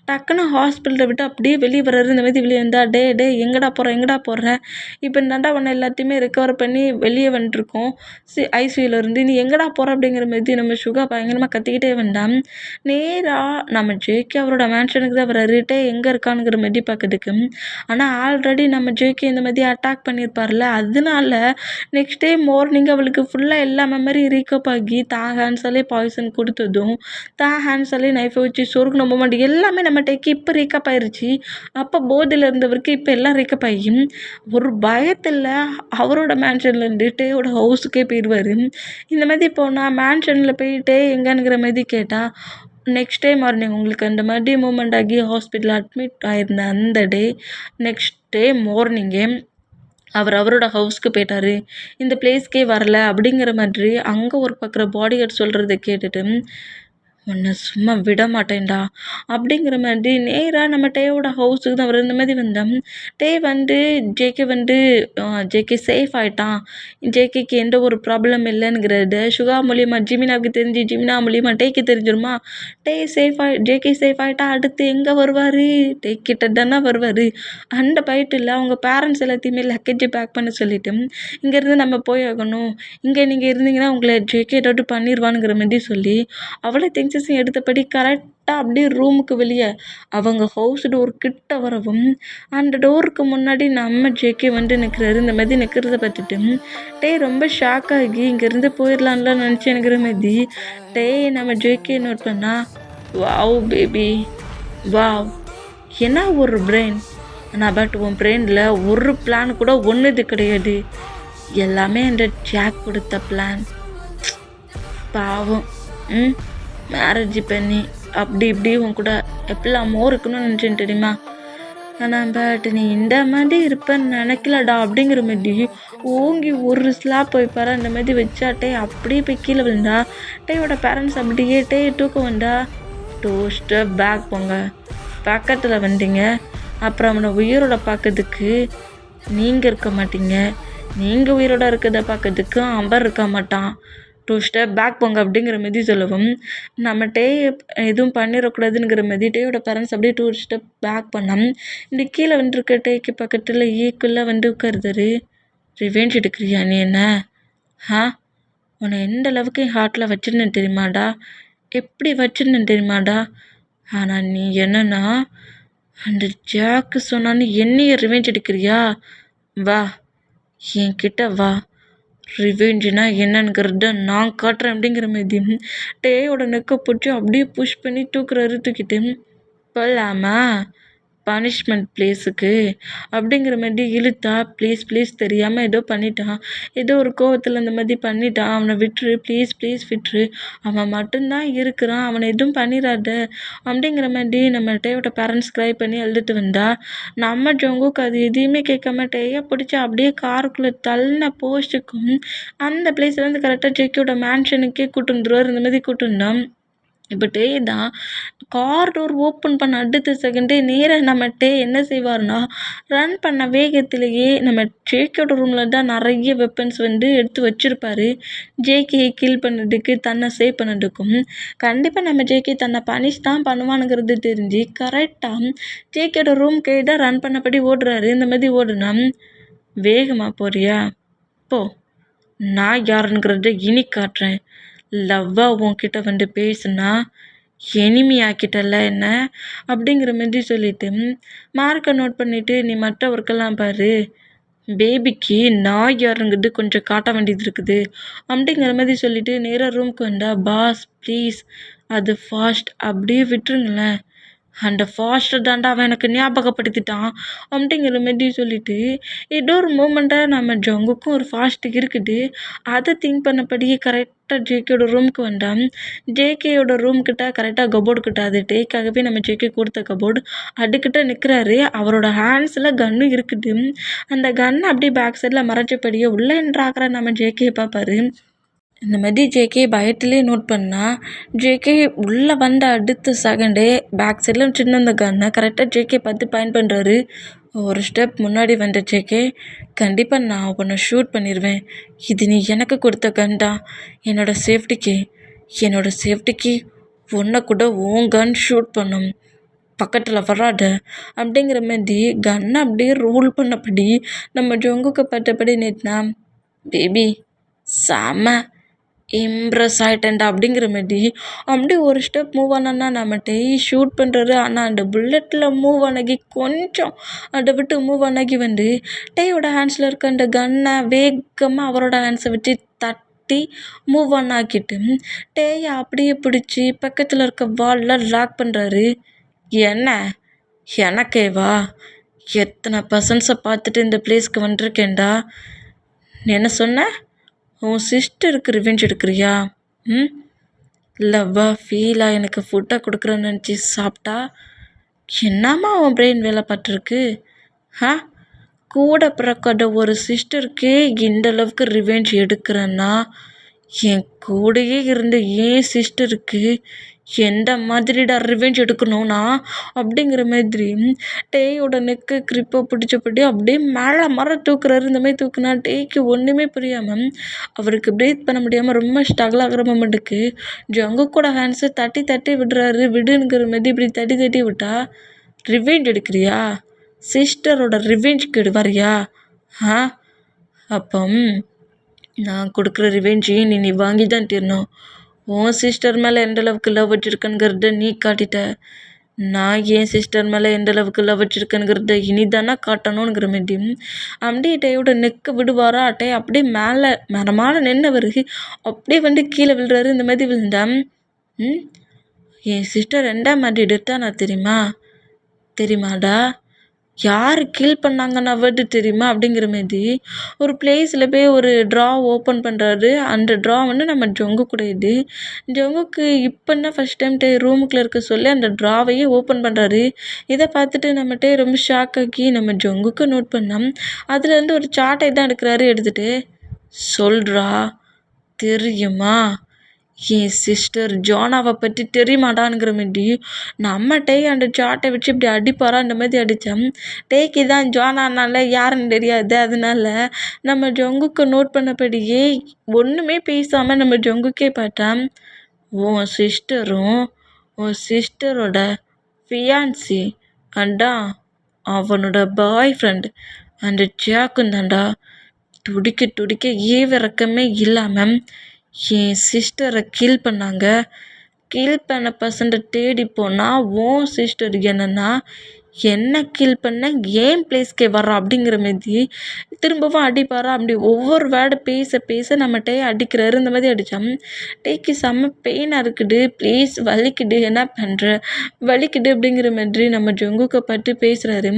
டக்குன்னு ஹாஸ்பிட்டலை விட்டு அப்படியே வெளியே வர்றாரு. இந்த மாதிரி வெளியே வந்தா டே எங்கடா போகிற இப்போ நண்டா உன்னை எல்லாத்தையுமே ரெக்கவர் பண்ணி வெளியே வந்துட்டுருக்கோம் ஐசியூவில் இருந்து, நீ எங்கடா போகிற அப்படிங்கிற மாதிரி நம்ம சுகா பயங்கரமாக கத்திக்கிட்டே வந்தான். நேராக நம்ம ஜேகே அவரோட மேன்ஷனுக்கு தான் வர்றாரு. எங்கே இருக்கானுங்கிற மாதிரி பார்க்கறதுக்கு. ஆனால் ஆல்ரெடி நம்ம ஜேகே இந்த மாதிரி அட்டாக் பண்ணியிருப்பார்ல, அதனால நெக்ஸ்ட் டே மார்னிங் அவளுக்கு ஃபுல்லாக எல்லா மெமரி ரீகப் ஆகி ஹேண்ட்ஸாலே பாய்சன் கொடுத்ததும் ஹேண்ட்ஸாலே நைஃபை வச்சு சொருக்குன மூமெண்ட் எல்லாமே நம்ம இப்போ ரீகப் ஆயிடுச்சு. அப்போ போதில் இருந்தவருக்கு இப்போ எல்லாம் ரீகப் ஆகி ஒரு பயத்தில் அவரோட மேன்ஷன்லேருந்து டேயோட ஹவுஸுக்கே போயிடுவார். இந்த மாதிரி போனால் மேன்ஷனில் போயிட்டே எங்கேங்கிற மாதிரி கேட்டால் நெக்ஸ்ட் டே மார்னிங் உங்களுக்கு அந்த மாதிரி மூமெண்ட் ஆகி ஹாஸ்பிட்டலில் அட்மிட் ஆயிருந்த அந்த டே நெக்ஸ்ட் டே மார்னிங்கே அவரோட ஹவுஸ்க்கு போயிட்டார். இந்த பிளேஸ்க்கே வரல அப்படிங்கிற மாதிரி அங்கே ஒர்க் பார்க்குற பாடிகார்ட் சொல்கிறத கேட்டுட்டு உன்னை சும்மா விட மாட்டேன்டா அப்படிங்கிற மாதிரி நேராக நம்ம டேயோட ஹவுஸுக்கு தான் இந்த மாதிரி வந்தோம். வந்து ஜேகே சேஃப் ஆகிட்டான், ஜேகேக்கு எந்த ஒரு ப்ராப்ளம் இல்லைங்கிறது சுகா மூலியமாக ஜிமினாவுக்கு தெரிஞ்சு ஜிமினா மூலியமாக டேக்கு தெரிஞ்சிருமா. ஜேகே சேஃப் ஆகிட்டா அடுத்து எங்கே வருவார், கிட்ட தானே வருவார். அந்த பைட்டில் அவங்க பேரண்ட்ஸ் எல்லாத்தையுமே லக்கேஜை பேக் பண்ண சொல்லிவிட்டு இங்கேருந்து நம்ம போய் ஆகணும், இங்கே நீங்கள் இருந்தீங்கன்னா உங்களை ஜேகே ஏதாவது பண்ணிடுவானுங்கிற மாதிரி சொல்லி அவ்வளோ திங்ஸஸும் எடுத்தபடி கரெக்டாக அப்படியே ரூமுக்கு வெளியே அவங்க ஹவுஸ் டோர் கிட்ட வரவும் அந்த டோருக்கு முன்னாடி நம்ம ஜேகே வந்து நிற்கிறாரு. இந்த மாதிரி நிற்கிறத பார்த்துட்டு ரொம்ப ஷாக் ஆகி இங்கேருந்து போயிடலான்லாம் நினச்சி நினைக்கிற மாதிரி நம்ம ஜேகே நோட் பண்ணா வாவ் பேபி வாவ், என்ன ஒரு பிரெயின். ஆனால் பட் உன் பிரெயினில் ஒரு பிளான் கூட ஒன்றுது கிடையாது. எல்லாமே அந்த ஜாக் கொடுத்த பிளான். பாவம். மேரேஜ் பண்ணி அப்படி இப்படி உன் கூட எப்படிலாமோ இருக்கணும்னு நினச்சேன் தெரியுமா? ஆனால் பட் நீ இந்த மாதிரி இருப்பேன்னு நினைக்கலடா அப்படிங்கிற மாதிரி ஓங்கி ஒரு ஸ்லாப் போய் பாரு அந்த மாதிரி வச்சாட்டே அப்படியே போய் கீழே விழுந்தா. டேயோட பேரண்ட்ஸ் அப்படியே தூக்கம் வந்தா. 2 ஸ்டெப் பேக் போங்க, பக்கத்தில் வந்தீங்க. அப்புறம் அவனை உயிரோட பார்க்கறதுக்கு நீங்கள் இருக்க மாட்டீங்க, நீங்கள் உயிரோட இருக்கிறத பார்க்கறதுக்கு அவன் இருக்க மாட்டான். 2 ஸ்டெப் பேக் போங்க அப்படிங்கிற மாதிரி சொல்லவும் நம்ம எதுவும் பண்ணிடக்கூடாதுங்கிற மாதிரி டேயோட பேரண்ட்ஸ் அப்படியே 2 ஸ்டெப் பேக் பண்ணோம். இந்த கீழே வந்துருக்க டேக்கு பக்கத்தில் ஈக்குள்ளே வந்து உட்காருதாரு. ரிவெஞ்ச் எடுக்கிறியா நீ என்ன? உன்னை எந்த அளவுக்கு என் ஹார்ட்டில் வச்சிருந்தேன் தெரியுமாடா? எப்படி வச்சிருந்தேன் தெரியுமாடா? ஆனால் நீ என்னன்னா அந்த ஜாக்கு சொன்னான்னு என்னைய ரிவெஞ்ச் எடுக்கிறியா? வா, என்கிட்ட வா, ரிவெஞ்சுனா என்னங்கிறத நான் காட்டுறேன் அப்படிங்கிற மாதிரி டேயோட நெக்கை பிடிச்சி அப்படியே புஷ் பண்ணி தூக்கிட்டு போகலாமா பனிஷ்மெண்ட் பிளேஸுக்கு அப்படிங்கிற மாதிரி இழுத்தா. ப்ளீஸ் தெரியாமல் ஏதோ பண்ணிட்டான், ஏதோ ஒரு கோவத்தில் அந்த மாதிரி பண்ணிட்டான், அவனை விட்டுரு ப்ளீஸ் விட்டுரு, அவன் மட்டும்தான் இருக்கிறான், அவனை எதுவும் பண்ணிடாத அப்படிங்கிற மாதிரி நம்ம டேயோட பேரண்ட்ஸ் க்ரை பண்ணி எழுதிட்டு வந்தா. நம்ம ஜங்குக்கு அது எதையுமே கேட்காம டேயை பிடிச்சி அப்படியே காருக்குள்ளே தள்ளின போஸ்ட்டுக்கும் அந்த பிளேஸ்லேருந்து கரெக்டாக ஜெக்கியோட மேன்ஷனுக்கே கூட்டு வந்துடுவார். இந்த மாதிரி கூட்டு வந்தோம். இப்போ டே தான் கார் டோர் ஓப்பன் பண்ண அடுத்த செகண்டே நேராக நம்ம என்ன செய்வார்னா ரன் பண்ண வேகத்திலேயே நம்ம ஜேகேயோட ரூமில் தான் நிறைய வெப்பன்ஸ் வந்து எடுத்து வச்சுருப்பாரு. ஜேகேயை கில் பண்ணதுக்கு தன்னை சேவ் பண்ணதுக்கும் கண்டிப்பாக நம்ம ஜேகே தன்னை பனிஷ் தான் பண்ணுவானுங்கிறது தெரிஞ்சு கரெக்டாக ஜேகேயோட ரூம்கே தான் ரன் பண்ணபடி ஓடுறாரு. இந்த மாதிரி ஓடுனா வேகமாக போறியா போ, நான் யாருங்கிறத இனி காட்டுறேன். லவ்வாக உன்கிட்ட வந்து பேசுனா எனிமி ஆக்கிட்டல என்ன அப்படிங்கிற மாதிரி சொல்லிட்டு மார்க்கை நோட் பண்ணிவிட்டு நீ மற்ற ஒர்க்கெல்லாம் பாரு, பேபிக்கு நான் யாருங்கிறது கொஞ்சம் காட்ட வேண்டியது இருக்குது அப்படிங்கிற மாதிரி சொல்லிவிட்டு நேராக ரூம்க்கு வந்தா. பாஸ் ப்ளீஸ் அது ஃபாஸ்ட் அப்படியே விட்டுருங்களேன், அந்த ஃபாஸ்ட்டை தாண்டா அவன் எனக்கு ஞாபகப்படுத்திட்டான் அப்படிங்கிற மாதிரி சொல்லிட்டு ஏதோ ஒரு மூமெண்ட்டாக நம்ம ஜங்குக்கும் ஒரு ஃபாஸ்ட் இருக்குது. அதை திங்க் பண்ணபடியே கரெக்டாக ஜேகேயோட ரூமுக்கு வந்தான். ஜேகேயோட ரூம்கிட்ட கரெக்டாக கபோர்டு கிட்ட அது டேக்காகவே நம்ம ஜேகே கொடுத்த கபோர்டு அதுக்கிட்ட நிற்கிறாரு. அவரோட ஹேண்ட்ஸில் கன்னு இருக்குது. அந்த கன்னை அப்படியே பேக் சைடில் மறைச்சபடியே உள்ளே என்றாக்கிற நம்ம ஜேகே பார்ப்பாரு. இந்த மாதிரி ஜேகே பயத்துலேயே நோட் பண்ணால் ஜேகே உள்ளே வந்த அடுத்த செகண்டே பேக் சைடில் சின்ன அந்த கன்னை கரெக்டாக ஜேகே பார்த்து பாயிண்ட் பண்ணுறாரு. ஒரு ஸ்டெப் முன்னாடி வந்த ஜேகே, கண்டிப்பாக நான் உன்னை ஷூட் பண்ணிடுவேன், இது நீ எனக்கு கொடுத்த கன் தான், என்னோடய சேஃப்டிக்கு உன்னை கூட உன் கன் ஷூட் பண்ணும், பக்கத்தில் வராத அப்படிங்கிற மாதிரி கன்னை அப்படியே ரோல் பண்ணபடி நம்ம ஜங்குக்கு பட்டபடி நீட்டினா. பேபி செம இம்ப்ரெஸ் ஆகிட்டேன்டா அப்படிங்கிற மாதிரி அப்படியே ஒரு ஸ்டெப் மூவ் ஆனான்னா நம்ம ஷூட் பண்ணுறாரு. ஆனால் அந்த புல்லட்டில் மூவ் ஆனாகி கொஞ்சம் அதை விட்டு மூவ் ஆனாகி வந்து டேயோட ஹேண்ட்ஸில் இருக்க அந்த கன்னை வேகமாக அவரோட ஹேண்ட்ஸை வச்சு தட்டி மூவ் ஆன் ஆக்கிட்டு டேயை அப்படியே பிடிச்சி பக்கத்தில் இருக்க வாலில் லாக் பண்ணுறாரு. என்ன எனக்கேவா? எத்தனை பர்சன்ஸை பார்த்துட்டு இந்த பிளேஸ்க்கு வந்திருக்கேன்டா. என்ன சொன்ன? உன் சிஸ்டருக்கு ரிவெஞ்ச் எடுக்கிறியா? லவ்வா ஃபீலாக எனக்கு ஃபுட்டை கொடுக்குறேன்னு நினச்சி சாப்பிட்டா என்னம்மா உன் பிரெயின் வேலை பார்த்துருக்கு? கூட பிறக்காத ஒரு சிஸ்டருக்கே இந்த அளவுக்கு ரிவெஞ்ச் எடுக்கிறேன்னா என் கூடயே இருந்த ஏன் சிஸ்டருக்கு எந்த மாதிரிடா ரிவெஞ்ச் எடுக்கணும்னா அப்படிங்கிற மாதிரி டேயோட நெக்கு கிரிப்பை பிடிச்சபடி அப்படியே மேலே மரம் தூக்குறாரு. இந்த மாதிரி தூக்குனா டேக்கு ஒன்றுமே புரியாமல் அவருக்கு ப்ரீத் பண்ண முடியாமல் ரொம்ப ஸ்ட்ரகிள் ஆகிற மொமெண்ட்டுக்கு ஜங்கு கூட ஹேண்ட்ஸை தட்டி விடுறாரு. விடுங்கிற மாதிரி இப்படி தட்டி விட்டா ரிவெஞ்ச் எடுக்கிறியா? சிஸ்டரோட ரிவெஞ்சுக்கு வரியா? அப்போ நான் கொடுக்குற ரிவெஞ்சையும் நீ வாங்கி தான் தீரணும். உன் சிஸ்டர் மேலே எந்த அளவுக்கு லவ் வச்சுருக்கேங்கிறத நீ காட்டிட்ட, நான் என் சிஸ்டர் மேலே எந்த அளவுக்கு லவ் வச்சுருக்கேங்கிறத இனிதானா காட்டணுங்கிற மாதிரி அப்படியே டேயோட நெக்கு விடுவாரா. டே அப்படியே மேலே மரமான நின்னவர் அப்படியே வந்து கீழே விழுறாரு. இந்த மாதிரி விழுந்தா என் சிஸ்டர் 2ஆம் மாதிரி எடுத்தா நான் தெரியுமாடா? யார் கில் பண்ணாங்கன்னா வேர்டு தெரியுமா அப்படிங்கிற மாரி ஒரு பிளேஸில் போய் ஒரு ட்ரா ஓப்பன் பண்ணுறாரு. அந்த ட்ரா வந்து நம்ம ஜொங்கு கூட இது. ஜொங்குக்கு இப்போ தான் ஃபஸ்ட் டைம் ரூமுக்குள்ளே இருக்க சொல்லி அந்த ட்ராவையே ஓப்பன் பண்ணுறாரு. இதை பார்த்துட்டு நம்மகிட்ட ரொம்ப ஷாக் ஆக்கி நம்ம ஜொங்குக்கு நோட் பண்ணோம். அதுலேருந்து ஒரு சார்ட்டை தான் எடுக்கிறாரு. எடுத்துகிட்டு சொல்கிறா தெரியுமா என் சிஸ்டர் ஜோனாவை பற்றி தெரியுமாடாங்கிற மாரி நம்ம அந்த சாட்டை வச்சு இப்படி அடிப்பாரா அந்த மாதிரி அடித்தேன். டேக்கு தான் ஜோனானால யாருன்னு தெரியாது. அதனால நம்ம ஜொங்குக்கு நோட் பண்ணபடியே ஒன்றுமே பேசாமல் நம்ம ஜொங்குக்கே பார்த்தேன். உன் சிஸ்டரோட ஃபியான்சி அதான் அவனோட பாய் ஃப்ரெண்ட் அந்த ஜாக்கும் தாண்டா துடிக்க துடிக்க ஈவிரக்கமே இல்லாமல் என் சிஸ்டரை கில் பண்ணாங்க. கில் பண்ண பர்சன்ட்டை தேடி போனால் உன் சிஸ்டர் என்னன்னா என்ன கில் பண்ண ஏன் பிளேஸ்க்கே வர்றா அப்படிங்கிற மாரி திரும்பவும் அடிப்பாரா. அப்படி ஒவ்வொரு வேர்டு பேச பேச நம்மகிட்டே அடிக்கிறாரு. இந்த மாதிரி அடித்தான். டேக்கு செம்ம பெயினாக இருக்குது, ப்ளீஸ் வலிக்குது, என்ன பண்ணுற வலிக்குது அப்படிங்கிற மாதிரி நம்ம ஜொங்குக்கை பற்றி பேசுகிறாரு.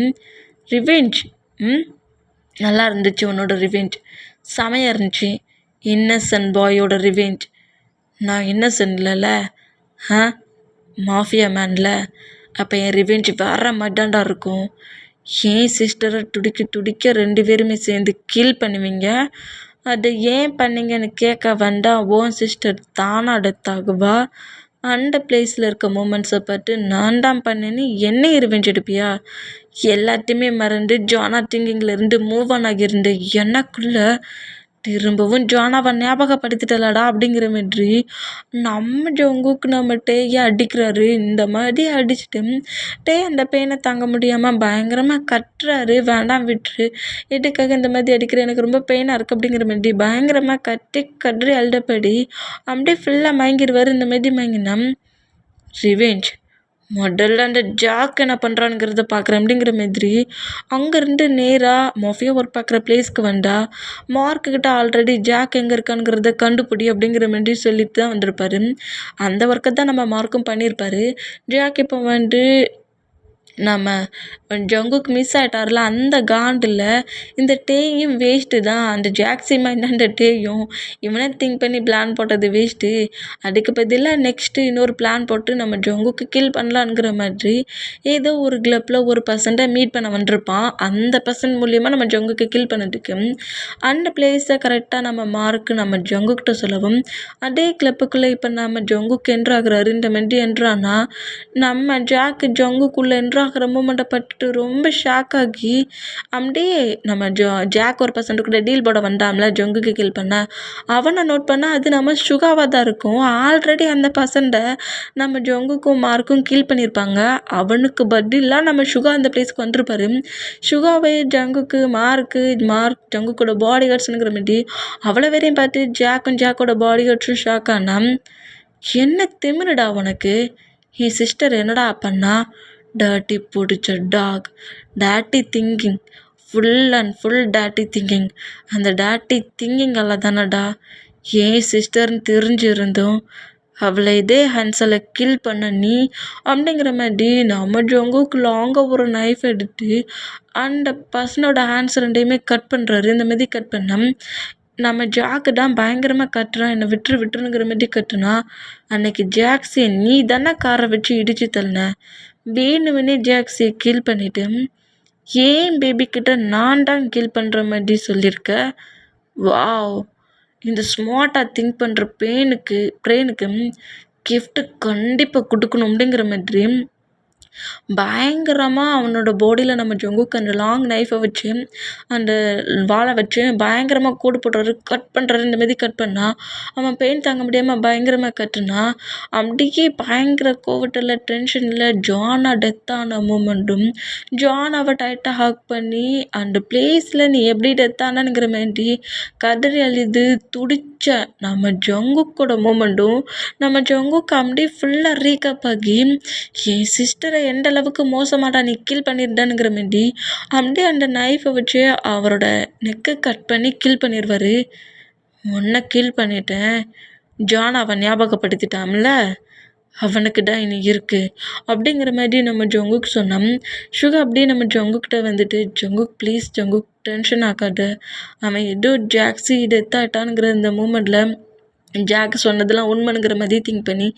ரிவெஞ்ச் நல்லா இருந்துச்சு உன்னோட ரிவெஞ்ச், செமையாக இருந்துச்சு. இன்னசென்ட் பாயோட ரிவெஞ்ச். நான் இன்னசென்ட் இல்லைல்ல, மாஃபியா மேனில். அப்போ என் ரிவெஞ்ச் வேற மாட்டாண்டா இருக்கும். என் சிஸ்டரை துடிக்க துடிக்க 2 பேருமே சேர்ந்து கில் பண்ணுவீங்க. அதை ஏன் பண்ணீங்கன்னு கேட்க வேண்டாம். ஓன் சிஸ்டர் தானாக டெத் ஆகுவா. அந்த பிளேஸில் இருக்க மூமெண்ட்ஸை பார்த்து நான் தான் பண்ணேன்னு என்ன ரிவெஞ்ச் எடுப்பியா? எல்லாத்தையுமே மறந்து ஜானா திங்கிங்லேருந்து மூவ் ஆன் ஆகியிருந்த எனக்குள்ள திரும்பவும் ஜானாவை ஞாபகப்படுத்திட்டலடா அப்படிங்கிற மாதிரி நம்ம ஜொங்குக்கு நம்ம டேயை அடிக்கிறாரு. இந்த மாதிரி அடிச்சுட்டு அந்த பெயினை தாங்க முடியாமல் பயங்கரமாக கட்டுறாரு. வேண்டாம் விட்டுரு, எதுக்காக இந்த மாதிரி அடிக்கிற, எனக்கு ரொம்ப பெயினாக இருக்குது அப்படிங்கிற மாதிரி பயங்கரமாக கதறி அழுதபடி அப்படியே ஃபுல்லாக மயங்கிடுவார். இந்த மாதிரி மயங்கினா ரிவெஞ்ச் முதல்ல அந்த ஜாக் என்ன பண்ணுறானுங்கிறத பார்க்குறேன் அப்படிங்கிற மாதிரி அங்கேருந்து நேராக மொஃபியா ஒர்க் பார்க்குற பிளேஸ்க்கு வந்தா மார்க்குக்கிட்ட ஆல்ரெடி ஜாக் எங்கே இருக்கானுங்கிறத கண்டுபிடி அப்படிங்கிற மாதிரி சொல்லிட்டு தான் வந்திருப்பாரு. அந்த ஒர்க்கை தான் நம்ம மார்க்கும் பண்ணியிருப்பாரு. ஜாக் இப்போ வந்து நம்ம ஜங்குக்கு மிஸ் ஆகிட்டார்ல, அந்த காண்டில் இந்த டேயும் வேஸ்ட்டு தான். அந்த ஜாக்ஸிமா அந்த டேயும் இவனே திங்க் பண்ணி பிளான் போட்டது வேஸ்ட்டு. அதுக்கு பதிலாக நெக்ஸ்ட்டு இன்னொரு பிளான் போட்டு நம்ம ஜங்குக்கு கில் பண்ணலான்ங்கிற மாதிரி ஏதோ ஒரு கிளப்பில் ஒரு பர்சன்ட்டை மீட் பண்ண வந்திருப்பான். அந்த பர்சன் மூலியமாக நம்ம ஜங்குக்கு கில் பண்ணதுக்கு அந்த பிளேஸை கரெக்டாக நம்ம மார்க்கு நம்ம ஜங்குக்கிட்ட சொல்லவும் அதே கிளப்புக்குள்ளே இப்போ நம்ம ஜங்குக்கு என்ட்ராகிறாரு. இந்த மாதிரி என்ட்ரானா நம்ம ஜாக்கு ஜங்குக்குள்ளே என்ட்ராகிற மூமெண்ட்டை பட்டுட்டு ரொம்ப ஷாக் ஆகி அப்படியே நம்ம ஜாக் ஒரு பர்சன்ட் கூட டீல் போட வந்தாம்ல ஜங்குக்கு கில் பண்ண, அவனை நோட் பண்ணால் அது நம்ம சுகாவாக தான் இருக்கும். ஆல்ரெடி அந்த பர்சன்ட்டை நம்ம ஜங்குக்கும் மார்க்கும் கில் பண்ணியிருப்பாங்க. அவனுக்கு பதிலாக நம்ம சுகா அந்த பிளேஸ்க்கு வந்திருப்பாரு. சுகாவை ஜங்குக்கு மார்க் ஜங்குக்கோட பாடி கார்ட்ஸுங்கிற மாதிரி அவ்வளோ வேறையும் பார்த்து ஜாக்கோட பாடி கார்ட்ஸும் ஷாக் ஆனா, என்ன திமிருடா உனக்கு, என் சிஸ்டர் என்னடா பண்ணா, டேர்ட்டி பிடிச்ச dog, dirty thinking, full and full dirty thinking. அந்த டேர்ட்டி திங்கிங்கால தானடா ஏன் சிஸ்டர்னு தெரிஞ்சிருந்தோம் அவளை இதே ஹேண்ட்ஸில் கில் பண்ண நீ அப்படிங்கிற மாதிரி நம்ம ஜங்குக்கு லாங்காக ஒரு நைஃப் எடுத்து அந்த பர்சனோட ஹேண்ட்ஸ் 2யுமே கட் பண்ணுறாரு. இந்த மாதிரி கட் பண்ண நம்ம ஜாக்கு தான் பயங்கரமாக கட்டுறான், என்னை விட்டுருங்கிற மாதிரி கட்டுனா, அன்னைக்கு ஜாக்ஸியை நீ தானே காரை வச்சு இடிச்சு தள்ளின, வேணும்னே ஜாக்ஸியை கில் பண்ணிவிட்டு ஏன் பேபிக்கிட்ட நான் தான் கில் பண்ணுற மாதிரி சொல்லியிருக்க. வாவ், இந்த ஸ்மார்ட்டாக திங்க் பண்ணுற ப்ரெயினுக்கு கிஃப்ட்டு கண்டிப்பாக கொடுக்கணும் அப்படிங்கிற மாதிரி பயங்கரமாக அவனோட பாடியில் நம்ம ஜங்குக்கு அந்த லாங் நைஃபை வச்சு அந்த வாழை வச்சு பயங்கரமாக கூடு போடுறாரு, கட் பண்ணுறாரு. இந்த மாதிரி கட் பண்ணால் அவன் பெயின் தாங்க முடியாமல் பயங்கரமாக கட்டுனா அப்படியே பயங்கர கோவத்தில் டென்ஷனில் ஜானா டெத்தான மூமெண்ட்டும் ஜானாவை டைட்டாக ஹக் பண்ணி அந்த பிளேஸில் நீ எப்படி டெத்தானங்கிற மாதிரி கதறி அழுது துடிச்ச நம்ம ஜங்குக்கோட மூமெண்ட்டும் நம்ம ஜங்குக்கு அப்படியே ஃபுல்லாக ரீகப் ஆகி என் சிஸ்டரை எந்த அளவுக்கு மோசமாடா நீ கில் பண்ணியிருந்தானுங்கிற மாதிரி அப்படியே அந்த நைஃபை வச்சு அவரோட நெக்கை கட் பண்ணி கில் பண்ணிடுவார். உன்னை கில் பண்ணிட்டேன், ஜானாவை ஞாபகப்படுத்திட்டான்ல, அவனுக்கு தான் இனி இருக்கு அப்படிங்கிற மாதிரி நம்ம ஜங்குக் சொன்னோம். சுகா அப்படியே நம்ம ஜங்குக்கிட்ட வந்துட்டு, ஜங்குக் ப்ளீஸ் ஜங்குக் டென்ஷன் ஆக்காத, அவன் ஏதோ ஜாக்ஸி டெத் ஆகிட்டானுங்கிற இந்த மூமெண்ட்டில் ஜாக் சொன்னதெல்லாம் உண்மைங்கிற மாதிரி திங்க் பண்ணி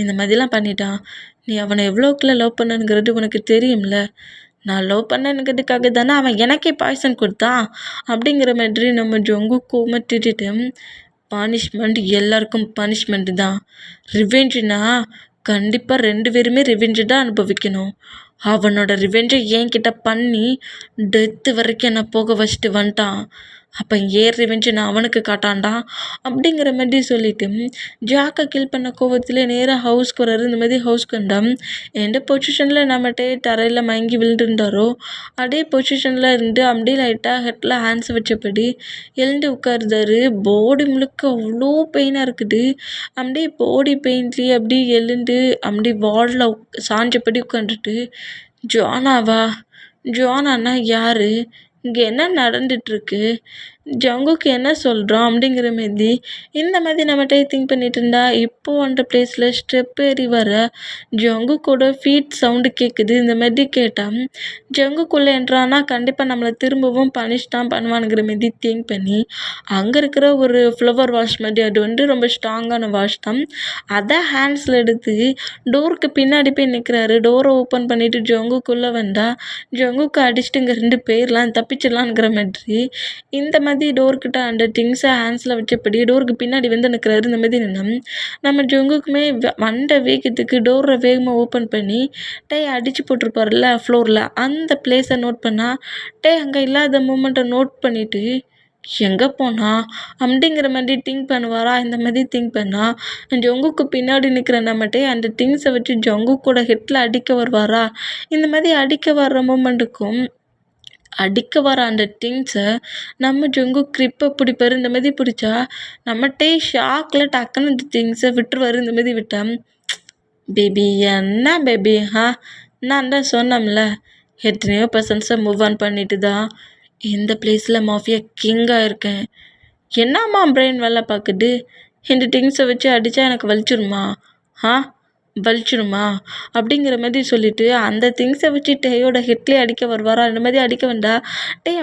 இந்த மாதிரிலாம் பண்ணிட்டான். நீ அவனை எவ்வளோக்குள்ள லவ் பண்ணனுங்கிறது உனக்கு தெரியும்ல, நான் லவ் பண்ணனுங்கிறதுக்காக தானே அவன் எனக்கே பாய்சன் கொடுத்தான் அப்படிங்கிற மாதிரி நம்ம ஜங்குக் கோமத்திட்டு, பனிஷ்மெண்ட் எல்லாருக்கும் பனிஷ்மெண்ட் தான், ரிவெஞ்சுனா கண்டிப்பாக 2 பேருமே ரிவெஞ்சு தான் அனுபவிக்கணும். அவனோட ரிவெஞ்சை என்கிட்ட பண்ணி டெத்து வரைக்கும் என்னை போக வச்சுட்டு வந்துட்டான். அப்போ ஏன் ரிவெஞ்சு நான் அவனுக்கு காட்டான்டா அப்படிங்கிற மாதிரி சொல்லிட்டு ஜாக்கை கில் பண்ண கோவத்தில் நேராக ஹவுஸ்க்கு வர்றாரு. இந்த மாதிரி ஹவுஸ்க்கு வந்தால் எந்த பொசிஷனில் நம்மகிட்டே தரையில் மயங்கி விழுந்துருந்தாரோ அதே பொசிஷனில் இருந்து அப்படியே லைட்டாக ஹெட்டில் ஹேண்ட்ஸ் வச்சபடி எழுந்து உட்காருதாரு. பாடி முழுக்க அவ்வளோ பெயினாக இருக்குது. அப்படியே பாடி பெயின்லேயே அப்படியே எழுந்து அப்படியே வாலில் சாஞ்சபடி உட்காந்துட்டு, ஜானாவா, ஜானானா யார், இங்கே என்ன நடந்துட்டுருக்கு, ஜங்குக்கு என்ன சொல்கிறான் அப்படிங்கிற மாரி இந்த மாதிரி நம்மகிட்ட திங்க் பண்ணிட்டு இருந்தா, இப்போ அந்த பிளேஸில் ஸ்டெப் ஏறி வர ஜங்குக்கோட ஃபீட் சவுண்டு கேட்குது. இந்த மாதிரி கேட்டால் ஜங்குக்குள்ளே என்றானா கண்டிப்பாக நம்மளை திரும்பவும் பனிஷ் தான் பண்ணுவானுங்கிற மாரி திங்க் பண்ணி அங்கே இருக்கிற ஒரு ஃப்ளவர் வாஷ் மாதிரி, அது ரொம்ப ஸ்ட்ராங்கான வாஷ் தான், அதை ஹேண்ட்ஸில் எடுத்து டோருக்கு பின்னாடி போய் நிற்கிறாரு. டோரை ஓப்பன் பண்ணிவிட்டு ஜங்குக்குள்ளே வந்தால் ஜங்குக்கு அடிச்சுட்டு இங்கே 2 பேர்லாம் தப்பிச்சிடலான்ங்கிற மாதிரி இந்த மாதிரி டோர்கிட்ட அந்த திங்ஸை ஹேண்ட்ஸில் வச்சபடி டோருக்கு பின்னாடி வந்து நிற்கிறாரு. இந்த மாதிரி நின்று நம்ம ஜங்குக்குமே வந்த வேகத்துக்கு டோரை வேகமாக ஓப்பன் பண்ணி அடித்து போட்டிருப்பார்ல ஃப்ளோரில், அந்த பிளேஸை நோட் பண்ணால் அங்கே இல்லாத மூமெண்ட்டை நோட் பண்ணிவிட்டு எங்கே போனா அப்படிங்கிற மாதிரி திங்க் பண்ணுவாரா. இந்த மாதிரி திங்க் பண்ணால் ஜங்குக்கு பின்னாடி நிற்கிற நம்மகிட்டே அந்த திங்ஸை வச்சு ஜங்குக்கூட ஹெட்டில் அடிக்க வருவாரா. இந்த மாதிரி அடிக்க வர்ற மூமெண்ட்டுக்கும் அடிக்க வர அந்த திங்ஸை நம்ம ஜங்கு கிரிப்பை பிடிப்பாரு. இந்த மாதிரி பிடிச்சா நம்மகிட்டே ஷாக்கில் டக்குன்னு அந்த திங்ஸை விட்டுருவார். இந்த மாதிரி விட்டால் பேபி என்ன பேபி, நான் தான் சொன்னோம்ல, எத்தனையோ பர்சன்ஸை மூவ் ஆன் பண்ணிட்டு தான் இந்த பிளேஸில் மாஃபியா கிங்காக இருக்கேன். என்னம்மா பிரெயின் வேலை பார்க்குது, இந்த திங்ஸை வச்சு அடித்தா எனக்கு வலிச்சிருமா, வலிச்சிருமா அப்படிங்கிற மாதிரி சொல்லிவிட்டு அந்த திங்ஸை வச்சு டேயோட ஹெட்லேயே அடிக்க வருவாரா. அந்த மாதிரி அடிக்க வந்தா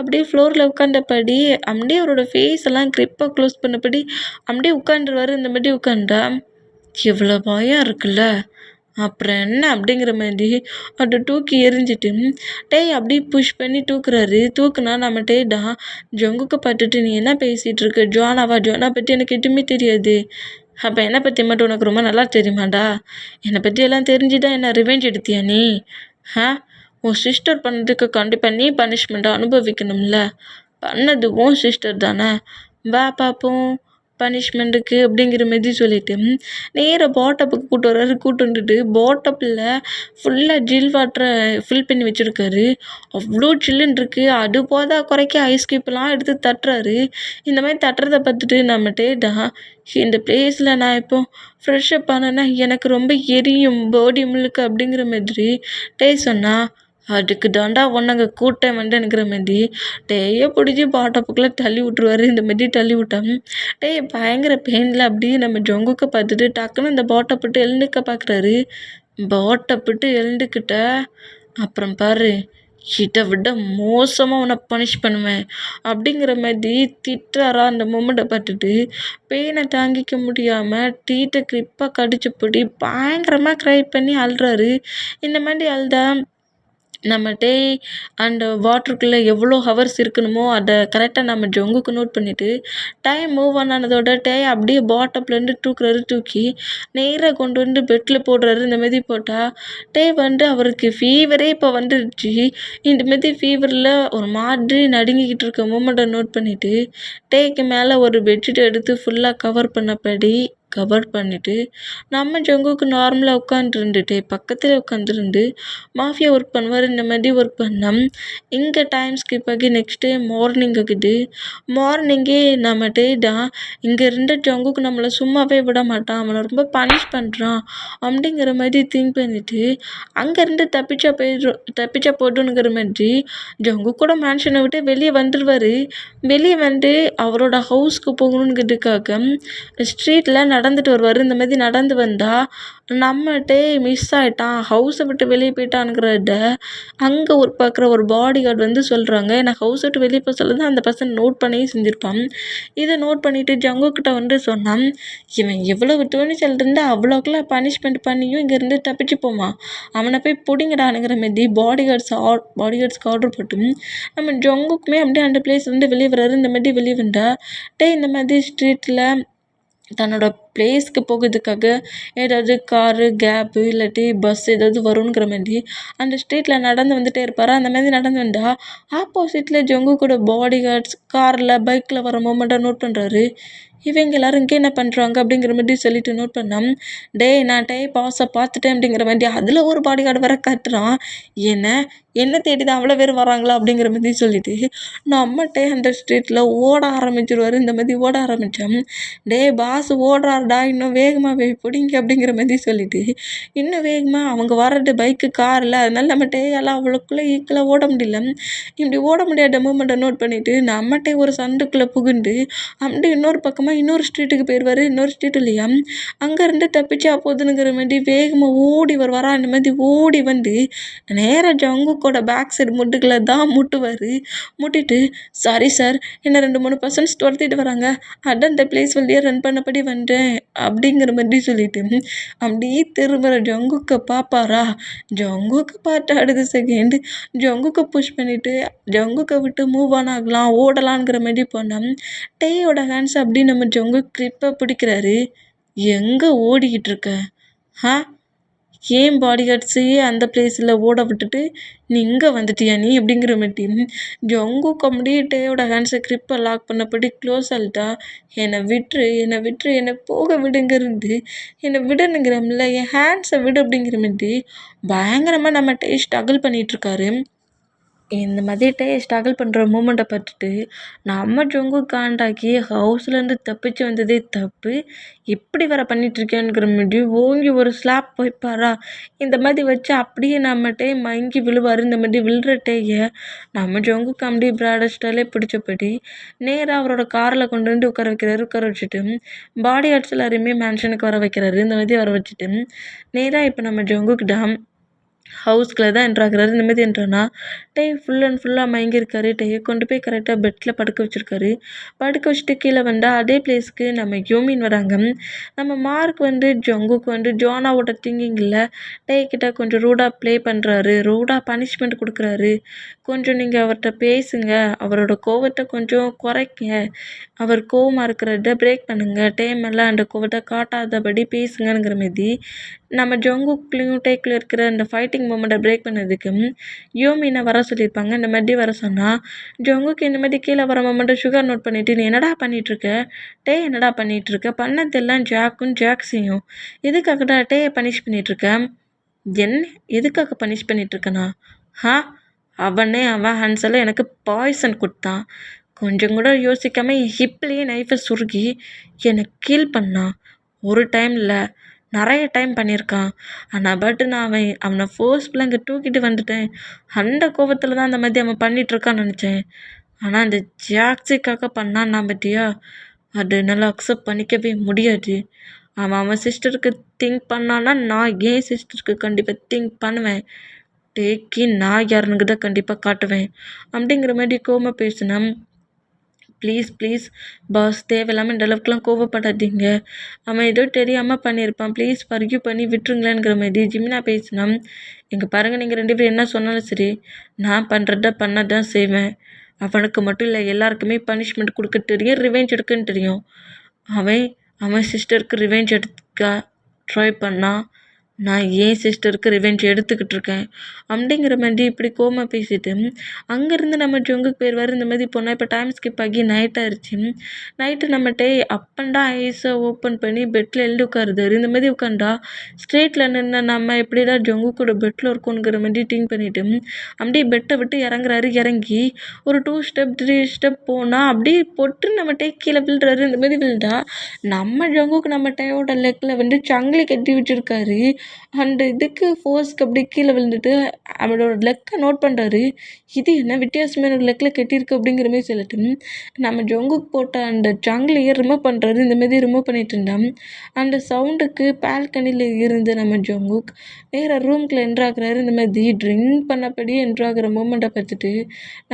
அப்படியே ஃப்ளோரில் உட்காந்தபடி அப்படியே அவரோட ஃபேஸ் எல்லாம் கிரிப்பாக க்ளோஸ் பண்ணபடி அப்படியே உட்காந்துருவார். இந்த மாதிரி உட்காந்தா எவ்வளோ பயம் இருக்குல்ல, அப்புறம் என்ன அப்படிங்கிற மாதிரி அதை தூக்கி எரிஞ்சிட்டு அப்படியே புஷ் பண்ணி தூக்குறாரு. தூக்குனா நம்ம தான் ஜங்குக்கு பார்த்துட்டு, நீ என்ன பேசிகிட்டு இருக்க, ஜோனாவா, ஜோனா பற்றி எனக்கு எதுவுமே தெரியாது, அப்போ என்னை பற்றி மட்டும் உனக்கு ரொம்ப நல்லா தெரியுமாடா, என்னை பற்றி எல்லாம் தெரிஞ்சுதான் என்ன ரிவெஞ்ச் எடுத்தியா நீ, உன் சிஸ்டர் பண்ணதுக்கு கண்டிப்பாக நீ பனிஷ்மெண்ட்டாக அனுபவிக்கணும்ல, பண்ணது உன் சிஸ்டர் தானே, வா பார்ப்போம் பனிஷ்மெண்ட்டுக்கு அப்படிங்கிற மாதிரி சொல்லிவிட்டு நேராக பாட்டப்புக்கு கூட்டு வர்றாரு. கூட்டு வந்துட்டு பாட்டப்பில் ஃபுல்லாக ஜில் வாட்டரை ஃபில் பண்ணி வச்சுருக்காரு. அவ்வளோ ஜில்லுன்னு இருக்குது. அது போதா குறைக்க ஐஸ் கியூப்லாம் எடுத்து தட்டுறாரு. இந்த மாதிரி தட்டுறதை பார்த்துட்டு நம்மகிட்டே தான் இந்த பிளேஸில் நான் இப்போ ஃப்ரெஷ்அப் ஆனேன்னா எனக்கு ரொம்ப எரியும் பாடி முழுக்க அப்படிங்கிற மாதிரி சொன்னால், அதுக்கு தாண்டா ஒன்றங்க கூட்டம் வந்துங்கிற மாதிரி பிடிச்சி பாட்டப்புக்குள்ளே தள்ளி விட்ருவாரு. இந்த மாதிரி தள்ளி விட்டான் பயங்கர பெயினில் அப்படியே நம்ம ஜங்குக்க பார்த்துட்டு டக்குன்னு இந்த பாட்டப்பட்டு எழுந்துக்க பார்க்குறாரு. பாட்டப்பட்டு எழுந்துக்கிட்ட அப்புறம் பாரு, இதை விட மோசமாக உன்னை பனிஷ் பண்ணுவேன் அப்படிங்கிற மாதிரி திட்டுறாரா. அந்த மூமெண்ட்டை பார்த்துட்டு பெயினை தாங்கிக்க முடியாமல் டீட்டை கிரிப்பாக கடிச்சபடி பயங்கரமாக க்ரை பண்ணி அழுறாரு. இந்த மாதிரி அழுதா நம்ம அந்த வாட்டருக்குள்ளே எவ்வளோ ஹவர்ஸ் இருக்கணுமோ அதை கரெக்டாக நம்ம ஜங்குக்கு நோட் பண்ணிவிட்டு டைம் மூவ் ஆனதோட அப்படியே பாட்டப்லேருந்து தூக்குறாரு. தூக்கி நேராக கொண்டு வந்து பெட்டில் போடுறாரு. இந்த மாதிரி போட்டால் அவருக்கு ஃபீவரே இப்போ வந்துடுச்சு. இந்த மாதிரி ஃபீவரில் ஒரு மாதிரி நடுங்கிக்கிட்டு இருக்க மூமெண்ட்டை நோட் பண்ணிவிட்டு டேக்கு மேலே ஒரு பெட்ஷீட் எடுத்து ஃபுல்லாக கவர் பண்ணிவிட்டு நம்ம ஜங்குக்கு நார்மலாக உட்காந்துருந்துட்டு பக்கத்தில் உட்காந்துருந்து மாஃபியா ஒர்க் பண்ணுவார். இந்த மாதிரி ஒர்க் பண்ணோம். இங்கே டைம் ஸ்கிப் ஆகி நெக்ஸ்ட் டே மார்னிங் ஆகுது. மார்னிங்கே நம்ம தான் இங்கே இருந்த ஜங்குக்கு நம்மளை சும்மாவே விட மாட்டான், அவனை ரொம்ப பனிஷ் பண்ணுறான் அப்படிங்கிற மாதிரி திங்க் பண்ணிவிட்டு அங்கேருந்து தப்பிச்சா போட்டுங்கிற மாதிரி ஜங்கு கூட மேன்ஷனை விட்டு வெளியே வந்துடுவார். வெளியே வந்து அவரோட ஹவுஸ்க்கு போகணுங்கிறதுக்காக ஸ்ட்ரீட்டில் நடந்துட்டு வருவார். இந்த மாதிரி நடந்து வந்தால் நம்ம டே மிஸ் ஆகிட்டான், ஹவுஸை விட்டு வெளியே போயிட்டானுங்கிறத அங்கே பார்க்குற ஒரு பாடி கார்டு வந்து சொல்கிறாங்க. நான் ஹவுஸ் விட்டு வெளியே போக சொல்லுது அந்த பர்சன் நோட் பண்ணியே செஞ்சுருப்பான். இதை நோட் பண்ணிவிட்டு ஜங்குக்கிட்ட வந்து சொன்னான், இவன் எவ்வளோ துணிச்சல் இருந்தால் அவ்வளோக்குலாம் பனிஷ்மெண்ட் பண்ணியும் இங்கேருந்து தப்பிச்சு போவான், அவனை போய் பிடிங்கடானுங்கிற மாரி பாடிகார்ட்ஸ்க்கு ஆர்டர் போட்டு நம்ம ஜங்குக்குமே அப்படியே அந்த பிளேஸ் வந்து வெளியே வர்றாரு. இந்த மாதிரி வெளியே வந்தா இந்த மாதிரி ஸ்ட்ரீட்டில் தன்னோட பிளேஸ்க்கு போகிறதுக்காக ஏதாவது காரு கேப்பு இல்லாட்டி பஸ் ஏதாவது வருங்கிற மாதிரி அந்த ஸ்ட்ரீட்டில் நடந்து வந்துகிட்டே இருப்பார். அந்த மாதிரி நடந்து வந்தால் ஆப்போசிட்டில் ஜங்கு கூட பாடி கார்ட்ஸ் காரில் பைக்கில் வர மூமெண்ட்டை நோட் பண்ணுறாரு. இவங்க எல்லாரும் இங்கே என்ன பண்ணுறாங்க அப்படிங்கிற மாதிரி சொல்லிட்டு நோட் பண்ணான். நான் பாஸை பார்த்துட்டேன் அப்படிங்கிற மாதிரி அதில் ஒரு பாடி கார்டு வர காட்டுறான். என்ன தேடி தான் அவ்வளோ பேர் வராங்களா அப்படிங்கிற மாதிரி சொல்லிட்டு நம்மகிட்டே அந்த ஸ்ட்ரீட்டில் ஓட ஆரம்பிச்சிருவார். இந்த மாதிரி ஓட ஆரம்பித்தான். பாஸ் ஓடுறாருடா, இன்னும் வேகமாக பிடிங்க அப்படிங்கிற மாதிரி சொல்லிட்டு இன்னும் வேகமாக அவங்க வர்றது பைக்கு காரில், அதனால நம்ம எல்லாம் அவ்வளோக்குள்ளே ஈக்குவலாக ஓட முடியல. இப்படி ஓட முடியாத மூமெண்ட்டை நோட் பண்ணிவிட்டு நம்மகிட்டே ஒரு சந்துக்குள்ளே புகுண்டு அப்படி இன்னொரு பக்கமாக இன்னொரு ஸ்ட்ரீட்டுக்கு போயிடுவார். இன்னொரு ஸ்ட்ரீட் இல்லையா அங்கேருந்து தப்பிச்சா போதுங்கிற மாதிரி வேகமாக ஓடி வருவாரா. அந்த மாதிரி ஓடி வந்து நேராக ஜங்குக்கோட பேக் சைடு முட்டுக்களை தான் முட்டுவார். முட்டிட்டு சாரி சார், என்ன 2-3 பர்சன்ஸ் துரத்திட்டு வராங்க, அதான் இந்த பிளேஸ் வழியாக ரன் பண்ணபடி வந்துட்டேன் அப்படிங்கிற மாதிரி சொல்லிட்டு அப்படியே திரும்புகிற ஜங்குக்கை பார்ப்பாரா. ஜங்குக்கை பார்த்து அடுத்த செகண்ட் ஜங்குக்கை புஷ் பண்ணிவிட்டு ஜங்குக்கை விட்டு மூவ் ஆன் ஆகலாம் ஓடலாங்கிற மாதிரி போனோம். டேயோட ஹேண்ட்ஸ் அப்படி நம்ம ஜங்கு கிரிப்பை பிடிக்கிறாரு. எங்கே ஓடிக்கிட்டு இருக்க? ஏன் பாடி கார்ட்ஸையே அந்த பிளேஸில் ஓட விட்டுட்டு நீ இங்கே வந்துட்டியா நீ அப்படிங்கிற மாதிரி ஜங்கு அப்படியே டேயோட ஹேண்ட்ஸை கிரிப்பை லாக் பண்ணபடி க்ளோஸ் ஆகிட்டா. என்னை விட்டுரு என்னை போக விடுங்கிறது, என்னை விடணுங்கிறமில்ல, என் ஹேண்ட்ஸை விடு அப்படிங்கிற மாதிரி பயங்கரமாக நம்ம டே ஸ்ட்ரகிள் பண்ணிகிட்ருக்காரு. இந்த மாதிரி ஸ்ட்ரகிள் பண்ணுற மூமெண்ட்டை பார்த்துட்டு நம்ம ஜங்கு காண்டாக்கி ஹவுஸ்லேருந்து தப்பிச்சு வந்ததே தப்பு, இப்படி வேற பண்ணிகிட்ருக்கேங்கிற மாதிரி ஓங்கி ஒரு ஸ்லாப் வைப்பாரா. இந்த மாதிரி வச்சு அப்படியே நம்ம மயங்கி விழுவார். இந்த மாதிரி விழுற நம்ம ஜங்கு அப்படியே பிராடர் ஸ்டைலே பிடிச்சபடி நேராக அவரோட காரில் கொண்டு வந்து உட்கார வைக்கிறாரு. உட்கார வச்சுட்டு பாடி கார்ட்ஸ் எல்லாரையுமே மேன்ஷனுக்கு வர வைக்கிறாரு. இந்த மாதிரி வர வச்சுட்டு நேராக இப்போ நம்ம ஜங்குக்கிட்ட ஹவுஸ்குள்ளே தான் என்ட்ராகிறாரு. இந்த மாதிரி என்ட்ரானா ஃபுல் அண்ட் ஃபுல்லாக மயங்கியிருக்காரு. கொண்டு போய் கரெக்டாக பெட்டில் படுக்க வச்சுருக்காரு. படுக்க வச்சுட்டு கீழே வந்தால் அதே பிளேஸ்க்கு நம்ம யோமின் வராங்க. நம்ம மார்க் வந்து ஜங்குக்கு வந்து ஜோனாவோட திங்கிங்கில் கிட்ட கொஞ்சம் ரூடாக ப்ளே பண்ணுறாரு, ரூடாக பனிஷ்மெண்ட் கொடுக்குறாரு. கொஞ்சம் நீங்கள் அவர்கிட்ட பேசுங்க, அவரோட கோவத்தை கொஞ்சம் குறைங்க, அவர் கோவமாக இருக்கிறத பிரேக் பண்ணுங்கள், எல்லாம் அந்த கோவத்தை காட்டாதபடி பேசுங்கிற மாதிரி நம்ம ஜங்குக்குள்ளேயும் டேக்குள்ளே இருக்கிற அந்த ஃபைட்டிங் மூமெண்ட்டை பிரேக் பண்ணதுக்கு யோமினை வர சொல்லியிருப்பாங்க. இந்த மாதிரி வர சொன்னால் ஜங்குக்கு இந்த மாதிரி கீழே வர மூமெண்ட்டை சுகர் நோட் பண்ணிவிட்டு நீ என்னடா பண்ணிகிட்ருக்க, என்னடா பண்ணிகிட்ருக்க, பண்ணதெல்லாம் ஜாக்கும் ஜாக்ஸையும் எதுக்காகடா பனிஷ் பண்ணிகிட்ருக்க, என்ன எதுக்காக பனிஷ் பண்ணிகிட்ருக்கனா? அவன் ஹேண்ட்ஸில் எனக்கு பாய்சன் கொடுத்தான், கொஞ்சம் கூட யோசிக்காமல் என் ஹிப்லேயே நைஃபை சுருகி என்னை கீல் பண்ணான். ஒரு டைம் இல்லை, நிறைய டைம் பண்ணியிருக்கான். ஆனால் நான் அவனை ஃபோர்ஸ்ஃபுல்லாக இங்கே தூக்கிட்டு வந்துட்டேன். அந்த கோபத்தில் தான் அந்த மாதிரி அவன் பண்ணிகிட்ருக்கான்னு நினச்சேன். ஆனால் அந்த ஜாக்ஸிக்காக பண்ணான் நான் பற்றியா, அது நல்லா அக்செப்ட் பண்ணிக்கவே முடியாது. அவன் சிஸ்டருக்கு திங்க் பண்ணான்னா நான் என் சிஸ்டருக்கு கண்டிப்பாக திங்க் பண்ணுவேன். நான் யாருன்னு தான் கண்டிப்பாக காட்டுவேன் அப்படிங்கிற மாதிரி கோமா பேசினேன். ப்ளீஸ் பாஸ், தேவையில்லாமல் இந்த அளவுக்குலாம் கோவப்படாதீங்க, அவன் ஏதோ தெரியாமல் பண்ணியிருப்பான், ப்ளீஸ் ஃபர்கிவ் பண்ணி விட்டுருங்களேங்கிற மாதிரி ஜிமினா பேசினான். இங்கே பாருங்கள், நீங்கள் 2 பேரும் என்ன சொன்னாலும் சரி, நான் பண்ணுறத பண்ண தான் செய்வேன். அவனுக்கு மட்டும் இல்லை, எல்லாருக்குமே பனிஷ்மெண்ட் கொடுக்க தெரியும், ரிவெஞ்ச் எடுக்குன்னு தெரியும். அவன் சிஸ்டருக்கு ரிவெஞ்ச் எடுக்க ட்ரை பண்ணான், நான் ஏன் சிஸ்டருக்கு ரிவெஞ்ச் எடுத்துக்கிட்டு இருக்கேன் அப்படிங்கிற மாதிரி இப்படி கோமா பேசிட்டு அங்கேருந்து நம்ம ஜங்குக்கு போயிடுவார். இந்த மாதிரி போனால் இப்போ டைம் ஸ்கிப் ஆகி நைட் ஆயிடுச்சு. நைட்டு நம்ம அப் அண்ட் ஐஸை ஓப்பன் பண்ணி பெட்டில் எழுதி உட்காருதாரு. இந்த மாதிரி உட்காந்தா ஸ்ட்ரீட்டில் நின்று நம்ம எப்படிடா ஜங்கு கூட பெட்டில் இருக்கோங்கிற மாதிரி திங்க் பண்ணிவிட்டு அப்படியே பெட்டை விட்டு இறங்குறாரு. இறங்கி ஒரு 2 ஸ்டெப் 3 ஸ்டெப் போனால் அப்படியே பொட்டு நம்ம கீழே விழுறாரு. இந்த மாதிரி விழுந்தா நம்ம ஜங்குக்கு நம்ம லெக்கில் வந்து சங்கிலி கட்டி வச்சுருக்காரு. அண்ட் இதுக்கு ஃபோர்ஸ்க்கு அப்படி கீழே விழுந்துட்டு அவளோட லெக்கை நோட் பண்ணுறாரு. இது என்ன வித்தியாசமான லெக்கில் கட்டியிருக்கு அப்படிங்கிற மாதிரி சொல்லிட்டு நம்ம ஜங்குக் போட்ட அந்த சங்கிலியை ரிமூவ் பண்ணுறாரு. இந்தமாரி ரிமூவ் பண்ணிட்டு இருந்தான். அந்த சவுண்டுக்கு பால்கனியில் இருந்து நம்ம ஜங்குக் நேராக ரூம்குள்ளே என்ட்ராகிறாரு. இந்த மாதிரி ட்ரிங்க் பண்ணபடியே என்ட்ராகிற மூமெண்ட்டை பார்த்துட்டு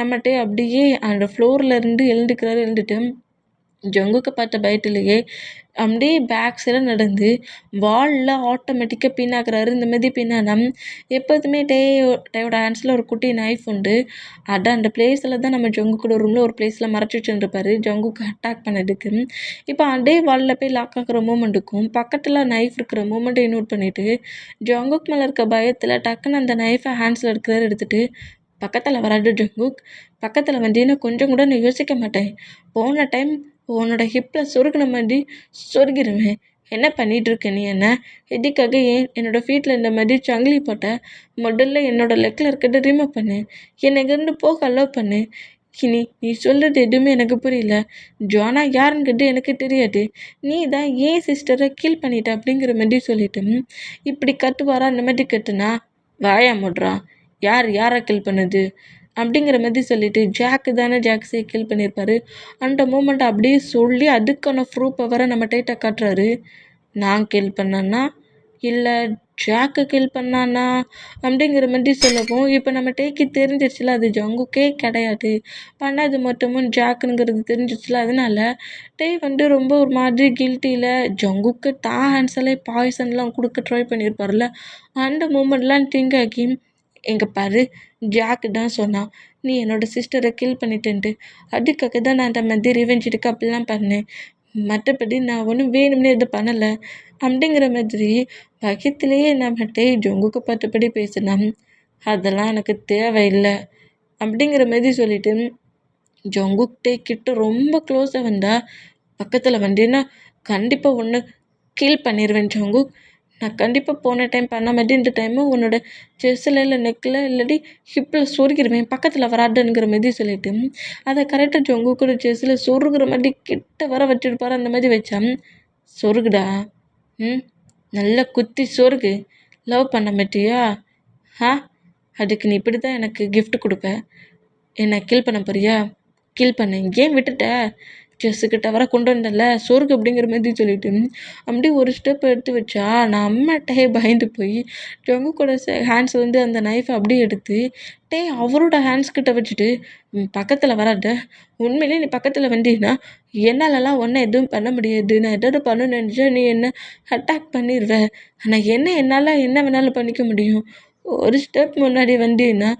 நம்மகிட்டே அப்படியே அந்த ஃப்ளோரில் இருந்து எழுந்துட்டு ஜங்குக்கை பார்த்த பயத்துலேயே அப்படியே பேக் சைடாக நடந்து வாலில் ஆட்டோமேட்டிக்காக பின்னாக்குறாரு. இந்த மாதிரி பின்னானா எப்போதுமே டேயோட ஹேண்ட்ஸில் ஒரு குட்டி நைஃப் உண்டு. அந்த பிளேஸில் தான் நம்ம ஜங்குக்கோட ரூமில் ஒரு பிளேஸில் மறைச்சி வச்சுருப்பாரு ஜங்குக்கு அட்டாக் பண்ணதுக்கு. இப்போ அதே வாலில் போய் லாக் ஆகிற மூமெண்ட்டுக்கும் பக்கத்தில் நைஃப் இருக்கிற மூமெண்ட்டை நோட் பண்ணிவிட்டு ஜங்குக் மேலே இருக்க பயத்தில் டக்குன்னு அந்த நைஃபை ஹேண்ட்ஸில் எடுத்துகிட்டு பக்கத்தில் வராது ஜங்குக், பக்கத்தில் வந்தீங்கன்னா கொஞ்சம் கூட நான் யோசிக்க மாட்டேன். போன டைம் உன்னோட ஹிப்பில் சொருகின மாதிரி சொருகிடுவேன். என்ன பண்ணிகிட்ருக்க நீ? என்ன எதுக்காக என்னோடய ஃபீட்டில் இந்த மாதிரி சங்கிலி போட்ட? முதல்ல என்னோடய லெக்கில் இருக்கிறத ரிமூவ் பண்ணு, என்னை இங்கேருந்து போக அலோவ் பண்ணு. நீ சொல்கிறது எதுவுமே எனக்கு புரியல. ஜானா யாருன்னு கேட்டு எனக்கு தெரியாது. நீ தான் ஏன் சிஸ்டரை கில் பண்ணிட்ட அப்படிங்கிற மாதிரி சொல்லிட்டு இப்படி கத்துவாரா? அந்த மாதிரி கத்துனா வாயா முட்றா, யாரை கில் பண்ணுது அப்படிங்கிற மாதிரி சொல்லிட்டு ஜாக்ஸை கில் பண்ணியிருப்பாரு. அந்த மூமெண்ட்டை அப்படியே சொல்லி அதுக்கான ப்ரூஃபை வர நம்ம டைட்டை காட்டுறாரு. நான் கில் பண்ணேன்னா இல்லை ஜாக்கை கில் பண்ணானா அப்படிங்கிற மாதிரி சொல்லவும் இப்போ நம்ம டேக்கு தெரிஞ்சிருச்சுல அது ஜங்குக்கே கிடையாது, பண்ணது மட்டுமும் ஜாக்குங்கிறது தெரிஞ்சிச்சுல. அதனால டே ரொம்ப ஒரு மாதிரி கில்ட்டியில் ஜங்குக்கு தான் ஹேண்ட்ஸில் பாய்சன்லாம் கொடுக்க ட்ரை பண்ணியிருப்பார்ல. அந்த மூமெண்ட்லாம் திங்க் ஆக்கி எங்கே பாரு ஜாக்கு தான் சொன்னான் நீ என்னோடய சிஸ்டரை கில் பண்ணிட்டேன்ட்டு, அதுக்காக தான் நான் அந்த மாதிரி ரிவெஞ்ச் எடுக்க அப்படிலாம் பண்ணேன், மற்றபடி நான் ஒன்றும் வேணும்னே இது பண்ணலை அப்படிங்கிற மாதிரி பக்கத்துலேயே நம்மகிட்டே ஜங்குக்கு பார்த்தபடி பேசினான். அதெல்லாம் எனக்கு தேவையில்லை அப்படிங்கிற மாதிரி சொல்லிட்டு ஜங்குக்கிட்டே கிட்ட ரொம்ப க்ளோஸாக வந்தா பக்கத்தில் வந்தீங்கன்னா கண்டிப்பாக ஒன்று கில் பண்ணிடுவேன் ஜங்குக். நான் கண்டிப்பாக போன டைம் பண்ண மாதிரி இந்த டைமும் உன்னோட செஸ்ஸில் இல்லை நெக்கில் இல்லாட்டி ஹிப்பில் சொருகிடுவேன், பக்கத்தில் வராதுங்கிற மாதிரி சொல்லிட்டு அதை கரெக்டாக ஜங்குக்கோட செஸ்ஸில் சொருகிற மாதிரி கிட்ட வர வச்சுருப்பாரு. அந்த மாதிரி வச்சான். சொருகுடா, நல்லா குத்தி சொருகு. லவ் பண்ண மாட்டியா? அதுக்கு நீ இப்படி தான் எனக்கு கிஃப்ட் கொடுப்ப. என்னை கில் பண்ண போறியா? கில் பண்ண. ஏன் விட்டுட்ட? செஸ்ஸுக்கிட்ட வர கொண்டு வந்தல சொர்க்கு அப்படிங்கிற மாதிரி சொல்லிட்டு அப்படியே ஒரு ஸ்டெப் எடுத்து வச்சா நான் அம்மாட்டே பயந்து போய் ஜங்குக்கோட ஹேண்ட்ஸ் அந்த நைஃபை அப்படியே எடுத்து அவரோட ஹேண்ட்ஸ் கிட்ட வச்சுட்டு பக்கத்தில் வராத, உண்மையிலே நீ பக்கத்தில் வந்தீங்கன்னா என்னாலலாம் ஒன்றும் எதுவும் பண்ண முடியாது, நான் எதாவது பண்ணணும்னு நினச்சா நீ என்ன அட்டாக் பண்ணிடுவேன், ஆனால் என்னால் என்ன வேணாலும் பண்ணிக்க முடியும், ஒரு ஸ்டெப் முன்னாடி வந்தீங்கன்னா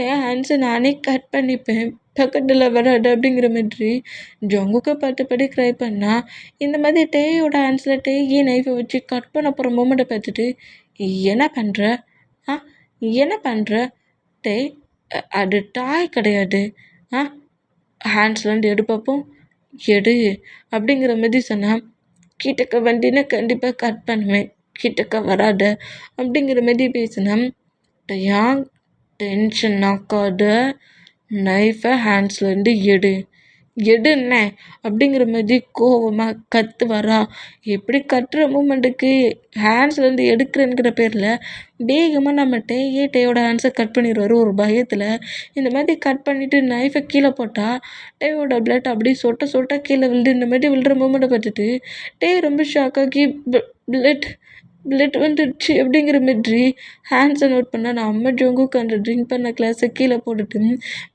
என் ஹேண்ட்ஸை நானே கட் பண்ணிப்பேன், பக்கத்தில் வராது அப்படிங்கிற மாதிரி ஜங்குக்கை பார்த்தபடி க்ரை பண்ணா. இந்த மாதிரி டேயோட ஹேண்ட்ஸில் டேயே நைஃபை வச்சு கட் பண்ண போகிற மூமெண்ட்டை பார்த்துட்டு என்ன பண்ணுற? என்ன பண்ணுற? அது டாய் கிடையாது. ஹேண்ட்ஸ்லேருந்து எடு பார்ப்போம், எடு அப்படிங்கிற மாதிரி சொன்னால் கிட்டக்க வண்டினா கண்டிப்பாக கட் பண்ணுவேன், கிட்டக்க வராத அப்படிங்கிற மாதிரி பேசினா. ஏன் டென்ஷன் ஆக்காத, நைஃபை ஹேண்ட்ஸ்லேருந்து எடுன்ன அப்படிங்கிற மாதிரி கோவமாக கற்று வரா. எப்படி கட்டுற மூமெண்ட்டுக்கு ஹேண்ட்ஸ்லேருந்து எடுக்கிறேங்கிற பேரில் வேகமாக நம்ம டேயோட ஹேண்ட்ஸை கட் பண்ணிடுவார் ஒரு பயத்தில். இந்த மாதிரி கட் பண்ணிவிட்டு நைஃபை கீழே போட்டால் டேயோட பிளட் அப்படியே சொட்ட கீழே விழுது. இந்த மாதிரி விழுற மூமெண்ட்டை பார்த்துட்டு ரொம்ப ஷாக்காகி பிளட் வந்துடுச்சு அப்படிங்கிற மாதிரி ஹேண்ட்ஸை நோட் பண்ணால் நம்ம ஜங்குக்கு அந்த ட்ரிங்க் பண்ண கிளாஸை கீழே போட்டுட்டு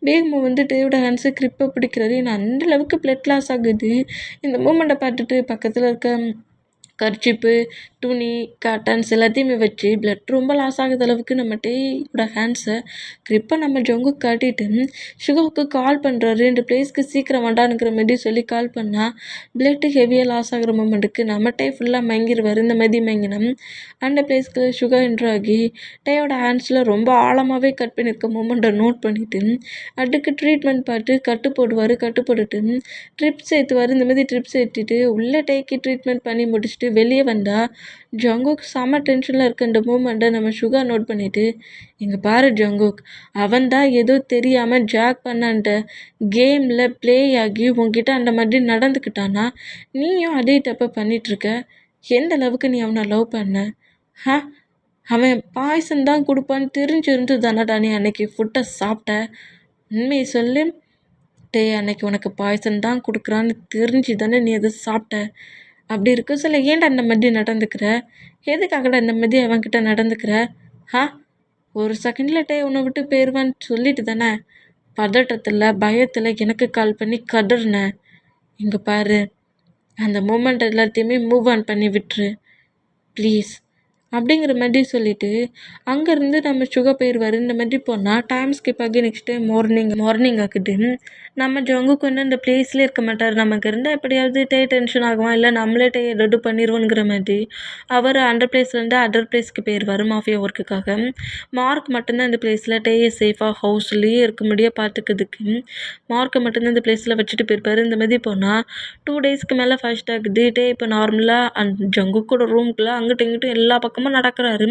வேகமாக டேயோட ஹேண்ட்ஸை கிரிப்பை பிடிக்கிறாரு. ஏன்னா அந்தளவுக்கு பிளட் லாஸ் ஆகுது. இந்த மூமெண்ட்டை பார்த்துட்டு பக்கத்தில் இருக்க கர்ச்சிப்பு, துணி, காட்டன்ஸ் எல்லாத்தையுமே வச்சு பிளட் ரொம்ப லாஸ் ஆகுது அளவுக்கு நம்ம டேயோட ஹேண்ட்ஸை கிரிப்பை நம்ம ஜங்கு காட்டிட்டு சுகாவுக்கு கால் பண்ணுறாரு. இந்த பிளேஸ்க்கு சீக்கிரம் வேண்டானுங்கிற மாதிரி சொல்லி கால் பண்ணால் பிளட்டு ஹெவியாக லாஸ் ஆகிற மூமெண்ட்டுக்கு நம்ம ஃபுல்லாக மயங்கிடுவார். இந்த மாதிரி மயங்கினோம் அந்த பிளேஸ்க்கு சுகா என்ட்ராகி டேயோட ஹேண்ட்ஸில் ரொம்ப ஆழமாகவே கட் பண்ணியிருக்க மூமெண்ட்டை நோட் பண்ணிவிட்டு அதுக்கு ட்ரீட்மெண்ட் பார்த்து கட்டு போட்டுட்டு ட்ரிப்ஸ் ஏற்றுவார். இந்த மாதிரி ட்ரிப்ஸ் ஏற்றிட்டு உள்ளே டேக்கு ட்ரீட்மெண்ட் பண்ணி முடிச்சுட்டு வெளியே வந்தால் ஜங்குக் செம்ம டென்ஷனில் இருக்க இந்த மூமெண்ட்டை நம்ம சுகா நோட் பண்ணிவிட்டு இங்கே பாரு ஜங்குக், அவன் தான் ஏதோ தெரியாமல் ஜாக் பண்ணான்ட்ட கேமில் ப்ளே ஆகி உங்ககிட்ட அந்த மாதிரி நடந்துக்கிட்டானா, நீயும் அதே தப்பை பண்ணிகிட்ருக்க. எந்த அளவுக்கு நீ அவனை லவ் பண்ண? அவன் பாய்சன் தான் கொடுப்பான்னு தெரிஞ்சிருந்து தானடா நீ அன்னைக்கு ஃபுட்டை சாப்பிட்ட? உண்மையை சொல்லு. டேய், அன்னைக்கு உனக்கு பாய்சன் தான் கொடுக்குறான்னு தெரிஞ்சு தானே நீ அதை சாப்பிட்ட. அப்படி இருக்க சொல்ல ஏன்டா இந்த மாதிரி நடந்துக்கிற? எதுக்காகடா இந்த மாதிரி அவன்கிட்ட நடந்துக்கிற? ஆ, ஒரு செகண்டில் டே உன்னை விட்டு போயிடுவான்னு சொல்லிட்டு தானே பதட்டத்தில் பயத்தில் எனக்கு கால் பண்ணி கதறினேன். இங்கே பாரு, அந்த மூமெண்ட் எல்லாத்தையுமே மூவ் ஆன் பண்ணி விட்டுரு ப்ளீஸ் அப்படிங்கிற மாதிரி சொல்லிட்டு அங்கேருந்து நம்ம சுகர் போயிடுவார். இந்த மாதிரி போனால் டைம் ஸ்கிப் ஆகி நெக்ஸ்ட் டே மார்னிங் ஆகுது. நம்ம ஜங்குக்கு வந்து இந்த பிளேஸ்லேயே இருக்க மாட்டார். நமக்கு இருந்தால் எப்படியாவது டென்ஷன் ஆகுவான், இல்லை நம்மளே ரெடி பண்ணிடுவோங்கிற மாதிரி அவர் அந்த பிளேஸ்லேருந்து அதர் பிளேஸ்க்கு போயிடுவார் மாஃபியா ஒர்க்குக்காக. மார்க் மட்டும்தான் இந்த பிளேஸில் சேஃபாக ஹவுஸ்லேயே இருக்க முடியாது பார்த்துக்கிறதுக்கு. மார்க்கை மட்டும்தான் இந்த பிளேஸில் வச்சுட்டு போயிருப்பார். இந்த மாதிரி போனால் 2 டேஸ்க்கு மேலே ஃபர்ஸ்ட் ஆகுது. இப்போ நார்மலாக அந்த ஜங்குக்கோட ரூம்குள்ளே அங்கிட்டும் இங்கிட்டும் எல்லா பக்கமும் நடக்கிறாரு.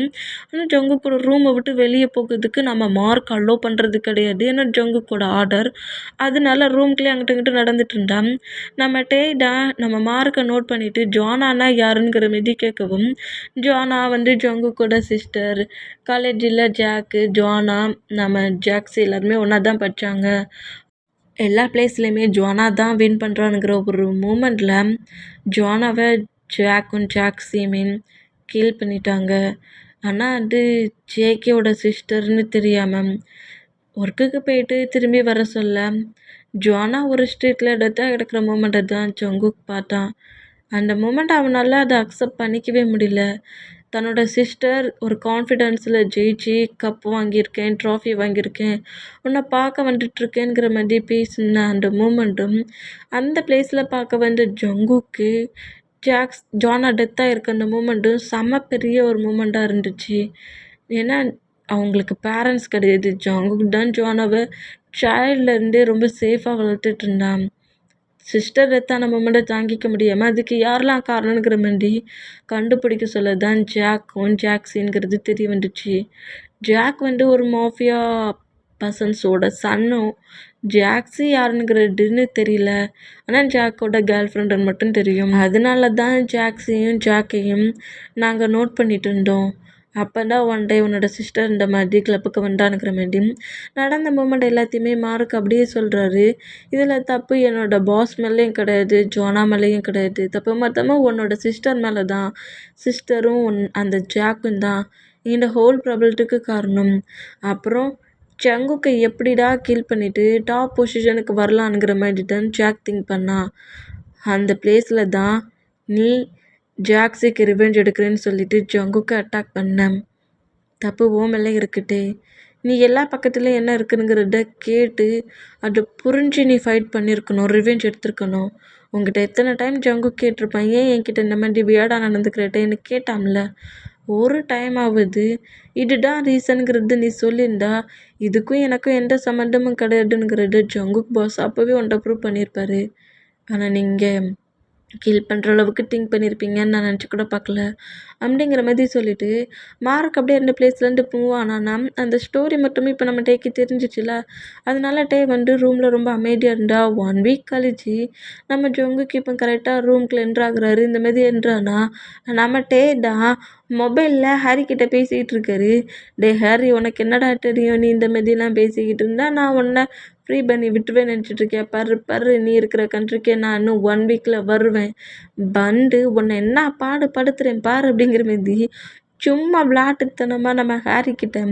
ஆனால் ஜங்குக்கோட ரூமை விட்டு வெளியே போகிறதுக்கு நம்ம மார்க் அலோவ் பண்ணுறது கிடையாது. ஏன்னா ஜங்குக்கோட ஆர்டர். அதனால ரூம்குள்ளே அங்கிட்டும் இங்கிட்டும் நடந்துட்டு இருந்தான். நம்ம நம்ம மார்க்கை நோட் பண்ணிவிட்டு ஜானானா யாருங்கிற மாரி கேட்கவும், ஜானா வந்து ஜங்குக்கோட சிஸ்டர். காலேஜில் ஜாக்கு, ஜானா, நம்ம ஜாக்ஸ் எல்லாருமே ஒன்றா தான் படித்தாங்க. எல்லா பிளேஸ்லையுமே ஜானா தான் வின் பண்ணுறானுங்கிற ஒரு மூமெண்ட்டில் ஜானாவை ஜாக்ஸையுமே கில் பண்ணிட்டாங்க. ஆனால் அது ஜேகேவோட சிஸ்டர்னு தெரியாமல் ஒர்க்குக்கு போயிட்டு திரும்பி வர சொல்ல ஜானா ஒரு ஸ்ட்ரீட்டில் டெத்தாக கிடக்கிற மூமெண்ட்டை தான் ஜங்குக் பார்த்தான். அந்த மூமெண்ட் அவனால் அதை அக்செப்ட் பண்ணிக்கவே முடியல. தன்னோட சிஸ்டர் ஒரு கான்ஃபிடென்ஸில் ஜெயிச்சு கப் வாங்கியிருக்கேன், ட்ராஃபி வாங்கியிருக்கேன், உன்னை பார்க்க வந்துட்டுருக்கேங்கிற மாதிரி பேசின அந்த மூமெண்ட்டும் அந்த பிளேஸில் பார்க்க வந்த ஜங்குக்கு ஜானா டெத்தாக இருக்க அந்த மூமெண்ட்டும் செம்ம பெரிய ஒரு மூமெண்ட்டாக இருந்துச்சு. ஏன்னா அவங்களுக்கு பேரண்ட்ஸ் கிடையாது. ஜங்குக் தான் ஜானாவை சைல்ட்லேருந்தே ரொம்ப சேஃபாக வளர்த்துட்டு இருந்தான். சிஸ்டர் டெத்தான மூமெண்ட்டை தாங்கிக்க முடியாமல் அதுக்கு யாரெல்லாம் காரணங்கிற மாதிரி கண்டுபிடிக்க சொல்ல தான் ஜாக்ஸிங்கிறது தெரிய வந்துச்சு. ஜாக் வந்து ஒரு மாஃபியா பர்சன்ஸோட சன்னும், ஜாக்ஸி யாருங்கிறதுன்னு தெரியல. ஆனால் ஜாக்கோட கேர்ள் ஃப்ரெண்டுன்னு மட்டும் தெரியும். அதனால தான் ஜாக்கையும் நாங்கள் நோட் பண்ணிட்டு இருந்தோம். அப்போ தான் ஒன் டே உன்னோட சிஸ்டர் இந்த மாதிரி கிளப்புக்கு வந்தானுங்கிற மாதிரி நடந்த மூமெண்ட் எல்லாத்தையுமே மார்க் அப்படியே சொல்கிறாரு. இதில் தப்பு என்னோட பாஸ் மேலேயும் கிடையாது, ஜோனா மேலேயும் கிடையாது. தப்பு மொத்தமாக உன்னோட சிஸ்டர் மேலே தான். சிஸ்டரும் அந்த ஜாக்கும் தான் இந்த ஹோல் ப்ராப்ளத்துக்கு காரணம். அப்புறம் ஜங்குக்கை எப்படிடா கில் பண்ணிவிட்டு டாப் பொசிஷனுக்கு வரலான்ங்கிற மாதிரி தான் ஜாக் திங்க் பண்ணா. அந்த பிளேஸில் தான் நீ ஜாக்ஸிக்கு ரிவெஞ்ச் எடுக்கிறேன்னு சொல்லிட்டு ஜங்குக்கு அட்டாக் பண்ணேன். தப்பு ஓ மேலே இருக்கட்டே. நீ எல்லா பக்கத்துலேயும் என்ன இருக்குங்கிறத கேட்டு அதை புரிஞ்சு நீ ஃபைட் பண்ணியிருக்கணும், ரிவெஞ்ச் எடுத்துருக்கணும். உங்ககிட்ட எத்தனை டைம் ஜங்கு கேட்டிருப்பேன், ஏன் என்கிட்ட இந்த மாதிரி வியர்டாக நடந்துக்கிறட்டேன்னு கேட்டாம்ல. ஒரு டைம் ஆகுது இதுதான் ரீசனுங்கிறது நீ சொல்லியிருந்தா இதுக்கும் எனக்கும் எந்த சம்மந்தமும் கிடையாதுங்கிறது ஜங்குக் பாஸ் அப்போவே ஒன்றை ப்ரூவ் பண்ணியிருப்பாரு. ஆனால் நீங்கள் கில் பண்ணுற அளவுக்கு திங்க் பண்ணியிருப்பீங்கன்னு நான் நினச்சி கூட பார்க்கல அப்படிங்கிற மாதிரி சொல்லிவிட்டு மார்க் அப்படியே அந்த பிளேஸ்லேருந்து மூவ் ஆனான்னா அந்த ஸ்டோரி மட்டுமே இப்போ நம்ம டேக்கு தெரிஞ்சிச்சுல. அதனால டே வந்து ரூமில் ரொம்ப அமைதியாக இருந்தா. 1 வீக் கழிச்சு நம்ம ஜொங்குக்கு இப்போ கரெக்டாக ரூம்குள்ள என்ட்ராகிறாரு. இந்த மாதிரி என்ட்ரானா நம்ம டே தான் மொபைலில் ஹாரி கிட்ட பேசிக்கிட்டு இருக்காரு. டே ஹாரி, உனக்கு என்னடா தெரியும், நீ இந்த மாதிரிலாம் பேசிக்கிட்டு இருந்தா நான் உன்னை ஃப்ரீ பண்ணி விட்டுருவேன் நினச்சிட்ருக்கேன். பாரு நீ இருக்கிற கண்ட்ரிக்கே நான் இன்னும் 1 வீக்கில் வருவேன், வந்து உன்னை என்ன பாடுபடுத்துகிறேன் பாரு அப்படிங்கிற மாதிரி சும்மா விளாட்டுத்தனமாக நம்ம ஹாரி கிட்ட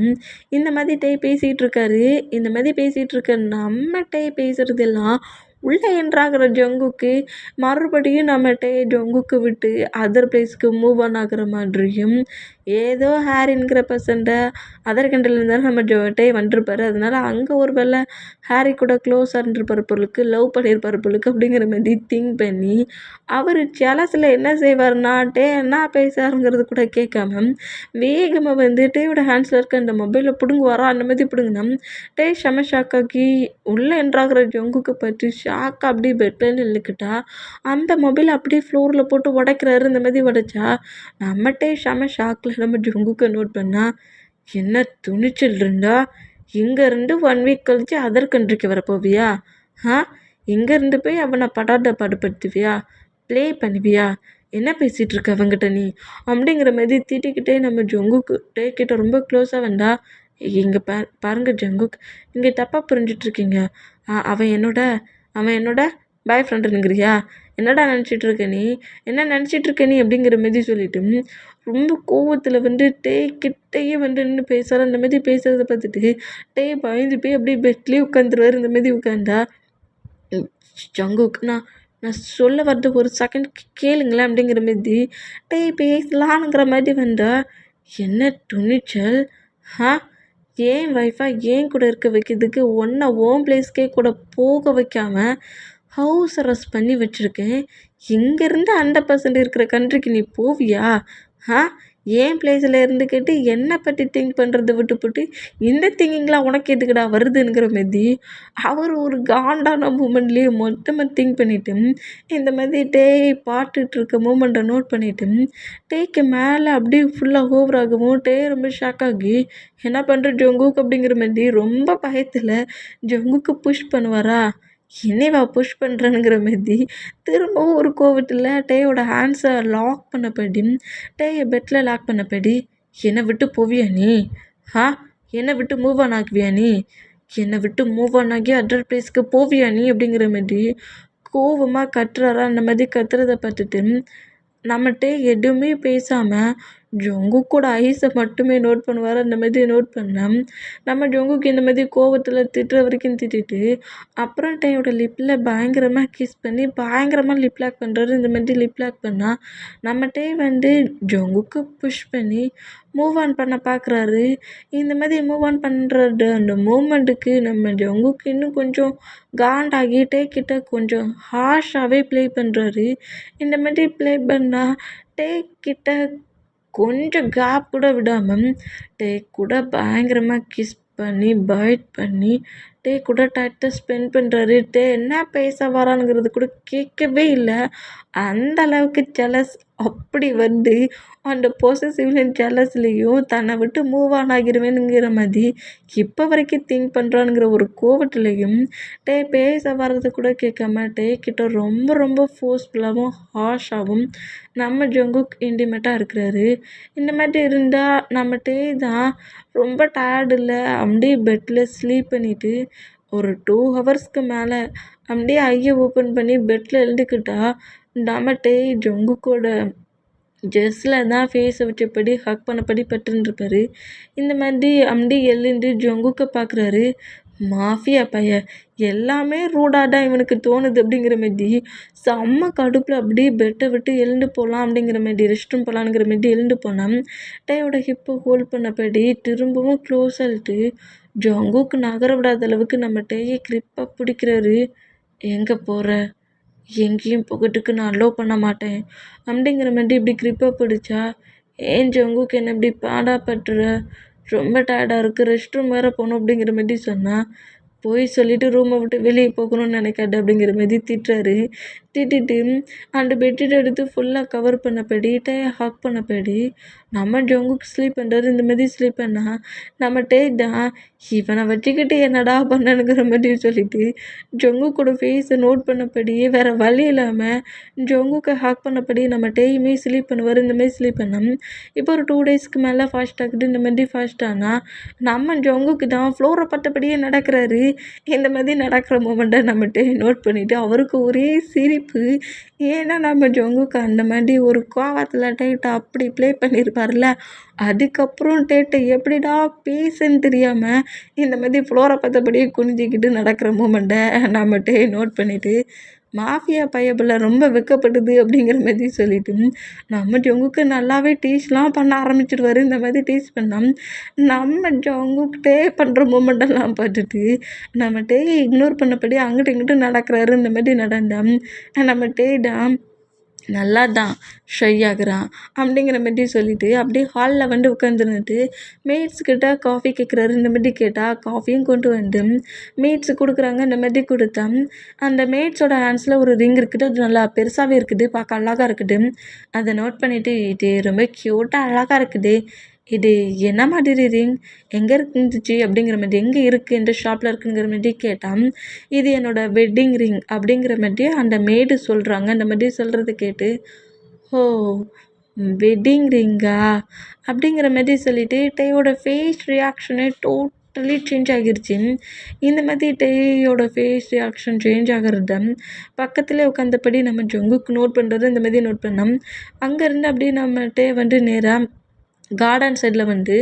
இந்த மாதிரி பேசிகிட்டு இருக்காரு. இந்த மாதிரி பேசிகிட்டு இருக்க நம்ம பேசுகிறதெல்லாம் உள்ளே என்ட்ராகிற ஜங்குக்கு மறுபடியும் நம்ம ஜங்குக்கு விட்டு அதர் பிளேஸ்க்கு மூவ் ஆன் ஆகிற மாதிரியும் ஏதோ ஹாரிங்கிற பர்சன்ட்டை அதர் கண்ட்ரியில் இருந்தாலும் நம்ம வந்துருப்பாரு. அதனால அங்கே ஒரு வேளை ஹாரி கூட க்ளோஸாக இருந்திருப்பார் பொருளுக்கு, லவ் பண்ணியிருப்பார் பொருளுக்கு அப்படிங்கிற மாதிரி திங்க் பண்ணி அவர் ஜலஸில் என்ன செய்வார்னா என்ன பேசுகிறாருங்கிறது கூட கேட்காம வேகமாக வந்து டேயோட ஹேண்ட்ஸில் இருக்க அந்த மொபைலை பிடுங்குவாரா. அந்த மாதிரி பிடுங்கினா செம ஷாக்காக்கி உள்ளே என்ட்ராகிற ஜங்குக்கு பற்றி ஷாக்காக அப்படியே பெட்டில் நின்றுக்கிட்டா அந்த மொபைலை அப்படியே ஃப்ளோரில் போட்டு உடைக்கிறாரு. இந்த மாதிரி உடைச்சா நம்ம செம ஷாக்கில் நம்ம ஜங்குக்கு நோட் பண்ணால் என்ன துணிச்சல் இருந்தா இங்கேருந்து 1 வீக் கழிச்சு அதர் கண்ட்ரிக்கு வரப்போவியா? இங்கேருந்து போய் அவனை படாத பாடுபடுத்துவியா, ப்ளே பண்ணுவியா? என்ன பேசிகிட்டு இருக்க அவங்கிட்ட நீ அப்படிங்கிற மாதிரி திட்டிக்கிட்டே நம்ம ஜங்குக்கு டேக்கிட்ட ரொம்ப க்ளோஸாக வந்தா இங்கே பாருங்க ஜங்குக் இங்கே தப்பாக புரிஞ்சிட்ருக்கீங்க. அவன் என்னோட பாய் ஃப்ரெண்டுங்கிறியா? என்னடா நினச்சிட்டு இருக்க நீ? என்ன நினச்சிட்டு இருக்க நீ அப்படிங்கிற மாதிரி சொல்லிட்டு ரொம்ப கோவத்தில் வந்து கிட்டேயே வந்து நின்று பேசுகிற அந்த மாதிரி பேசுகிறத பார்த்துட்டு பயந்து போய் அப்படியே பெட்லேயே உட்காந்துருவார். இந்த மாதிரி உட்காந்தா ஜங்குக் நான் சொல்ல வர்றது ஒரு செகண்ட் கேளுங்களேன் அப்படிங்கிற மாதிரி பேசலான்ங்கிற மாதிரி வந்தா என்ன துணிச்சல் ஏன் ஒய்ஃபாக ஏன் கூட இருக்க வைக்கிறதுக்கு ஒன்றை ஓன் பிளேஸ்க்கே கூட போக வைக்காம ஹவுஸ் அரெஸ்ட் பண்ணி வச்சுருக்கேன். இங்கேருந்து 100% இருக்கிற கண்ட்ரிக்கு நீ போவியா? ஏன் பிளேஸில் இருந்துக்கிட்டு என்னை பற்றி திங்க் பண்ணுறதை விட்டுப்புட்டு இந்த திங்கிங்லாம் உனக்கு எதுக்குடா வருதுங்கிற மாதிரி அவர் ஒரு காண்டான மூமெண்ட்லேயே மொத்தமாக திங்க் பண்ணிவிட்டு இந்த மாதிரி பாட்டுட்டு இருக்க மூமெண்ட்டை நோட் பண்ணிவிட்டு டேக்கு மேலே அப்படியே ஃபுல்லாக ஓவர் ஆகவும் ரொம்ப ஷாக் ஆகி என்ன பண்ணுற ஜங்குக் அப்படிங்கிற மாதிரி ரொம்ப பயத்தில் ஜங்குக்கு புஷ் பண்ணுவாரா? என்னைவா புஷ் பண்ணுறேனுங்கிற மாதிரி திரும்பவும் ஒரு கோவத்தில் டேயோட ஹேண்ட்ஸை லாக் பண்ணப்படி டேயை பெட்டில் லாக் பண்ணப்படி என்னை விட்டு போவியா நீ? என்னை விட்டு மூவ் ஆன் ஆகுவியா நீ? என்னை விட்டு மூவ் ஆன் ஆகி அதர் பிளேஸ்க்கு போவியா நீ அப்படிங்கிற மாதிரி கோவமாக கத்துறாரா? அந்த மாதிரி கத்துறதை பார்த்துட்டு நம்மகிட்ட எதுவுமே பேசாமல் ஜங்குக்கோட ஐஸை மட்டுமே நோட் பண்ணுவார். அந்த மாதிரி நோட் பண்ணேன். நம்ம ஜங்குக்கு இந்த மாதிரி கோவத்தில் திட்டுற வரைக்கும் திட்டிட்டு அப்புறம் டையோட லிப்பில் பயங்கரமாக கிஸ் பண்ணி பயங்கரமாக லிப் லாக் பண்ணுறாரு. இந்த மாதிரி லிப் லாக் பண்ணால் நம்ம வந்து ஜங்குக்கு புஷ் பண்ணி மூவ் ஆன் பண்ண பார்க்குறாரு. இந்த மாதிரி மூவ் ஆன் பண்ணுறது அந்த மூமெண்ட்டுக்கு நம்ம ஜங்குக்கு இன்னும் கொஞ்சம் காண்டாகி கிட்ட கொஞ்சம் ஹார்ஷாகவே ப்ளே பண்ணுறாரு. இந்த மாதிரி ப்ளே பண்ணால் கிட்ட கொஞ்சம் கேப் கூட விடாமல் கூட பயங்கரமாக கிஸ் பண்ணி பைட் பண்ணி கூட டைத்தை ஸ்பெண்ட் பண்ணுறாரு. என்ன பேச வரானுங்கிறது கூட கேட்கவே இல்லை. அந்த அளவுக்கு ஜெலஸ் அப்படி வந்து அந்த பொசசிவ்லையும் ஜெலஸ்லேயும் தன்னை விட்டு மூவ் ஆன் ஆகிடுவேனுங்கிற மாதிரி இப்போ வரைக்கும் திங்க் பண்ணுறானுங்கிற ஒரு கோவத்துலேயும் பேச வர்றது கூட கேட்காம கிட்ட ரொம்ப ரொம்ப ஃபோர்ஸ்ஃபுல்லாகவும் ஹார்ஷாகவும் நம்ம ஜங்குக் இன்டிமேட்டாக இருக்கிறாரு. இந்த மாதிரி இருந்தால் நம்ம தான் ரொம்ப டயர்டு இல்லை அப்படியே பெட்டில் ஸ்லீப் பண்ணிவிட்டு ஒரு 2 ஹவர்ஸ்க்கு மேலே அப்படியே ஐயை ஓப்பன் பண்ணி பெட்டில் எழுந்துக்கிட்டா நம்ம ஜங்குக்கோட ஜெஸ்ஸில் தான் ஃபேஸை வச்சபடி ஹக் பண்ணபடி பட்டுருப்பாரு. இந்த மாதிரி அப்படியே எழுந்து ஜங்குக்கை பார்க்குறாரு. மாஃபியா பையன் எல்லாமே ரூடாக தான் இவனுக்கு தோணுது அப்படிங்கிற மாதிரி செம்ம கடுப்பில் அப்படியே பெட்டை விட்டு எழுந்து போகலாம் அப்படிங்கிற மாதிரி ரெஸ்ட் ரூம் போகலாங்கிற மாதிரி எழுந்து போனான். டையோட ஹிப்பை ஹோல்ட் பண்ணபடி திரும்பவும் க்ளோஸ் ஆகிட்டு ஜங்குக்கு நகர விடாத அளவுக்கு நம்ம டையை கிரிப்பாக பிடிக்கிறாரு. எங்கே போகிற? எங்கேயும் போகிறதுக்கு நான் அலோவ் பண்ண மாட்டேன் அப்படிங்கிற மாதிரி இப்படி கிரிப்பாக பிடிச்சா ஏன் ஜங்குக்கு என்ன இப்படி பாடாப்பட்டுற? ரொம்ப டயர்டாக இருக்குது, ரெஸ்ட் ரூம் வேறு போகணும் அப்படிங்கிற மாதிரி சொன்னால் போய் சொல்லிவிட்டு ரூமை விட்டு வெளியே போகணும்னு நினைக்காது அப்படிங்கிற மாதிரி திட்டுறாரு. திட்டிட்டு அந்த பெட்ஷீட் எடுத்து ஃபுல்லாக கவர் பண்ணபடி ஹக் பண்ணபடி நம்ம ஜங்குக்கு ஸ்லீப் பண்ணுறாரு. இந்த மாதிரி ஸ்லீப் பண்ணால் நம்ம தான் இவனை வச்சுக்கிட்டு என்னடா பண்ணனுங்கிற மாதிரி சொல்லிட்டு ஜங்குக்கோட ஃபேஸை நோட் பண்ணபடியே வேறு வழி இல்லாமல் ஜங்குக்கை ஹக் பண்ணபடி நம்ம டேயுமே ஸ்லீப் பண்ணுவார். இந்த மாதிரி ஸ்லீப் பண்ணோம். இப்போ ஒரு 2 டேஸ்க்கு மேலே ஃபாஸ்ட் ஆகுது. இந்த மாதிரி ஃபாஸ்ட் ஆனால் நம்ம ஜங்குக்கு தான் ஃப்ளோரை பார்த்தபடியே நடக்கிறாரு. இந்த மாதிரி நடக்கிற மூமெண்ட்டை நம்மகிட்ட நோட் பண்ணிவிட்டு அவருக்கு ஒரே சிரிப்பு. ஏன்னா நம்ம ஜங்குக்கு அந்த மாதிரி ஒரு கோவத்தில் டேட்டை அப்படி ப்ளே பண்ணியிருப்பார்ல. அதுக்கப்புறம் டேட்டை எப்படிடா பேசுன்னு தெரியாமல் இந்த மாதிரி ஃப்ளோரை பார்த்தபடியே குனிஞ்சிக்கிட்டு நடக்கிற மூமெண்ட்டை நம்மகிட்ட நோட் பண்ணிவிட்டு மாஃபியா பையபில் ரொம்ப வெக்கப்பட்டது அப்படிங்கிற மாதிரி சொல்லிட்டு நம்ம ஜங்குக்கு நல்லாவே டீஸ்லாம் பண்ண ஆரம்பிச்சிடுவார். இந்த மாதிரி டீஸ் பண்ணால் நம்ம ஜங்குக்கிட்டே பண்ணுற மூமெண்ட்டெல்லாம் பார்த்துட்டு நம்ம இக்னோர் பண்ணபடி அங்கிட்டு இங்கிட்டு நடக்கிறாரு. இந்த மாதிரி நடந்தால் நம்ம தான் நல்லா தான் ஷை ஆகுறான் அப்படிங்கிற மாதிரி சொல்லிவிட்டு அப்படியே ஹாலில் வந்து உட்காந்துருந்துட்டு மேட்ஸ்கிட்ட காஃபி கேட்குறாரு. இந்த மாதிரி கேட்டால் காஃபியும் கொண்டு வந்து மேட்ஸு கொடுக்குறாங்க. இந்த மாதிரி கொடுத்தா அந்த மேட்ஸோட ஹேண்ட்ஸில் ஒரு ரிங் இருக்குது. அது நல்லா பெருசாகவே இருக்குது, பார்க்க அழகாக இருக்குது. அதை நோட் பண்ணிவிட்டு இது ரொம்ப க்யூட்டாக அழகாக இருக்குது, இது என்ன மாதிரி ரிங், எங்கே இருந்துச்சு அப்படிங்கிற மாதிரி, எங்கே இருக்குது, எந்த ஷாப்பில் இருக்குங்கிற மாதிரி கேட்டால் இது என்னோடய வெட்டிங் ரிங் அப்படிங்கிற மாதிரி அந்த மேடு சொல்கிறாங்க. அந்த மாதிரி சொல்கிறத கேட்டு ஓ! வெட்டிங் ரிங்கா? அப்படிங்கிற மாரி சொல்லிட்டு டேயோட ஃபேஸ் ரியாக்ஷனே டோட்டலி சேஞ்ச் ஆகிருச்சு. இந்த மாதிரி டேயோட ஃபேஸ் ரியாக்ஷன் சேஞ்ச் ஆகுறத பக்கத்திலே உட்காந்தபடி நம்ம ஜங்குக் நோட் பண்ணுறது இந்த மாதிரி நோட் பண்ணோம். அங்கேருந்து அப்படியே நம்ம டே வந்து நேரா கார்டன் சைடில் வந்து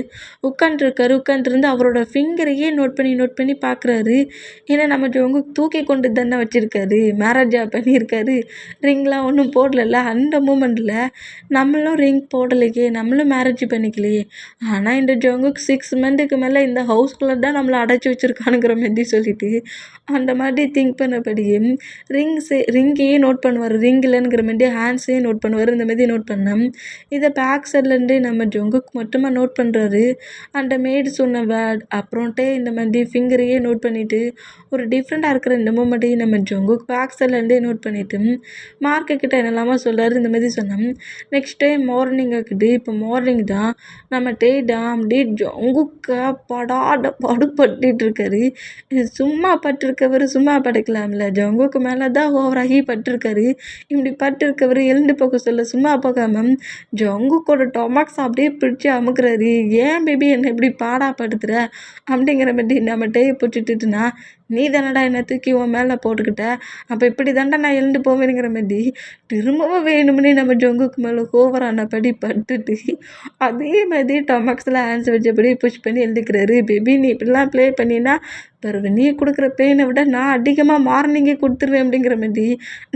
உட்காண்ட்ருந்து அவரோட ஃபிங்கரையே நோட் பண்ணி பார்க்குறாரு. ஏன்னா நம்ம ஜங்குக் தூக்கி கொண்டு தானே வச்சுருக்காரு. மேரேஜா பண்ணியிருக்காரு. ரிங்லாம் ஒன்றும் போடலல்ல. அந்த மூமெண்ட்டில் நம்மளும் ரிங் போடலையே, நம்மளும் மேரேஜ் பண்ணிக்கலையே. ஆனால் இந்த ஜங்குக் 6 மந்த்துக்கு மேலே இந்த ஹவுஸ்குள்ளே தான் நம்மளை அடைச்சி வச்சுருக்கானுங்கிற மாதிரி சொல்லிட்டு அந்த மாதிரி திங்க் பண்ணபடியே ரிங்கையே நோட் பண்ணுவார். ரிங் இல்லைங்கிற மாதிரி ஹேண்ட்ஸையே நோட் பண்ணுவார். இந்த மாதிரி நோட் பண்ணேன். இதை பேக் சைட்லேருந்தே நம்ம ஜங்குக் மட்டுமா நோட் பண்ணுறாரு. அந்த மேடு சொன்ன வேர்ட் அப்புறம்ட்டே இந்த மாதிரி ஃபிங்கரையே நோட் பண்ணிவிட்டு ஒரு டிஃப்ரெண்ட்டாக இருக்கிற இந்த மூமெண்ட்டையும் நம்ம ஜங்குக் பேக் சைட்லேருந்தே நோட் பண்ணிவிட்டு மார்க்குக்கிட்ட என்னெல்லாமோ சொல்கிறாரு. இந்த மாதிரி சொன்னோம். நெக்ஸ்ட் டே மார்னிங் ஆகுது. இப்போ மார்னிங் தான் நம்ம டே தான் அப்படியே ஜங்குக்கை படாத பாடுபட்டுட்டு இருக்காரு. சும்மா பட்டிருக்கவர் சும்மா படுக்கலாம்ல. ஜங்குக்கு மேலே தான் ஓவராகி பட்டிருக்காரு. இப்படி பட்டிருக்கவர் எழுந்து போக சொல்ல சும்மா போகாம ஜங்குக்கோட டொமக்ஸ் அப்படியே பிடிச்சி அமுக்குறாரு. ஏன் பேபி என்னை இப்படி பாடாப்படுத்துகிற அப்படிங்கிற மாதிரி நம்ம டேயை பிடிச்சிட்டுனா நீ தானடா என்னை தூக்கி உன் மேலே போட்டுக்கிட்ட, அப்போ இப்படி தாண்டா நான் எழுந்து போவேனுங்கிற மாதிரி திரும்பவும் வேணும்னே நம்ம ஜங்குக்கு மேலே ஓவரானபடி பட்டுட்டு அதே மாதிரி டொமக்ஸில் ஹேண்ட்ஸ் வச்சபடி புஷ் பண்ணி எழுதிக்கிறாரு. பேபி நீ இப்படிலாம் ப்ளே பண்ணினா பிறகு நீ கொடுக்குற பெயினை விட நான் அதிகமாக மார்னிங்கே கொடுத்துருவேன் அப்படிங்கிற மாதிரி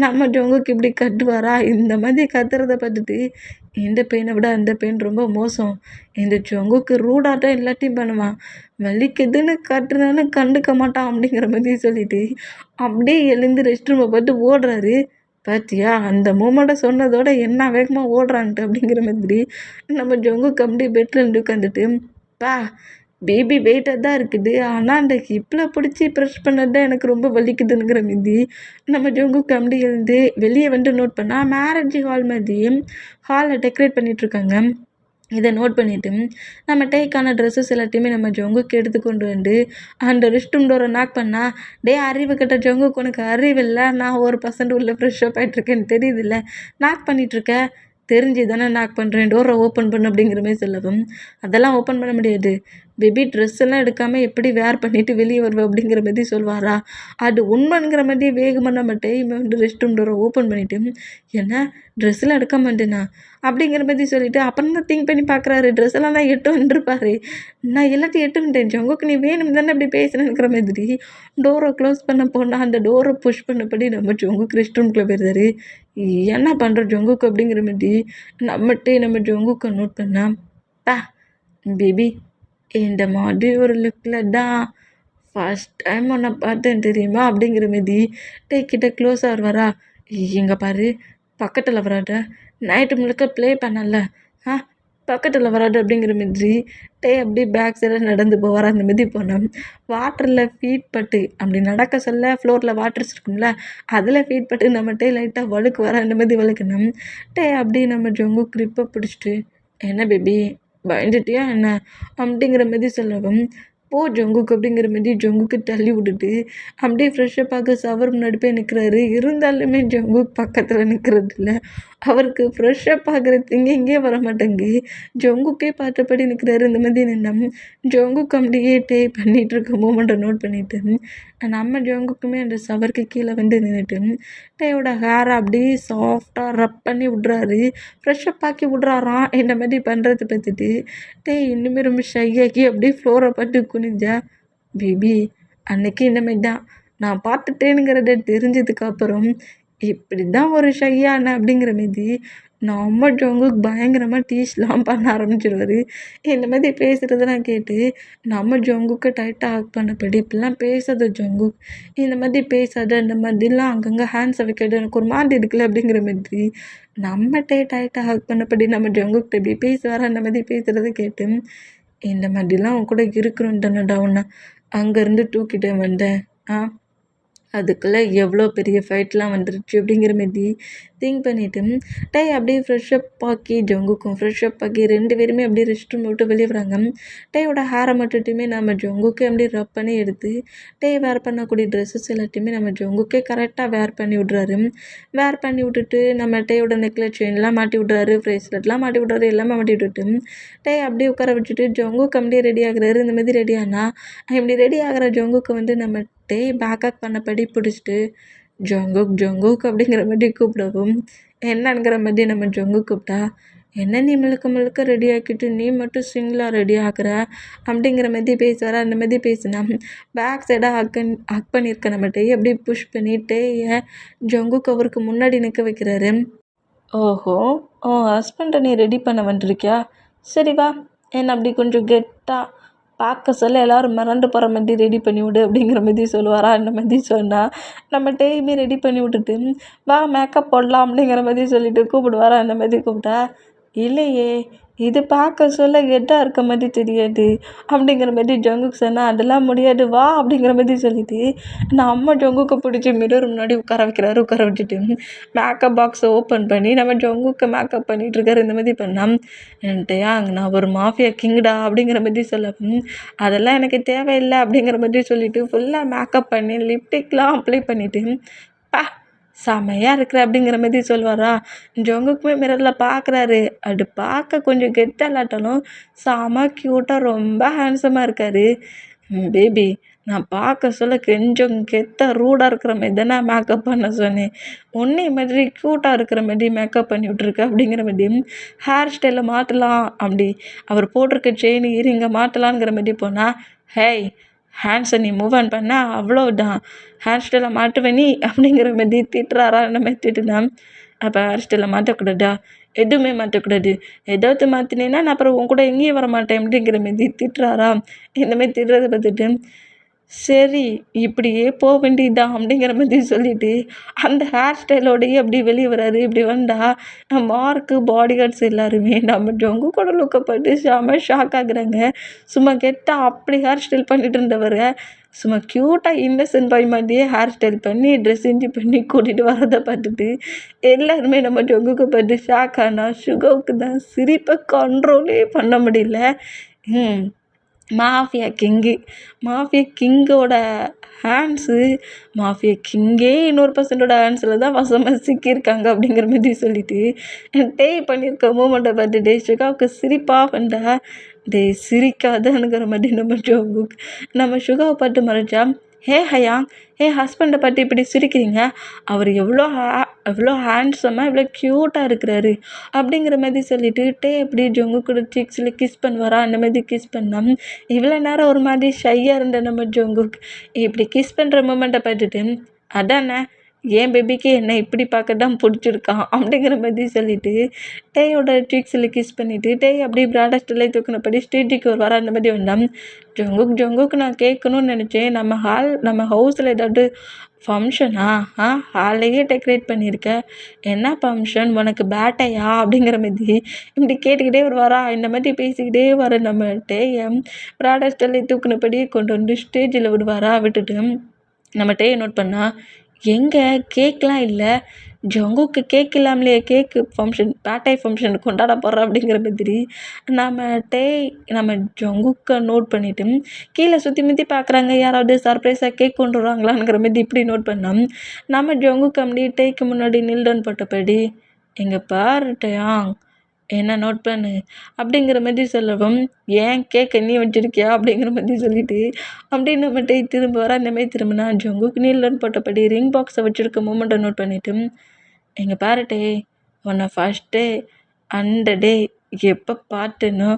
நம்ம ஜங்குக்கு இப்படி கட்டுவாரா. இந்த மாதிரி கத்துறதை பார்த்துட்டு இந்த பெயினை விட அந்த பெயின் ரொம்ப மோசம். இந்த ஜங்குக்கு ரூடாக தான் எல்லாத்தையும் பண்ணுவான். வலிக்குதுன்னு கட்டுறதுன்னு கண்டுக்க மாட்டான் அப்படிங்கிற மாதிரி சொல்லிட்டு அப்படியே எழுந்து ரெஸ்ட் ரூமை பார்த்து ஓடுறாரு. பார்த்தியா அந்த மூமெண்ட்டை சொன்னதோட என்ன வேகமாக ஓடுறான்ட்டு அப்படிங்கிற மாதிரி நம்ம ஜங்குக்கு அப்படியே பெட்டில் இருந்து உட்காந்துட்டு பா பேபி வெயிட்டாக தான் இருக்குது. ஆனால் அந்த ஹிப்பில் பிடிச்சி ப்ரெஷ் பண்ணது தான் எனக்கு ரொம்ப வலிக்குதுங்கிற மீதி நம்ம ஜங்குக்கு அப்படி எழுந்து வெளியே வந்து நோட் பண்ணால் மேரேஜ் ஹால் மாதிரியே ஹாலில் டெக்கரேட் பண்ணிகிட்ருக்காங்க. இதை நோட் பண்ணிவிட்டு நம்ம டேக்கான ட்ரெஸ்ஸஸ் எல்லாத்தையுமே நம்ம ஜங்குக்கு எடுத்து கொண்டு வந்து அந்த ரெஸ்ட் ரூம் டோரை நாக் பண்ணால் டே அறிவு கட்ட ஜங்குக்கு உனக்கு அறிவு இல்லை, நான் ஒரு பர்சன்ட் உள்ள ஃப்ரெஷ்ஷப் ஆகிட்ருக்கேன்னு தெரியுதில்ல, நாக் பண்ணிகிட்ருக்க தெரிஞ்சு தானே நாக் பண்ணுறேன், டோரை ஓப்பன் பண்ணு அப்படிங்கிற மாதிரி சொல்லவும் அதெல்லாம் ஓப்பன் பண்ண முடியாது பேபி, ட்ரெஸ் எல்லாம் எடுக்காமல் எப்படி வேர் பண்ணிவிட்டு வெளியே வருவேன் அப்படிங்கிற மாதிரி சொல்வாரா. அது உண்மைங்கிற மாதிரி வேகமாக நம்ம டைம் வந்து ரெஸ்ட் ரூம் டோரை ஓப்பன் பண்ணிவிட்டு என்ன ட்ரெஸ்ஸெல்லாம் எடுக்க மாட்டேனா அப்படிங்கிற மாதிரி சொல்லிவிட்டு அப்புறம் தான் திங்க் பண்ணி பார்க்குறாரு. ட்ரெஸ் எல்லாம் தான் எட்டு வந்துருப்பாரு. நான் எல்லாத்தையும் எட்டு வந்துட்டேன் ஜங்குக்கு, நீ வேணும் தானே அப்படி பேசுகிறேங்கிற மாதிரி டோரை க்ளோஸ் பண்ண போனால் அந்த டோரை புஷ் பண்ணபடி நம்ம ஜங்குக்கு ரெஸ்ட் ரூம்குள்ளே போயிருந்தாரு. என்ன பண்ணுற ஜங்குக்கு அப்படிங்கிற மாதிரி நம்ம ஜங்குக்கை நோட் பண்ணா பா பேபி இந்த மாதிரி ஒரு லுக்கில் தான் ஃபஸ்ட் டைம் உன்னை பார்த்தேன் தெரியுமா அப்படிங்கிற மாரி கிட்ட க்ளோஸ் ஆகிடுவாரா. இங்கே பாரு பக்கத்தில் வராத, நைட்டு முழுக்க ப்ளே பண்ணல பக்கத்தில் வராது அப்படிங்கிற மாதிரி அப்படியே பேக் சைடில் நடந்து போவார். அந்த மாதிரி போனோம். வாட்டரில் ஃபீட் பட்டு அப்படி நடக்க சொல்ல ஃப்ளோரில் வாட்டர்ஸ் இருக்கும்ல, அதில் ஃபீட் பட்டு நம்ம லைட்டாக வழுக்கு வர அந்த மாதிரி வழுக்கணும். அப்படியே நம்ம ஜங்கு க்ரிப்பை பிடிச்சிட்டு என்ன பேபி பயந்துட்டியா என்ன அப்படிங்கிற மாதிரி சொல்லவும் போ ஜங்குக்கு அப்படிங்கிற மாதிரி ஜங்குக்கு தள்ளி விட்டுட்டு அப்படியே ஃப்ரெஷ்ஷப் ஆக ஷவர் முன்னாடி போய் நிற்கிறாரு. இருந்தாலுமே ஜங்குக் பக்கத்தில் நிற்கிறது இல்லை. அவருக்கு ஃப்ரெஷ்ஷப் ஆகிறதுங்க இங்கே வர மாட்டேங்கு. ஜங்குக்கே பார்த்தபடி நிற்கிறாரு. இந்த மாதிரி நின்னா ஜங்குக்கு அப்படியே பண்ணிகிட்டு இருக்க மூமெண்ட்டை நோட் பண்ணிவிட்டு நம்ம ஜங்குக்குமே அந்த ஷவருக்கு கீழே வந்து நின்றுட்டு டேயோட ஹேரை அப்படியே சாஃப்டாக ரப் பண்ணி விட்றாரு. ஃப்ரெஷ்ஷப் ஆக்கி விட்றாராம். இந்த மாதிரி பண்ணுறதை பார்த்துட்டு இன்னுமே ரொம்ப ஷையாகி அப்படியே ஃப்ளோரை பார்த்து குனிஞ்சா பேபி அன்னைக்கு இந்த மாதிரி தான் நான் பார்த்துட்டேனுங்கிறத தெரிஞ்சதுக்கப்புறம் இப்படி தான் ஒரு ஷையான அப்படிங்கிற மாரி நம்ம ஜங்குக் பயங்கரமாக டீஸ்லாம் பண்ண ஆரம்பிச்சிடுவார். இந்த மாதிரி பேசுகிறதெல்லாம் கேட்டு நம்ம ஜங்குக்கை டைட்டாக ஹக் பண்ணபடி இப்படிலாம் பேசாத ஜங்குக், இந்த மாதிரி பேசாத, இந்த மாதிரிலாம் அங்கங்கே ஹேண்ட்ஸை வைக்கிறது எனக்கு ஒரு மாதிரி இருக்குல்ல அப்படிங்கிற மாதிரி நம்மகிட்டே டைட்டாக ஹக் பண்ணபடி நம்ம ஜங்குக்கிட்ட இப்படி பேசுவார். அந்த மாதிரி பேசுகிறத கேட்டு இந்த மாதிரிலாம் அவன் கூட இருக்கணும் தானடா உன்னை அங்கேருந்து தூக்கிட்டு வந்தேன் அதுக்குள்ளே எவ்வளோ பெரிய ஃபைட்லாம் வந்துருச்சு அப்படிங்கிற மாரி திங்க் பண்ணிவிட்டு அப்படியே ஃப்ரெஷ்அப் ஆக்கி ஜங்குக்கும் ஃப்ரெஷ்அப் ஆக்கி 2 பேருமே அப்படியே ரெஸ்ட் ரூம் விட்டு வெளியே வராங்க. டையோட ஹேரை மட்டுமே நம்ம ஜங்குக்கே அப்படியே ரப் பண்ணி எடுத்து வேர் பண்ணக்கூடிய ட்ரெஸ்ஸஸ் எல்லாத்தையுமே நம்ம ஜங்குக்கே கரெக்டாக வேர் பண்ணி விட்றாரு. வேர் பண்ணி விட்டுட்டு நம்ம டையோட நெக்கில் செயின்லாம் மாட்டி விட்றாரு, ப்ரேஸ்லெட்லாம் மாட்டி விட்றாரு, எல்லாமே மாட்டி விட்டுட்டு அப்படியே உட்கார வச்சுட்டு ஜங்குக்கு அப்படியே ரெடி ஆகுறாரு. இந்த மாதிரி ரெடி ஆனால் இப்படி ரெடி ஆகிற ஜங்குக்கு வந்து நம்ம பேக்கப் பண்ணபடி பிடிச்சிட்டு ஜங்குக் ஜங்குக் அப்படிங்கிற மாதிரி கூப்பிடவும் என்னங்கிற மாதிரி நம்ம ஜங்குக் கூப்பிட்டா என்ன நீ முழுக்க முழுக்க ரெடி ஆக்கிட்டு நீ மட்டும் சிங்கிளாக ரெடி ஆகுற அப்படிங்கிற மாதிரி பேசுவார். அந்த மாதிரி பேசினா பேக் சைடாக ஹக் பண்ணியிருக்க நம்ம அப்படியே புஷ் பண்ணிட்டு ஜங்குக் அவருக்கு முன்னாடி நிற்க வைக்கிறாரு. ஓஹோ, ஹஸ்பண்டை நீ ரெடி பண்ண வந்துருக்கியா? சரி வா, என்ன அப்படி கொஞ்சம் கெட்டாக பார்க்க சொல்ல எல்லோரும் மிரண்டு போகிற மாதிரி ரெடி பண்ணி விடு அப்படிங்கிற மாதிரி சொல்லுவாரா. அந்த மாதிரி சொன்னால் நம்ம டேயுமே ரெடி பண்ணி விட்டுட்டு வா மேக்கப் போடலாம் அப்படிங்கிற மாதிரி சொல்லிட்டு கூப்பிடுவாரா. அந்த மாதிரி கூப்பிட்டா இல்லையே, இது பார்க்க சொல்ல கெட்டாக இருக்க மாதிரி தெரியாது அப்படிங்கிற மாதிரி ஜங்குக்கு சொன்னால் அதெல்லாம் முடியாது வா அப்படிங்கிற மாதிரி சொல்லிட்டு நம்ம ஜங்குக்கு பிடிச்சி மிரர் முன்னாடி உட்கார வைக்கிறாரு. உட்கார வச்சுட்டு மேக்கப் பாக்ஸை ஓப்பன் பண்ணி நம்ம ஜங்குக்கு மேக்கப் பண்ணிகிட்ருக்காரு. இந்த மாதிரி பண்ணால் நான் ஒரு மாஃபியா கிங்டா அப்படிங்கிற மாதிரி சொல்ல அதெல்லாம் எனக்கு தேவையில்லை அப்படிங்கிற மாதிரி சொல்லிவிட்டு ஃபுல்லாக மேக்கப் பண்ணி லிப்டிக்லாம் அப்ளை பண்ணிவிட்டு பா செமையாக இருக்கிற அப்படிங்கிற மாதிரி சொல்லுவாரா. ஜங்குக்குமே மிரரில் பார்க்குறாரு. அது பார்க்க கொஞ்சம் கெட்டலாட்டாலும் செம க்யூட்டாக ரொம்ப ஹேண்ட்ஸமாக இருக்கார். பேபி, நான் பார்க்க சொல்ல கொஞ்சம் கெத்தாக ரூடாக இருக்கிற மாதிரி தானே மேக்கப் பண்ண சொன்னேன், ஒன்றே மாதிரி க்யூட்டாக இருக்கிற மாதிரி மேக்கப் பண்ணி விட்ருக்க அப்படிங்கிற மாதிரி ஹேர் ஸ்டைலை மாற்றலாம் அப்படி அவர் போட்டிருக்க செயின் இயரிங்கை மாற்றலாங்கிற மாதிரி போனால் ஹேய் ஹேண்ட்ஸை நீ மூவ் ஆன் பண்ண அவ்வளோதான், ஹேர் ஸ்டைலை மாட்டுவேன் நீ அப்படிங்கிற மாதிரி திட்டுறாரா. அந்த மாதிரி திட்டுனா அப்போ ஹேர் ஸ்டைலை மாற்றக்கூடாதா? எதுவுமே மாற்றக்கூடாது, ஏதாவது மாற்றினேன்னா நான் அப்புறம் உன் கூட எங்கேயும் வர மாட்டேன் அப்படிங்கிற மாதிரி திட்டுறாரா. இந்தமாதிரி திட்டுறதை பார்த்துட்டு சரி இப்படியே போக வேண்டியதுதான் அப்படிங்கிற மாதிரி சொல்லிவிட்டு அந்த ஹேர் ஸ்டைலோடையே அப்படி வெளியே வராரு. இப்படி வந்தால் மார்க்கு பாடி கார்ட்ஸ் எல்லாருமே நம்ம ஜங்கு கூட லுக்கப்பட்டு செம ஷாக் ஆகுறாங்க. சும்மா கெட்டால் அப்படி ஹேர் ஸ்டைல் பண்ணிட்டு இருந்தவரை சும்மா க்யூட்டாக இன்னசென்ட் பாய் மாதிரியே ஹேர் ஸ்டைல் பண்ணி ட்ரெஸ் செஞ்சு பண்ணி கூட்டிகிட்டு வரதை பார்த்துட்டு எல்லாருமே நம்ம ஜங்குக்கு பார்த்து ஷாக் ஆனால் சுகவுக்கு தான் சிரிப்பை கண்ட்ரோலே பண்ண முடியல. மாஃபியா கிங்கோட ஹேண்ட்ஸு மாஃபியா கிங்கே இன்னொரு பர்சனோட ஹேண்ட்ஸில் தான் வசமாக சிக்கியிருக்காங்க அப்படிங்கிற மாதிரி சொல்லிட்டு பண்ணியிருக்க மூமெண்ட்டை பார்த்துட்டு சுகாவுக்கு சிரிப்பாக வந்தா சிரிக்காதங்கிற மாதிரி நம்ம சுகாவை பார்த்து மறைச்சா ஹே ஹயாங், ஹஸ்பண்டை பார்த்து இப்படி சிரிக்கிறீங்க, அவர் எவ்வளோ ஹேண்ட்ஸமாக எவ்வளோ க்யூட்டாக இருக்கிறாரு அப்படிங்கிற மாதிரி சொல்லிட்டு இப்படி ஜொங்கு கூட சிக்ஸில் கிஸ் பண்ணுவாரா. அந்த மாதிரி கிஸ் பண்ணால் இவ்வளோ நேரம் ஒரு மாதிரி ஷையாக இருந்த நம்ம ஜொங்குக்கு இப்படி கிஸ் பண்ணுற மூமெண்ட்டை பார்த்துட்டு அதானே என் பேபிக்கு என்னை இப்படி பார்க்க தான் பிடிச்சிருக்கான் அப்படிங்கிற மாதிரி சொல்லிட்டு டேயோட சீக்ஸில் கிஸ் பண்ணிவிட்டு அப்படியே ப்ராடக்டில் தூக்கினபடி ஸ்டேஜுக்கு வருவார். அந்த மாதிரி வந்தான் ஜொங்குக்கு நான் கேட்கணும்னு நினச்சேன், நம்ம ஹவுஸில் ஏதாவது ஃபங்க்ஷனா? ஹாலையே டெக்கரேட் பண்ணியிருக்க, என்ன ஃபங்க்ஷன், உனக்கு பேட்டையா அப்படிங்கிற மாதிரி இப்படி கேட்டுக்கிட்டே வருவாரா. இந்த மாதிரி பேசிக்கிட்டே வர நம்ம டேயை ப்ராடக்டில் தூக்கினபடி கொண்டு வந்து ஸ்டேஜில் விடுவாரா. விட்டுட்டு நம்ம டேயை நோட் பண்ணால் எங்கே கேக்லாம் இல்லை, ஜங்குக்கு கேக் இல்லாமலே கேக்கு ஃபங்க்ஷன் பேட்டை ஃபங்க்ஷன் கொண்டாட போகிறோம் அப்படிங்கிற மாதிரி நம்ம ஜங்குக்கை நோட் பண்ணிவிட்டு கீழே சுற்றி முற்றி பார்க்குறாங்க, யாராவது சர்ப்ரைஸாக கேக் கொண்டு வருவாங்களாங்கிற மாதிரி இப்படி நோட் பண்ணோம். நம்ம ஜங்குக்கு அப்படியே டேக்கு முன்னாடி நில்டன் போட்டபடி எங்கள் பாருட்டையாங் என்ன நோட் பண்ணு அப்படிங்கிற மாதிரி சொல்லவும் ஏன் கேட்க நீ வச்சுருக்கியா அப்படிங்கிற மாதிரி சொல்லிவிட்டு அப்படியே நம்மகிட்ட திரும்ப வர அந்த மாதிரி திரும்பினா ஜங்குக்கு நீலன்னு போட்டபடி ரிங் பாக்ஸை வச்சுருக்க மூமெண்ட்டை நோட் பண்ணிவிட்டு எங்கள் பாருட்டே உன்னை ஃபஸ்ட்டு அந்த டே எப்போ பார்த்தனோ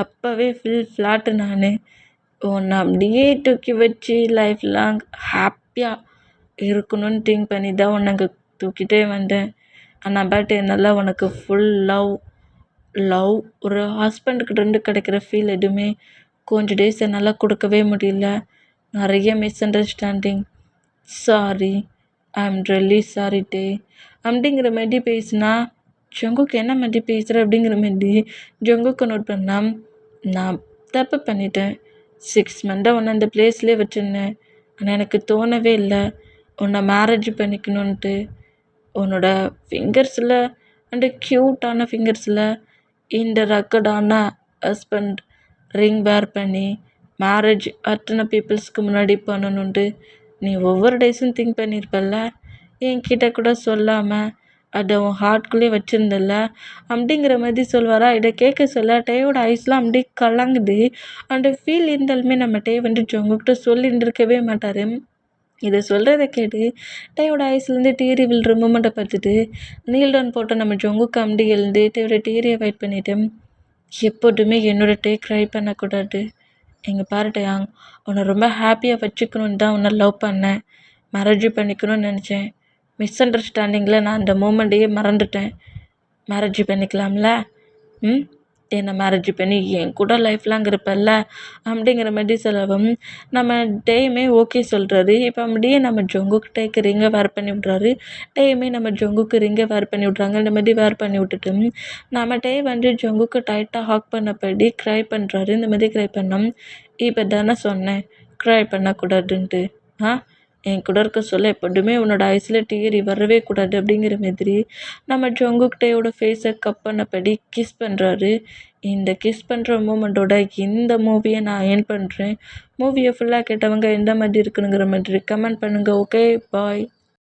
அப்போவே ஃப்ளாட்டு நான் உன்னை அப்படியே தூக்கி வச்சு லைஃப் லாங் ஹாப்பியாக இருக்கணும்னு திங்க் பண்ணி தான் உன்னை தூக்கிட்டே வந்தேன். ஆனால் பட் என்னால் உனக்கு ஃபுல் லவ் ஒரு ஹஸ்பண்டுக்கிட்டேருந்து கிடைக்கிற ஃபீல் எதுவுமே கொஞ்சம் டேஸ் என்னால் கொடுக்கவே முடியல. நிறைய misunderstanding, sorry, I am really sorry டே அப்படிங்கிற மாதிரி பேசினா ஜங்குக்கு என்ன மாதிரி பேசுகிற அப்படிங்கிற மாதிரி ஜங்குக்கு நோட் பண்ணால் நான் தப்பு பண்ணிட்டேன். 6 மந்தாக உன்னை அந்த பிளேஸ்லேயே வச்சுருந்தேன், ஆனால் எனக்கு தோணவே இல்லை உன்னை மேரேஜ் பண்ணிக்கணுன்ட்டு உன்னோட ஃபிங்கர்ஸில் அண்டு க்யூட்டான ஃபிங்கர்ஸில் இந்த ரக்கடான ஹஸ்பண்ட் ரிங் வேர் பண்ணி மேரேஜ் அத்தனை பீப்புள்ஸ்க்கு முன்னாடி பண்ணணுன்ட்டு நீ ஒவ்வொரு டேஸும் திங்க் பண்ணியிருப்பல்ல, என்கிட்ட கூட சொல்லாமல் அதை உன் ஹார்ட்குள்ளேயே வச்சுருந்தல்ல அப்படிங்கிற மாதிரி சொல்வாரா. இதை கேட்க சொல்ல டேயோட ஐஸ்லாம் அப்படியே கலங்குது. அந்த ஃபீல் இருந்தாலுமே நம்ம டே வந்து ஜங்குக்கிட்ட சொல்லியிருந்திருக்கவே மாட்டார். இதை சொல்கிறத கேட்டு டேயோட ஐஸ்லேருந்து டீரி விழுற மூமெண்ட்டை பார்த்துட்டு நீல் டவுன் போட்ட நம்ம ஜங்குக்கு அப்படி எழுந்து டேயோட டீரியை வெயிட் பண்ணிவிட்டு, எப்போதுமே என்னோட டே க்ரை பண்ணக்கூடாது. எங்கள் பாருட்டையாங், உன்னை ரொம்ப ஹாப்பியாக வச்சுக்கணுன்னு தான் உன்னை லவ் பண்ணேன், மேரேஜ் பண்ணிக்கணும்னு நினச்சேன். மிஸ் அண்டர்ஸ்டாண்டிங்கில் நான் அந்த மூமெண்ட்டையே மறந்துட்டேன். மேரேஜ் பண்ணிக்கலாம்ல? என்னை மேரேஜ் பண்ணி என் கூட லைஃப் லாங் இருப்பல்ல அப்படிங்கிற மாதிரி சொல்லவும் நம்ம டேயுமே ஓகே சொல்கிறாரு. இப்போ அப்படியே நம்ம ஜங்குக்கிட்டேக்கு ரிங்கை வேர் பண்ணி விட்றாரு. டேயுமே நம்ம ஜங்குக்கு ரிங்கை வேர் பண்ணி விட்றாங்க. இந்த மாதிரி வேர் பண்ணி விட்டுட்டு நம்ம டே வந்து ஜங்குக்கு டைட்டாக ஹாக் பண்ணபடி க்ரை பண்ணுறாரு. இந்த மாதிரி க்ரை பண்ணோம். இப்போ தானே சொன்னேன் க்ரை பண்ணக்கூடாதுன்ட்டு. என் கூட இருக்க சொல்ல எப்போதுமே உன்னோட ஐஸில் டீரி வரவே கூடாது அப்படிங்கிற மாதிரி நம்ம ஜங்குக்கிட்டேயோட ஃபேஸை கப் பண்ணபடி கிஸ் பண்ணுறாரு. இந்த கிஸ் பண்ணுற மூமெண்ட்டோட இந்த மூவியை நான் ஏன் பண்ணுறேன். மூவியை ஃபுல்லாக கேட்டவங்க எந்த மாதிரி இருக்குனுங்கிற மாதிரி கமெண்ட் பண்ணுங்கள். ஓகே, பாய்.